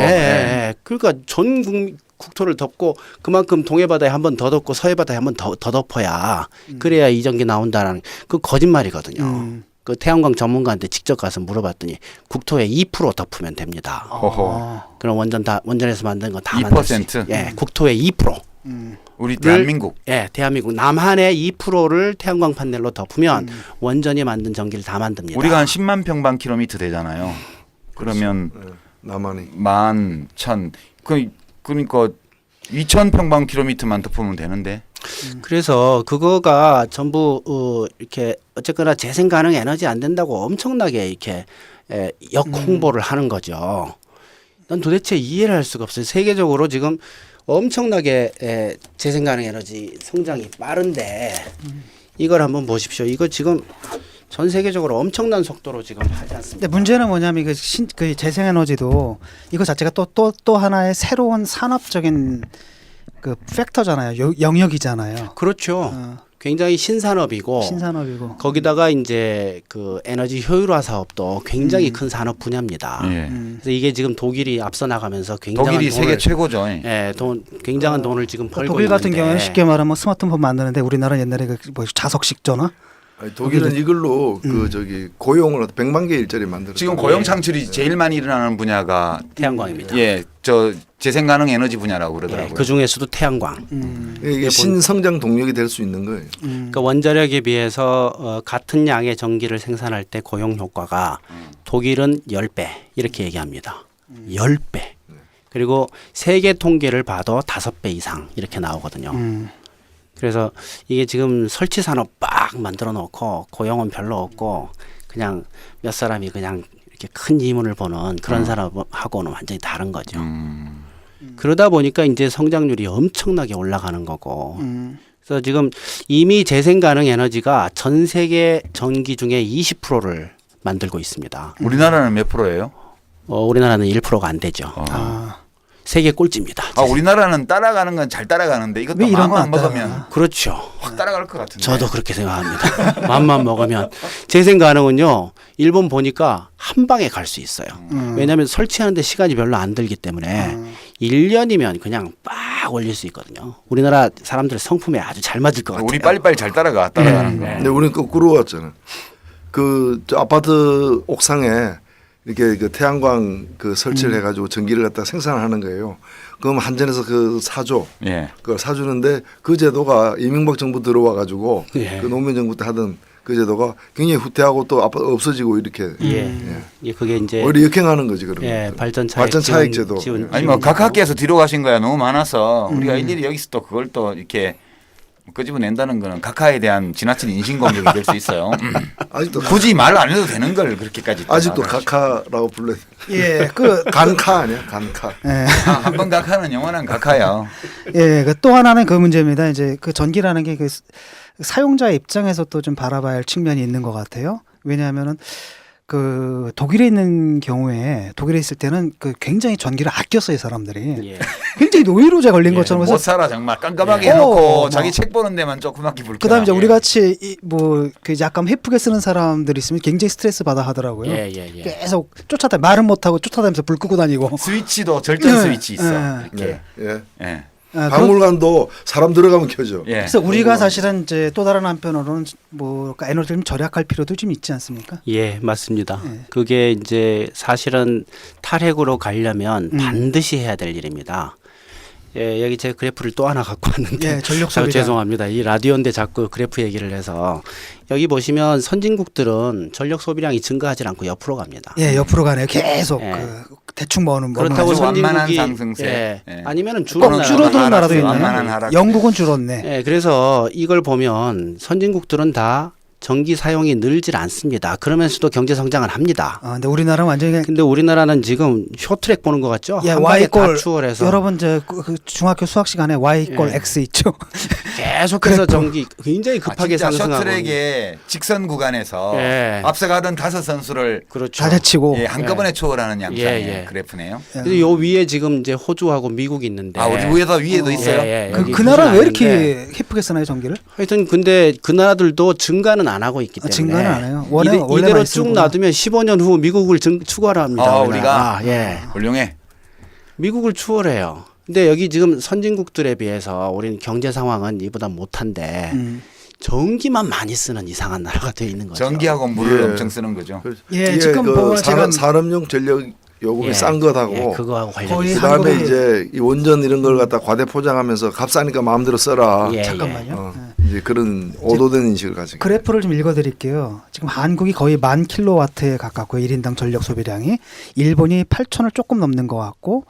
그러니까 전 국토를 덮고 그만큼 동해바다에 한 번 더 덮고 서해바다에 한 번 더 덮어야 그래야 이 전기 나온다는 그 거짓말이거든요. 그 태양광 전문가한테 직접 가서 물어봤더니 국토의 2% 덮으면 됩니다. 그럼 원전에서 만든 거 다 만들 수 2%? 예, 국토의 2%. 우리 대한민국. 예, 대한민국 남한의 2%를 태양광 판넬로 덮으면 원전이 만든 전기를 다 만듭니다. 우리가 한 10만 평방킬로미터 되잖아요. 그러면 남한이 11,000 그러니까 2,000 평방킬로미터만 덮으면 되는데. 그래서 그거가 전부 이렇게 어쨌거나 재생 가능 에너지 안 된다고 엄청나게 이렇게 역홍보를 하는 거죠. 난 도대체 이해를 할 수가 없어요. 세계적으로 지금 엄청나게 재생 가능 에너지 성장이 빠른데 이걸 한번 보십시오. 이거 지금 전 세계적으로 엄청난 속도로 지금 하지 않습니까? 근데 문제는 뭐냐면 그 재생에너지도 이거 자체가 또 하나의 새로운 산업적인 그 팩터잖아요. 영역이잖아요. 그렇죠. 굉장히 신산업이고 거기다가 이제 그 에너지 효율화 사업도 굉장히 큰 산업 분야입니다. 그래서 이게 지금 독일이 앞서 나가면서 굉장한 독일이 돈을, 세계 최고죠. 굉장한 돈을 지금 벌고 독일 같은 있는데. 경우는 쉽게 말하면 스마트폰 만드는데 우리나라는 옛날에 그 뭐 자석식 전화 독일은 이걸로 그 저기 고용을 100만 개 일자리 만들었어요. 지금 고용 창출이 제일 많이 일어나는 분야가 태양광입니다. 저 재생 가능 에너지 분야라고 그러더라고요. 그 중에서도 태양광. 이게 신성장 동력이 될 수 있는 거예요. 그러니까 원자력에 비해서 같은 양의 전기를 생산할 때 고용 효과가 독일은 10배 이렇게 얘기합니다. 10배. 그리고 세계 통계를 봐도 5배 이상 이렇게 나오거든요. 그래서 이게 지금 설치 산업 빡 만들어 놓고 고용은 별로 없고 그냥 몇 사람이 그냥 이렇게 큰 이문을 보는 그런 산업하고는 완전히 다른 거죠. 그러다 보니까 이제 성장률이 엄청나게 올라가는 거고. 그래서 지금 이미 재생 가능 에너지가 전 세계 전기 중에 20%를 만들고 있습니다. 우리나라는 몇 프로예요? 우리나라는 1%가 안 되죠. 세계 꼴찌입니다. 우리나라는 따라가는 건 잘 따라가는데 이것도 왜 이런 마음만 거 안 먹으면 그렇죠. 확 따라갈 것 같은데. 저도 그렇게 생각합니다. 맘만 먹으면 재생 가능은요. 일본 보니까 한 방에 갈 수 있어요. 왜냐하면 설치하는데 시간이 별로 안 들기 때문에 1년이면 그냥 빡 올릴 수 있거든요. 우리나라 사람들 성품에 아주 잘 맞을 것 같아요. 우리 빨리빨리 잘 따라가는 거. 근데 우리는 거꾸로 왔잖아. 저 아파트 옥상에 이렇게 그 태양광 그 설치를 해가지고 전기를 갖다 생산하는 거예요. 그럼 한전에서 그 사줘. 그걸 사주는데 그 제도가 이명박 정부 들어와가지고 그 노무현 정부 때 하던 그 제도가 굉장히 후퇴하고 또 없어지고 이렇게. 그게 이제 오히려 역행하는 거지 그러면. 발전 차익 제도. 아니 뭐 각 학기에서 뒤로 가신 거야 너무 많아서 우리가 일일이 여기서 또 그걸 또 이렇게 끄집어낸다는 거는 각하에 대한 지나친 인신공격이 될 수 있어요. 아직도 굳이 말 안 해도 되는 걸 그렇게까지. 아직도 각하라고 불러요. 그 간카 아니야 간카. 한번 각하는 영원한 각하야. 또 하나는 그 문제입니다. 이제 그 전기라는 게 그 사용자 입장에서 또 좀 바라봐야 할 측면이 있는 것 같아요. 왜냐하면은 그 독일에 있는 경우에 독일에 있을 때는 그 굉장히 전기를 아꼈어요 사람들이. 예. 굉장히 노이로제 걸린 예, 것처럼. 못 그래서 살아 정말 깜깜하게 예. 해놓고 어, 자기 뭐. 책 보는 데만 조그맣게 불. 그다음에 이제 우리 같이 뭐그 약간 헤프게 쓰는 사람들이 있으면 굉장히 스트레스 받아 하더라고요. 예, 예, 예. 계속 쫓아다 말은 못 하고 쫓아다니면서 불 끄고 다니고. 스위치도 절전 예, 스위치 있어. 예. 이렇게. 예. 예. 아, 박물관도 사람 들어가면 켜져. 예. 그래서 우리가 사실은 이제 또 다른 한편으로는 뭐 에너지를 좀 절약할 필요도 좀 있지 않습니까? 예, 맞습니다. 예. 그게 이제 사실은 탈핵으로 가려면 음. 반드시 해야 될 일입니다. 예, 여기 제 그래프를 또 하나 갖고 왔는데 예, 전력 자, 소비량. 죄송합니다. 이 라디오인데 자꾸 그래프 얘기를 해서 여기 보시면 선진국들은 전력 소비량이 증가하지 않고 옆으로 갑니다. 예, 옆으로 가네요. 계속 예. 그 대충 모으는 거. 그렇다고 아주 완만한 선진국이 상승세. 예, 예. 아니면은 꼭 줄어나요. 줄어드는 나라도 완만한 있네요. 하락. 영국은 줄었네. 예, 그래서 이걸 보면 선진국들은 다 전기 사용이 늘질 않습니다. 그러면서도 경제 성장을 합니다. 아, 근데 우리나라는 완전히 그냥 근데 우리나라는 지금 쇼트랙 보는 것 같죠? 예, 한 방에 다 Y꼴 추월해서 여러분 그 중학교 수학 시간에 Y꼴 예. X 있죠. 계속해서 전기 굉장히 급하게 진짜 상승하고 쇼트랙의 직선 구간에서 예. 앞서가던 5선수를 그렇죠. 자제치고. 예, 한꺼번에 초월하는 양상의 예, 예. 그래프네요. 그래서 요 위에 지금 이제 호주하고 미국이 있는데 아, 우리 위에도 있어요? 예, 예, 그, 여기 그 나라 왜 보시면 아는데 이렇게 헤프게 쓰나요 전기를? 하여튼 근데 그 나라들도 증가는 안 하고 있기 아, 때문에 증가는 안 해요. 원래 원래 이대로 많이 쭉 쓰는구나. 놔두면 15년 후 미국을 추월합니다. 아, 우리나라. 우리가? 예. 훌륭해. 미국을 추월해요. 근데 여기 지금 선진국들에 비해서 우리는 경제 상황은 이보다 못한데 전기만 많이 쓰는 이상한 나라가 되어 있는 거죠. 전기하고 물을 예. 엄청 쓰는 거죠. 예, 이게 지금 그 보면 제가 산업용 전력 요금이 예. 싼 것하고 예, 그거하고 관련이 거의 있어요. 그다음에 한국이- 이제 이 원전 이런 걸 갖다 과대 포장하면서 값싸니까 마음대로 써라. 예, 잠깐만요. 어, 이제 그런 오도된 인식을 가지고. 그래프를 좀 읽어드릴게요. 지금 한국이 거의 1000kW에 가깝고요. 1인당 전력 소비량이. 일본이 8,000을 조금 넘는 것 같고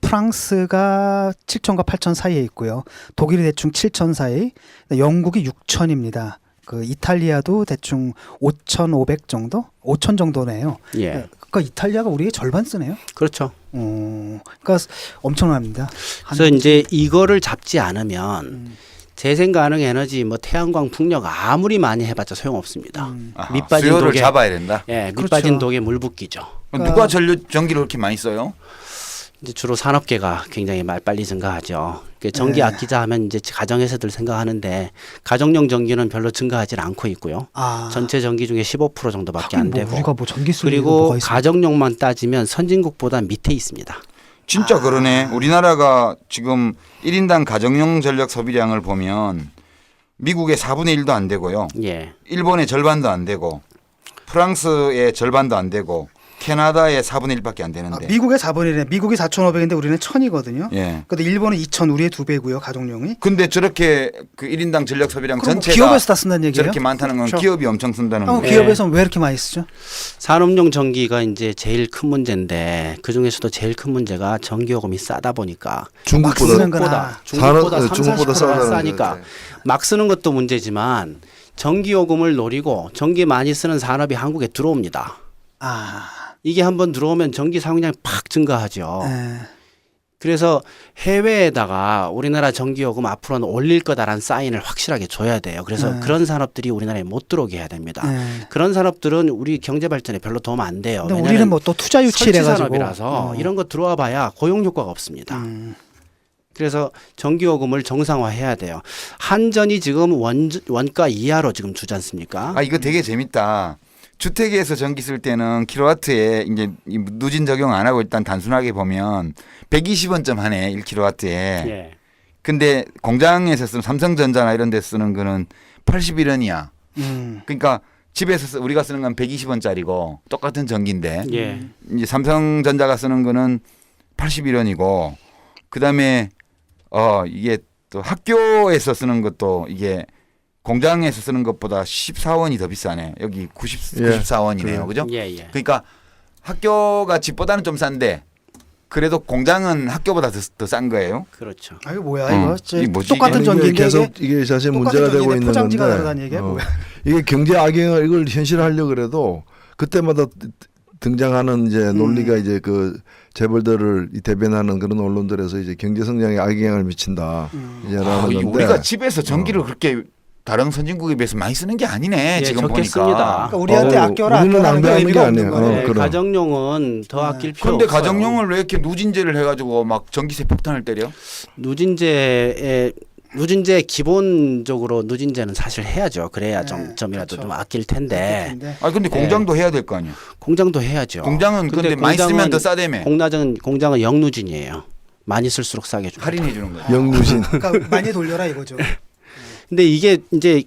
프랑스가 7,000과 8,000 사이에 있고요. 독일이 대충 7,000 사이, 영국이 6,000입니다. 그 이탈리아도 대충 5,500 정도, 5,000 정도네요. 예. 그러니까 이탈리아가 우리의 절반 쓰네요. 그렇죠. 그러니까 엄청납니다. 그래서 이제 이거를 잡지 않으면 재생 가능 에너지 뭐 태양광 풍력 아무리 많이 해봤자 소용없습니다. 아하, 밑빠진 수요를 독에 잡아야 된다. 예, 그렇죠. 밑빠진 독에 물 붓기죠. 누가 전기를 그렇게 많이 써요? 이제 주로 산업계가 굉장히 빨리 증가하죠. 전기 네. 아끼자 하면 이제 가정에서들 생각하는데 가정용 전기는 별로 증가하지 않고 있고요. 전체 전기 중에 15% 정도밖에 안 되고. 우리가 뭐 전기 쓰는 그리고 가정용만 따지면 선진국보다 밑에 있습니다. 진짜 그러네. 우리나라가 지금 1인당 가정용 전력 소비량을 보면 미국의 4분의 1도 안 되고요. 예. 일본의 절반도 안 되고 프랑스의 절반도 안 되고 캐나다의 4분의 1밖에 안 되는데. 미국의 4분의 1이네. 미국이 4,500인데 우리는 1,000이거든요. 예. 근데 일본은 2,000, 우리의 2배고요. 가정용이. 근데 저렇게 그 1인당 전력 소비량 그럼 전체가 기업에서 다 쓴다는 얘기예요? 저렇게 많다는 건 그렇죠. 기업이 엄청 쓴다는 그럼 거예요. 기업에서는 왜 이렇게 많이 쓰죠? 산업용 전기가 이제 제일 큰 문제인데 그 중에서도 제일 큰 문제가 전기요금이 싸다 보니까 막 쓰는 거나. 중국보다 중국보다 30% 싸다는 싸니까 거죠. 막 쓰는 것도 문제지만 전기요금을 노리고 전기 많이 쓰는 산업이 한국에 들어옵니다. 이게 한번 들어오면 전기 사용량이 팍 증가하죠. 그래서 해외에다가 우리나라 전기요금 앞으로는 올릴 거다라는 사인을 확실하게 줘야 돼요. 그래서 그런 산업들이 우리나라에 못 들어오게 해야 됩니다. 그런 산업들은 우리 경제 발전에 별로 도움 안 돼요. 근데 우리는 뭐 또 투자 유치를 설치 해가지고 산업이라서 이런 거 들어와 봐야 고용 효과가 없습니다. 그래서 전기요금을 정상화해야 돼요. 한전이 지금 원가 이하로 지금 주지 않습니까? 아, 이거 되게 재밌다. 주택에서 전기 쓸 때는 킬로와트에 이제 이 누진 적용 안 하고 일단 단순하게 보면 120원쯤 하네 1킬로와트에. 예. 근데 공장에서 쓰는 삼성전자나 이런 데 쓰는 거는 81원이야. 그러니까 집에서 우리가 쓰는 건 120원짜리고 똑같은 전기인데 예. 이제 삼성전자가 쓰는 거는 81원이고 그다음에 이게 또 학교에서 쓰는 것도 이게 공장에서 쓰는 것보다 14원이 더 비싸네. 여기 94원이네요. 그죠? 예, 예. 그러니까 학교가 집보다는 좀 싼데 그래도 공장은 학교보다 더 싼 거예요. 그렇죠. 아, 이거 뭐야 이거? 이게 뭐지, 똑같은 이게? 전기인데 계속 이게 사실 문제가 되고 있는 포장지가 건데 다르다는 얘기야 뭐야? 이게 경제 악영을 이걸 현실화하려고 그래도 그때마다 등장하는 이제 논리가 이제 그 재벌들을 대변하는 그런 언론들에서 이제 경제 성장에 악영향을 미친다. 이제라는 건데 우리가 집에서 전기를 그렇게 다른 선진국에 비해서 많이 쓰는 게 아니네. 예, 지금 적게 보니까. 씁니다. 그러니까 우리한테 아껴라 우리는 아껴라 하는 게 낭비하는 게 의미가 없는 아니에요. 거네. 네, 그럼. 가정용은 더 아낄 필요 그런데 없어요. 가정용을 왜 이렇게 누진제를 해가지고 막 전기세 폭탄을 때려? 누진제 기본적으로 누진제는 사실 해야죠. 그래야 네, 점이라도 그렇죠. 좀 아낄 텐데 근데 아 근데 공장도 해야 될 거 아니야. 공장도 해야죠. 공장은 근데 많이 쓰면 더 싸대매. 공장은 영누진이에요. 많이 쓸수록 싸게 줍니다. 할인해 주는 거야. 영누진. 그러니까 많이 돌려라 이거죠. 근데 이게 이제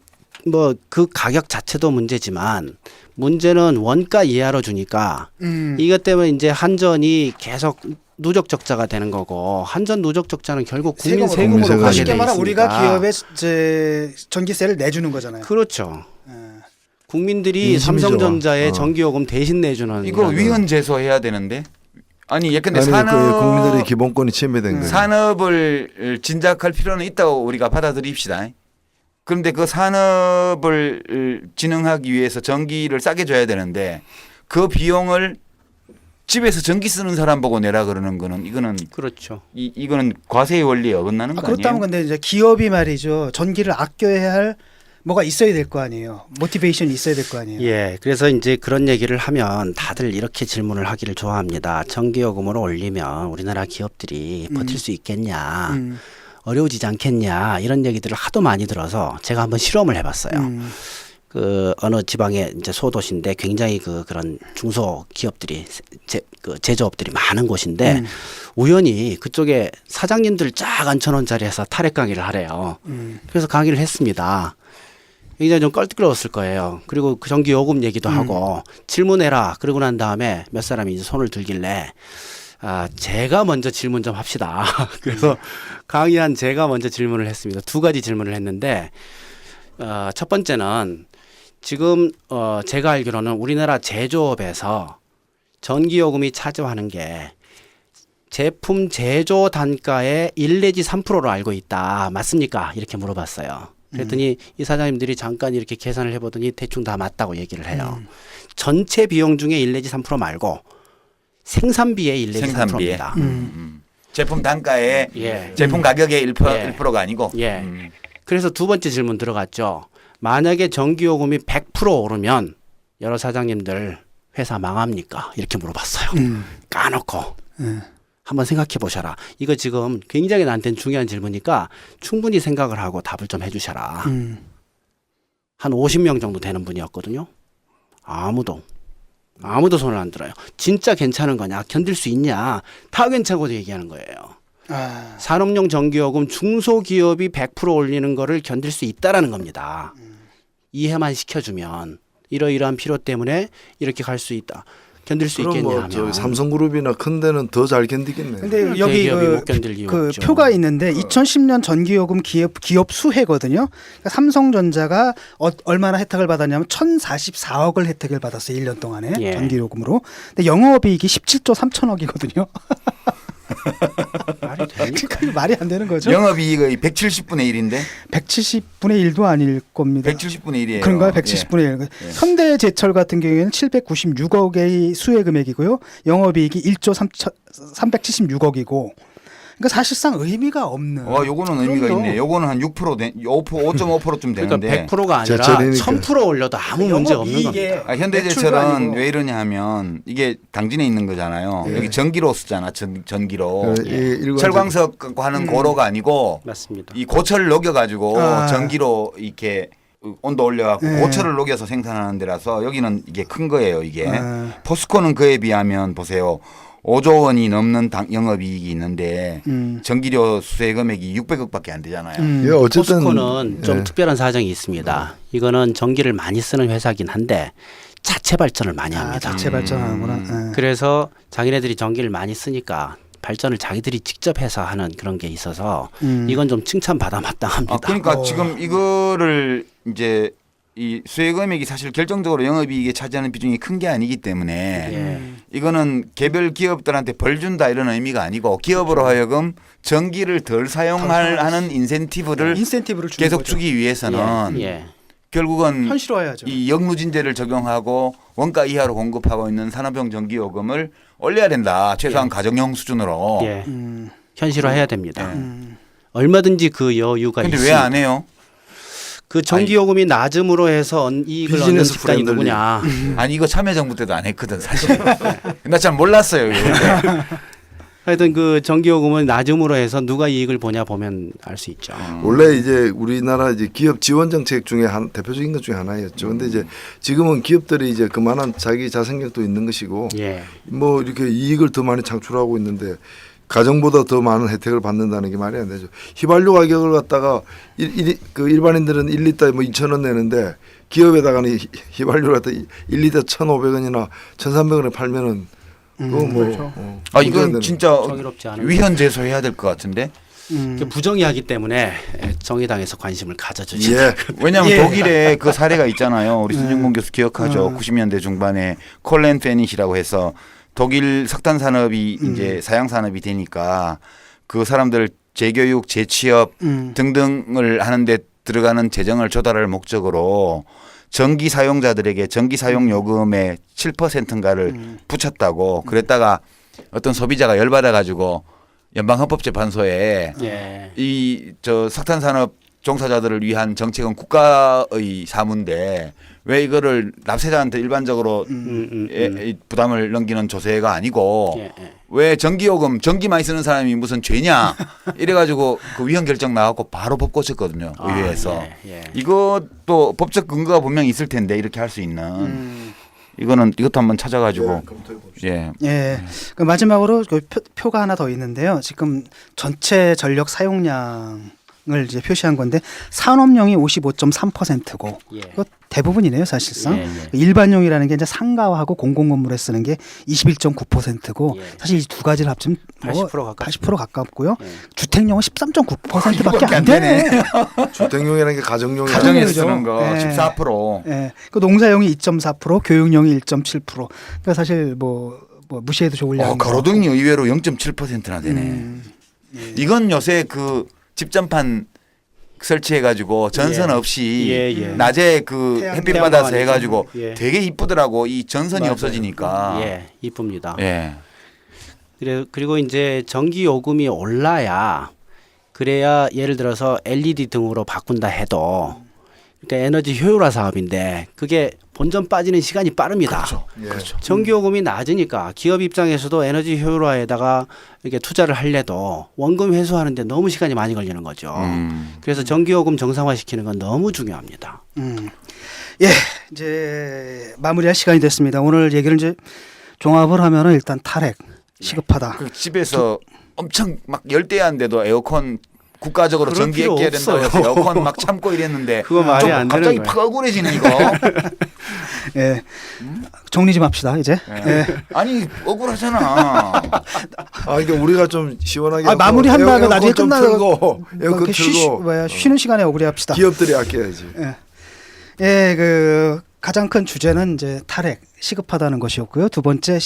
뭐 그 가격 자체도 문제지만 문제는 원가 이하로 주니까 이것 때문에 이제 한전이 계속 누적 적자가 되는 거고 한전 누적 적자는 결국 국민 세금으로 세금으로 가게 쉽게 돼 말하면 우리가 있으니까. 기업에 이제 전기세를 내주는 거잖아요. 그렇죠. 예. 국민들이 인심이죠. 삼성전자에 전기요금 대신 내주는 이거 이런 위헌 제소해야 되는데. 아니 예컨대 아니 산업 국민들의 기본권이 침해된 거예요. 산업을 진작할 필요는 있다고 우리가 받아들입시다. 그런데 그 산업을 진흥하기 위해서 전기를 싸게 줘야 되는데 그 비용을 집에서 전기 쓰는 사람 보고 내라 그러는 거는 이거는 그렇죠. 이거는 과세의 원리에 어긋나는 거 그렇다면 아니에요? 근데 이제 기업이 말이죠. 전기를 아껴야 할 뭐가 있어야 될 거 아니에요. 모티베이션이 있어야 될 거 아니에요. 예, 그래서 이제 그런 얘기를 하면 다들 이렇게 질문을 하기를 좋아합니다. 전기요금을 올리면 우리나라 기업들이 버틸 수 있겠냐, 어려워지지 않겠냐 이런 얘기들을 하도 많이 들어서 제가 한번 실험을 해봤어요. 그 어느 지방의 이제 소도시인데 굉장히 그런 중소 기업들이 그 제조업들이 많은 곳인데 우연히 그쪽에 사장님들 쫙 앉혀놓은 자리에서 탈핵 강의를 하래요. 그래서 강의를 했습니다. 굉장히 좀 껄끄러웠을 거예요. 그리고 그 전기 요금 얘기도 하고 질문해라. 그러고 난 다음에 몇 사람이 이제 손을 들길래 제가 먼저 질문 좀 합시다. 그래서 강의한 제가 먼저 질문을 했습니다. 두 가지 질문을 했는데 첫 번째는 지금 제가 알기로는 우리나라 제조업에서 전기요금이 차지하는 게 제품 제조 단가의 1 내지 3%로 알고 있다. 맞습니까? 이렇게 물어봤어요. 그랬더니 이 사장님들이 잠깐 이렇게 계산을 해보더니 대충 다 맞다고 얘기를 해요. 전체 비용 중에 1 내지 3% 말고 생산비의 1 내지 생산비에. 3%입니다. 제품 단가에 예. 제품 가격의 1%, 예. 1%가 아니고. 예. 그래서 두 번째 질문 들어갔죠. 만약에 전기요금이 100% 오르면 여러 사장님들 회사 망합니까? 이렇게 물어봤어요. 까놓고. 한번 생각해 보셔라. 이거 지금 굉장히 나한테는 중요한 질문이니까 충분히 생각을 하고 답을 좀 해주셔라. 한 50명 정도 되는 분이었거든요. 아무도 손을 안 들어요. 진짜 괜찮은 거냐? 견딜 수 있냐? 다 괜찮고 얘기하는 거예요. 산업용 전기요금 중소기업이 100% 올리는 거를 견딜 수 있다라는 겁니다. 이해만 시켜주면 이러이러한 필요 때문에 이렇게 갈 수 있다. 견딜 수 그럼 있겠냐 뭐 하면. 저 삼성그룹이나 큰 데는 더 잘 견디겠네. 근데 여기 대기업이 못 견딜 이유 그 없죠. 표가 있는데 2010년 전기요금 기업 수혜거든요. 그러니까 삼성전자가 얼마나 혜택을 받았냐면 1,044억을 혜택을 받았어요. 1년 동안에 예. 전기요금으로. 근데 영업이익이 17조 3천억이거든요. 말이 되니? 그러니까 말이 안 되는 거죠. 영업이익의 170분의 1인데 170분의 1도 아닐 겁니다. 170분의 1이에요. 그런가요? 170분의 1. 현대제철 같은 경우에는 796억의 수혜 금액이고요. 영업이익이 1조 376억이고. 그러니까 사실상 의미가 없는. 요거는 의미가 그럼요. 있네. 요거는 한 6%, 5.5%좀 그러니까 되는데. 100%가 아니라 제철이니까. 1000% 올려도 아무 문제 없는 영업이익에 겁니다. 매출도 현대제철은 아니고. 왜 이러냐 하면 이게 당진에 있는 거잖아요. 여기 전기로 쓰잖아. 전기로. 철광석 갖고 하는 고로가 아니고 맞습니다. 이 고철을 녹여가지고 아. 전기로 이렇게 온도 올려갖고 네. 고철을 녹여서 생산하는 데라서 여기는 이게 큰 거예요. 이게. 아. 포스코는 그에 비하면 보세요. 5조 원이 넘는 영업이익이 있는데 전기료 수혜 금액이 600억밖에 안 되잖아요. 예, 어쨌든 포스코는 좀 예. 특별한 사정이 있습니다. 이거는 전기를 많이 쓰는 회사긴 한데 자체 발전을 많이 합니다. 자체 발전하는구나. 예. 그래서 자기네들이 전기를 많이 쓰니까 발전을 자기들이 직접 해서 하는 그런 게 있어서 이건 좀 칭찬받아 마땅합니다. 그러니까 지금 이거를 이제 이 수혜 금액이 사실 결정적으로 영업이익에 차지하는 비중이 큰 게 아니기 때문에 예. 이거는 개별 기업들한테 벌 준다 이런 의미가 아니고 기업으로 하여금 전기를 덜 사용하는 인센티브를 인센티브를 주는 계속 거죠. 주기 위해서는 예. 결국은 현실화해야죠. 이 역누진제를 적용하고 원가 이하로 공급하고 있는 산업용 전기요금을 올려야 된다. 최소한 가정용 수준으로. 예. 현실화해야 됩니다. 예. 얼마든지 그 여유가 근데 있습니다. 왜 안 해요? 그 전기요금이 낮음으로 해서 이익을 얻는 비즈니스 집단이 프렌들리. 누구냐. 아니 이거 참여정부 때도 안 했거든 사실. 나 잘 몰랐어요. 이거. 하여튼 그 전기요금은 낮음으로 해서 누가 이익을 보냐 보면 알 수 있죠. 원래 이제 우리나라 이제 기업 지원 정책 중에 한 대표적인 것 중에 하나였죠. 근데 이제 지금은 기업들이 이제 그만한 자기 자생력도 있는 것이고 예. 뭐 이렇게 이익을 더 많이 창출하고 있는데 가정보다 더 많은 혜택을 받는다는 게 말이 안 되죠. 휘발유 가격을 갖다가 그 일반인들은 1리터에 뭐 2,000원 내는데 기업에다가는 휘발유를 갖다 1리터 1,500원이나 1,300원에 팔면은 그거 뭐 그렇죠. 아 이건 진짜 정의롭지 않은 위헌 제소해야 될 것 같은데. 부정의하기 때문에 정의당에서 관심을 가져주지. 예. 왜냐하면 예. 독일에 그 사례가 있잖아요. 우리 손정공 교수 기억하죠. 90년대 중반에 콜렌 페닛이라고 해서 독일 석탄 산업이 이제 사양 산업이 되니까 그 사람들 재교육, 재취업 등등을 하는데 들어가는 재정을 조달할 목적으로 전기 사용자들에게 전기 사용 요금의 7%인가를 붙였다고 그랬다가 어떤 소비자가 열받아 가지고 연방헌법재판소에 예. 이 저 석탄 산업 종사자들을 위한 정책은 국가의 사무인데 왜 이거를 납세자한테 일반적으로 이 부담을 넘기는 조세가 아니고 예, 예. 왜 전기요금 전기 많이 쓰는 사람이 무슨 죄냐 이래가지고 그 위헌 결정 나왔고 바로 법 고쳤거든요 의회에서. 예. 이것도 법적 근거가 분명히 있을 텐데 이렇게 할 수 있는 이것도 한번 찾아가지고 예. 예. 그 마지막으로 그 표가 하나 더 있는데요. 지금 전체 전력 사용량을 이제 표시한 건데 산업용이 55.3%고 예. 그 대부분이네요, 사실상. 예, 예. 일반용이라는 게 이제 상가하고 공공건물에 쓰는 게 21.9%고 예. 사실 이 두 가지를 합치면 뭐 80% 가깝죠. 80% 가깝고요. 예. 주택용은 13.9%밖에 이거밖에 안 안 되네. 주택용이라는 게 가정용이 가정에서 가정용이죠. 쓰는 거 예. 14%. 예. 그 농사용이 2.4%, 교육용이 1.7%. 그러니까 사실 뭐 무시해도 좋을 양인 것 가로등이 의외로 0.7%나 되네. 예. 이건 요새 그 집전판 설치해가지고 전선 예. 없이 예, 예. 낮에 그 태양- 햇빛 태양광 받아서 아니죠. 해가지고 예. 되게 이쁘더라고. 이 전선이 맞아요. 없어지니까. 예, 이쁩니다. 예. 그리고 이제 전기 요금이 올라야 그래야 예를 들어서 LED 등으로 바꾼다 해도 그러니까 에너지 효율화 사업인데 그게 본전 빠지는 시간이 빠릅니다. 예. 그렇죠. 전기 요금이 낮으니까 기업 입장에서도 에너지 효율화에다가 이렇게 투자를 하려도 원금 회수하는데 너무 시간이 많이 걸리는 거죠. 그래서 전기 요금 정상화시키는 건 너무 중요합니다. 예, 이제 마무리할 시간이 됐습니다. 오늘 얘기를 이제 종합을 하면은 일단 탈핵 시급하다. 그 집에서 엄청 막 열대야인데도 에어컨 국가적으로 그럴 전기에 필요 끼야 된다고 해서 없어요. 에어컨 막 참고 이랬는데 그거 말이 좀 안 되는 갑자기 거예요. 팍 억울해지네 이거. 예, 정리 좀 합시다 이제. 예. 아니 억울하잖아. 아 그러니까 우리가 좀 시원하게 아, 마무리한 다음에 에어컨 나중에 좀 끝나고 틀고 에어컨 이렇게 틀고 쉬는 시간에 억울해합시다. 기업들이 아껴야지. 예, 그 가장 큰 주제는 이제 탈핵 시급하다는 것이었고요. 두 번째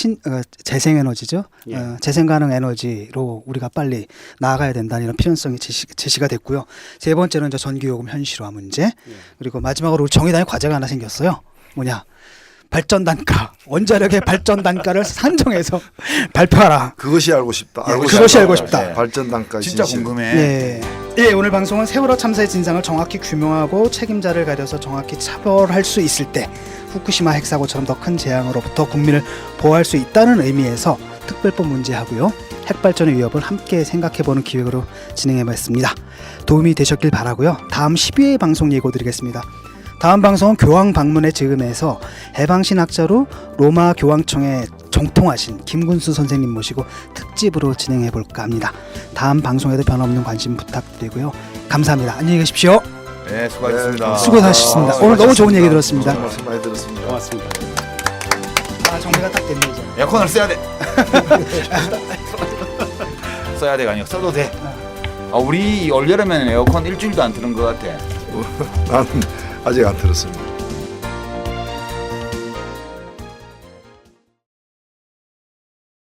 재생에너지죠. 예. 재생 가능 에너지로 우리가 빨리 나아가야 된다는 이런 필요성이 제시가 됐고요. 세 번째는 이제 전기요금 현실화 문제. 그리고 마지막으로 우리 정의당의 과제가 하나 생겼어요. 뭐냐? 발전 단가, 원자력의 발전 단가를 산정해서 발표하라. 그것이 알고 싶다. 그것이 알고 싶다. 발전 단가 진짜 진실. 궁금해. 예. 예, 오늘 방송은 세월호 참사의 진상을 정확히 규명하고 책임자를 가려서 정확히 처벌할 수 있을 때 후쿠시마 핵사고처럼 더 큰 재앙으로부터 국민을 보호할 수 있다는 의미에서 특별법 문제하고요. 핵발전의 위협을 함께 생각해보는 기획으로 진행해봤습니다. 도움이 되셨길 바라고요. 다음 12회 방송 예고드리겠습니다. 다음 방송은 교황 방문의 즈음에서 해방신학자로 로마 교황청에 정통하신 김군수 선생님 모시고 특집으로 진행해볼까 합니다. 다음 방송에도 변함없는 관심 부탁드리고요. 감사합니다. 안녕히 계십시오. 네, 수고하셨습니다. 수고하셨습니다. 오늘 너무 좋은 얘기 들었습니다. 말씀 많이 들었습니다. 고맙습니다. 아, 정리가 딱 됐네 이제. 에어컨을 써야 돼. 써야 돼가 아니고 써도 돼. 아, 우리 올 여름에는 에어컨 일주일도 안 트는 것 같아. 나는 아직 안 들었습니다.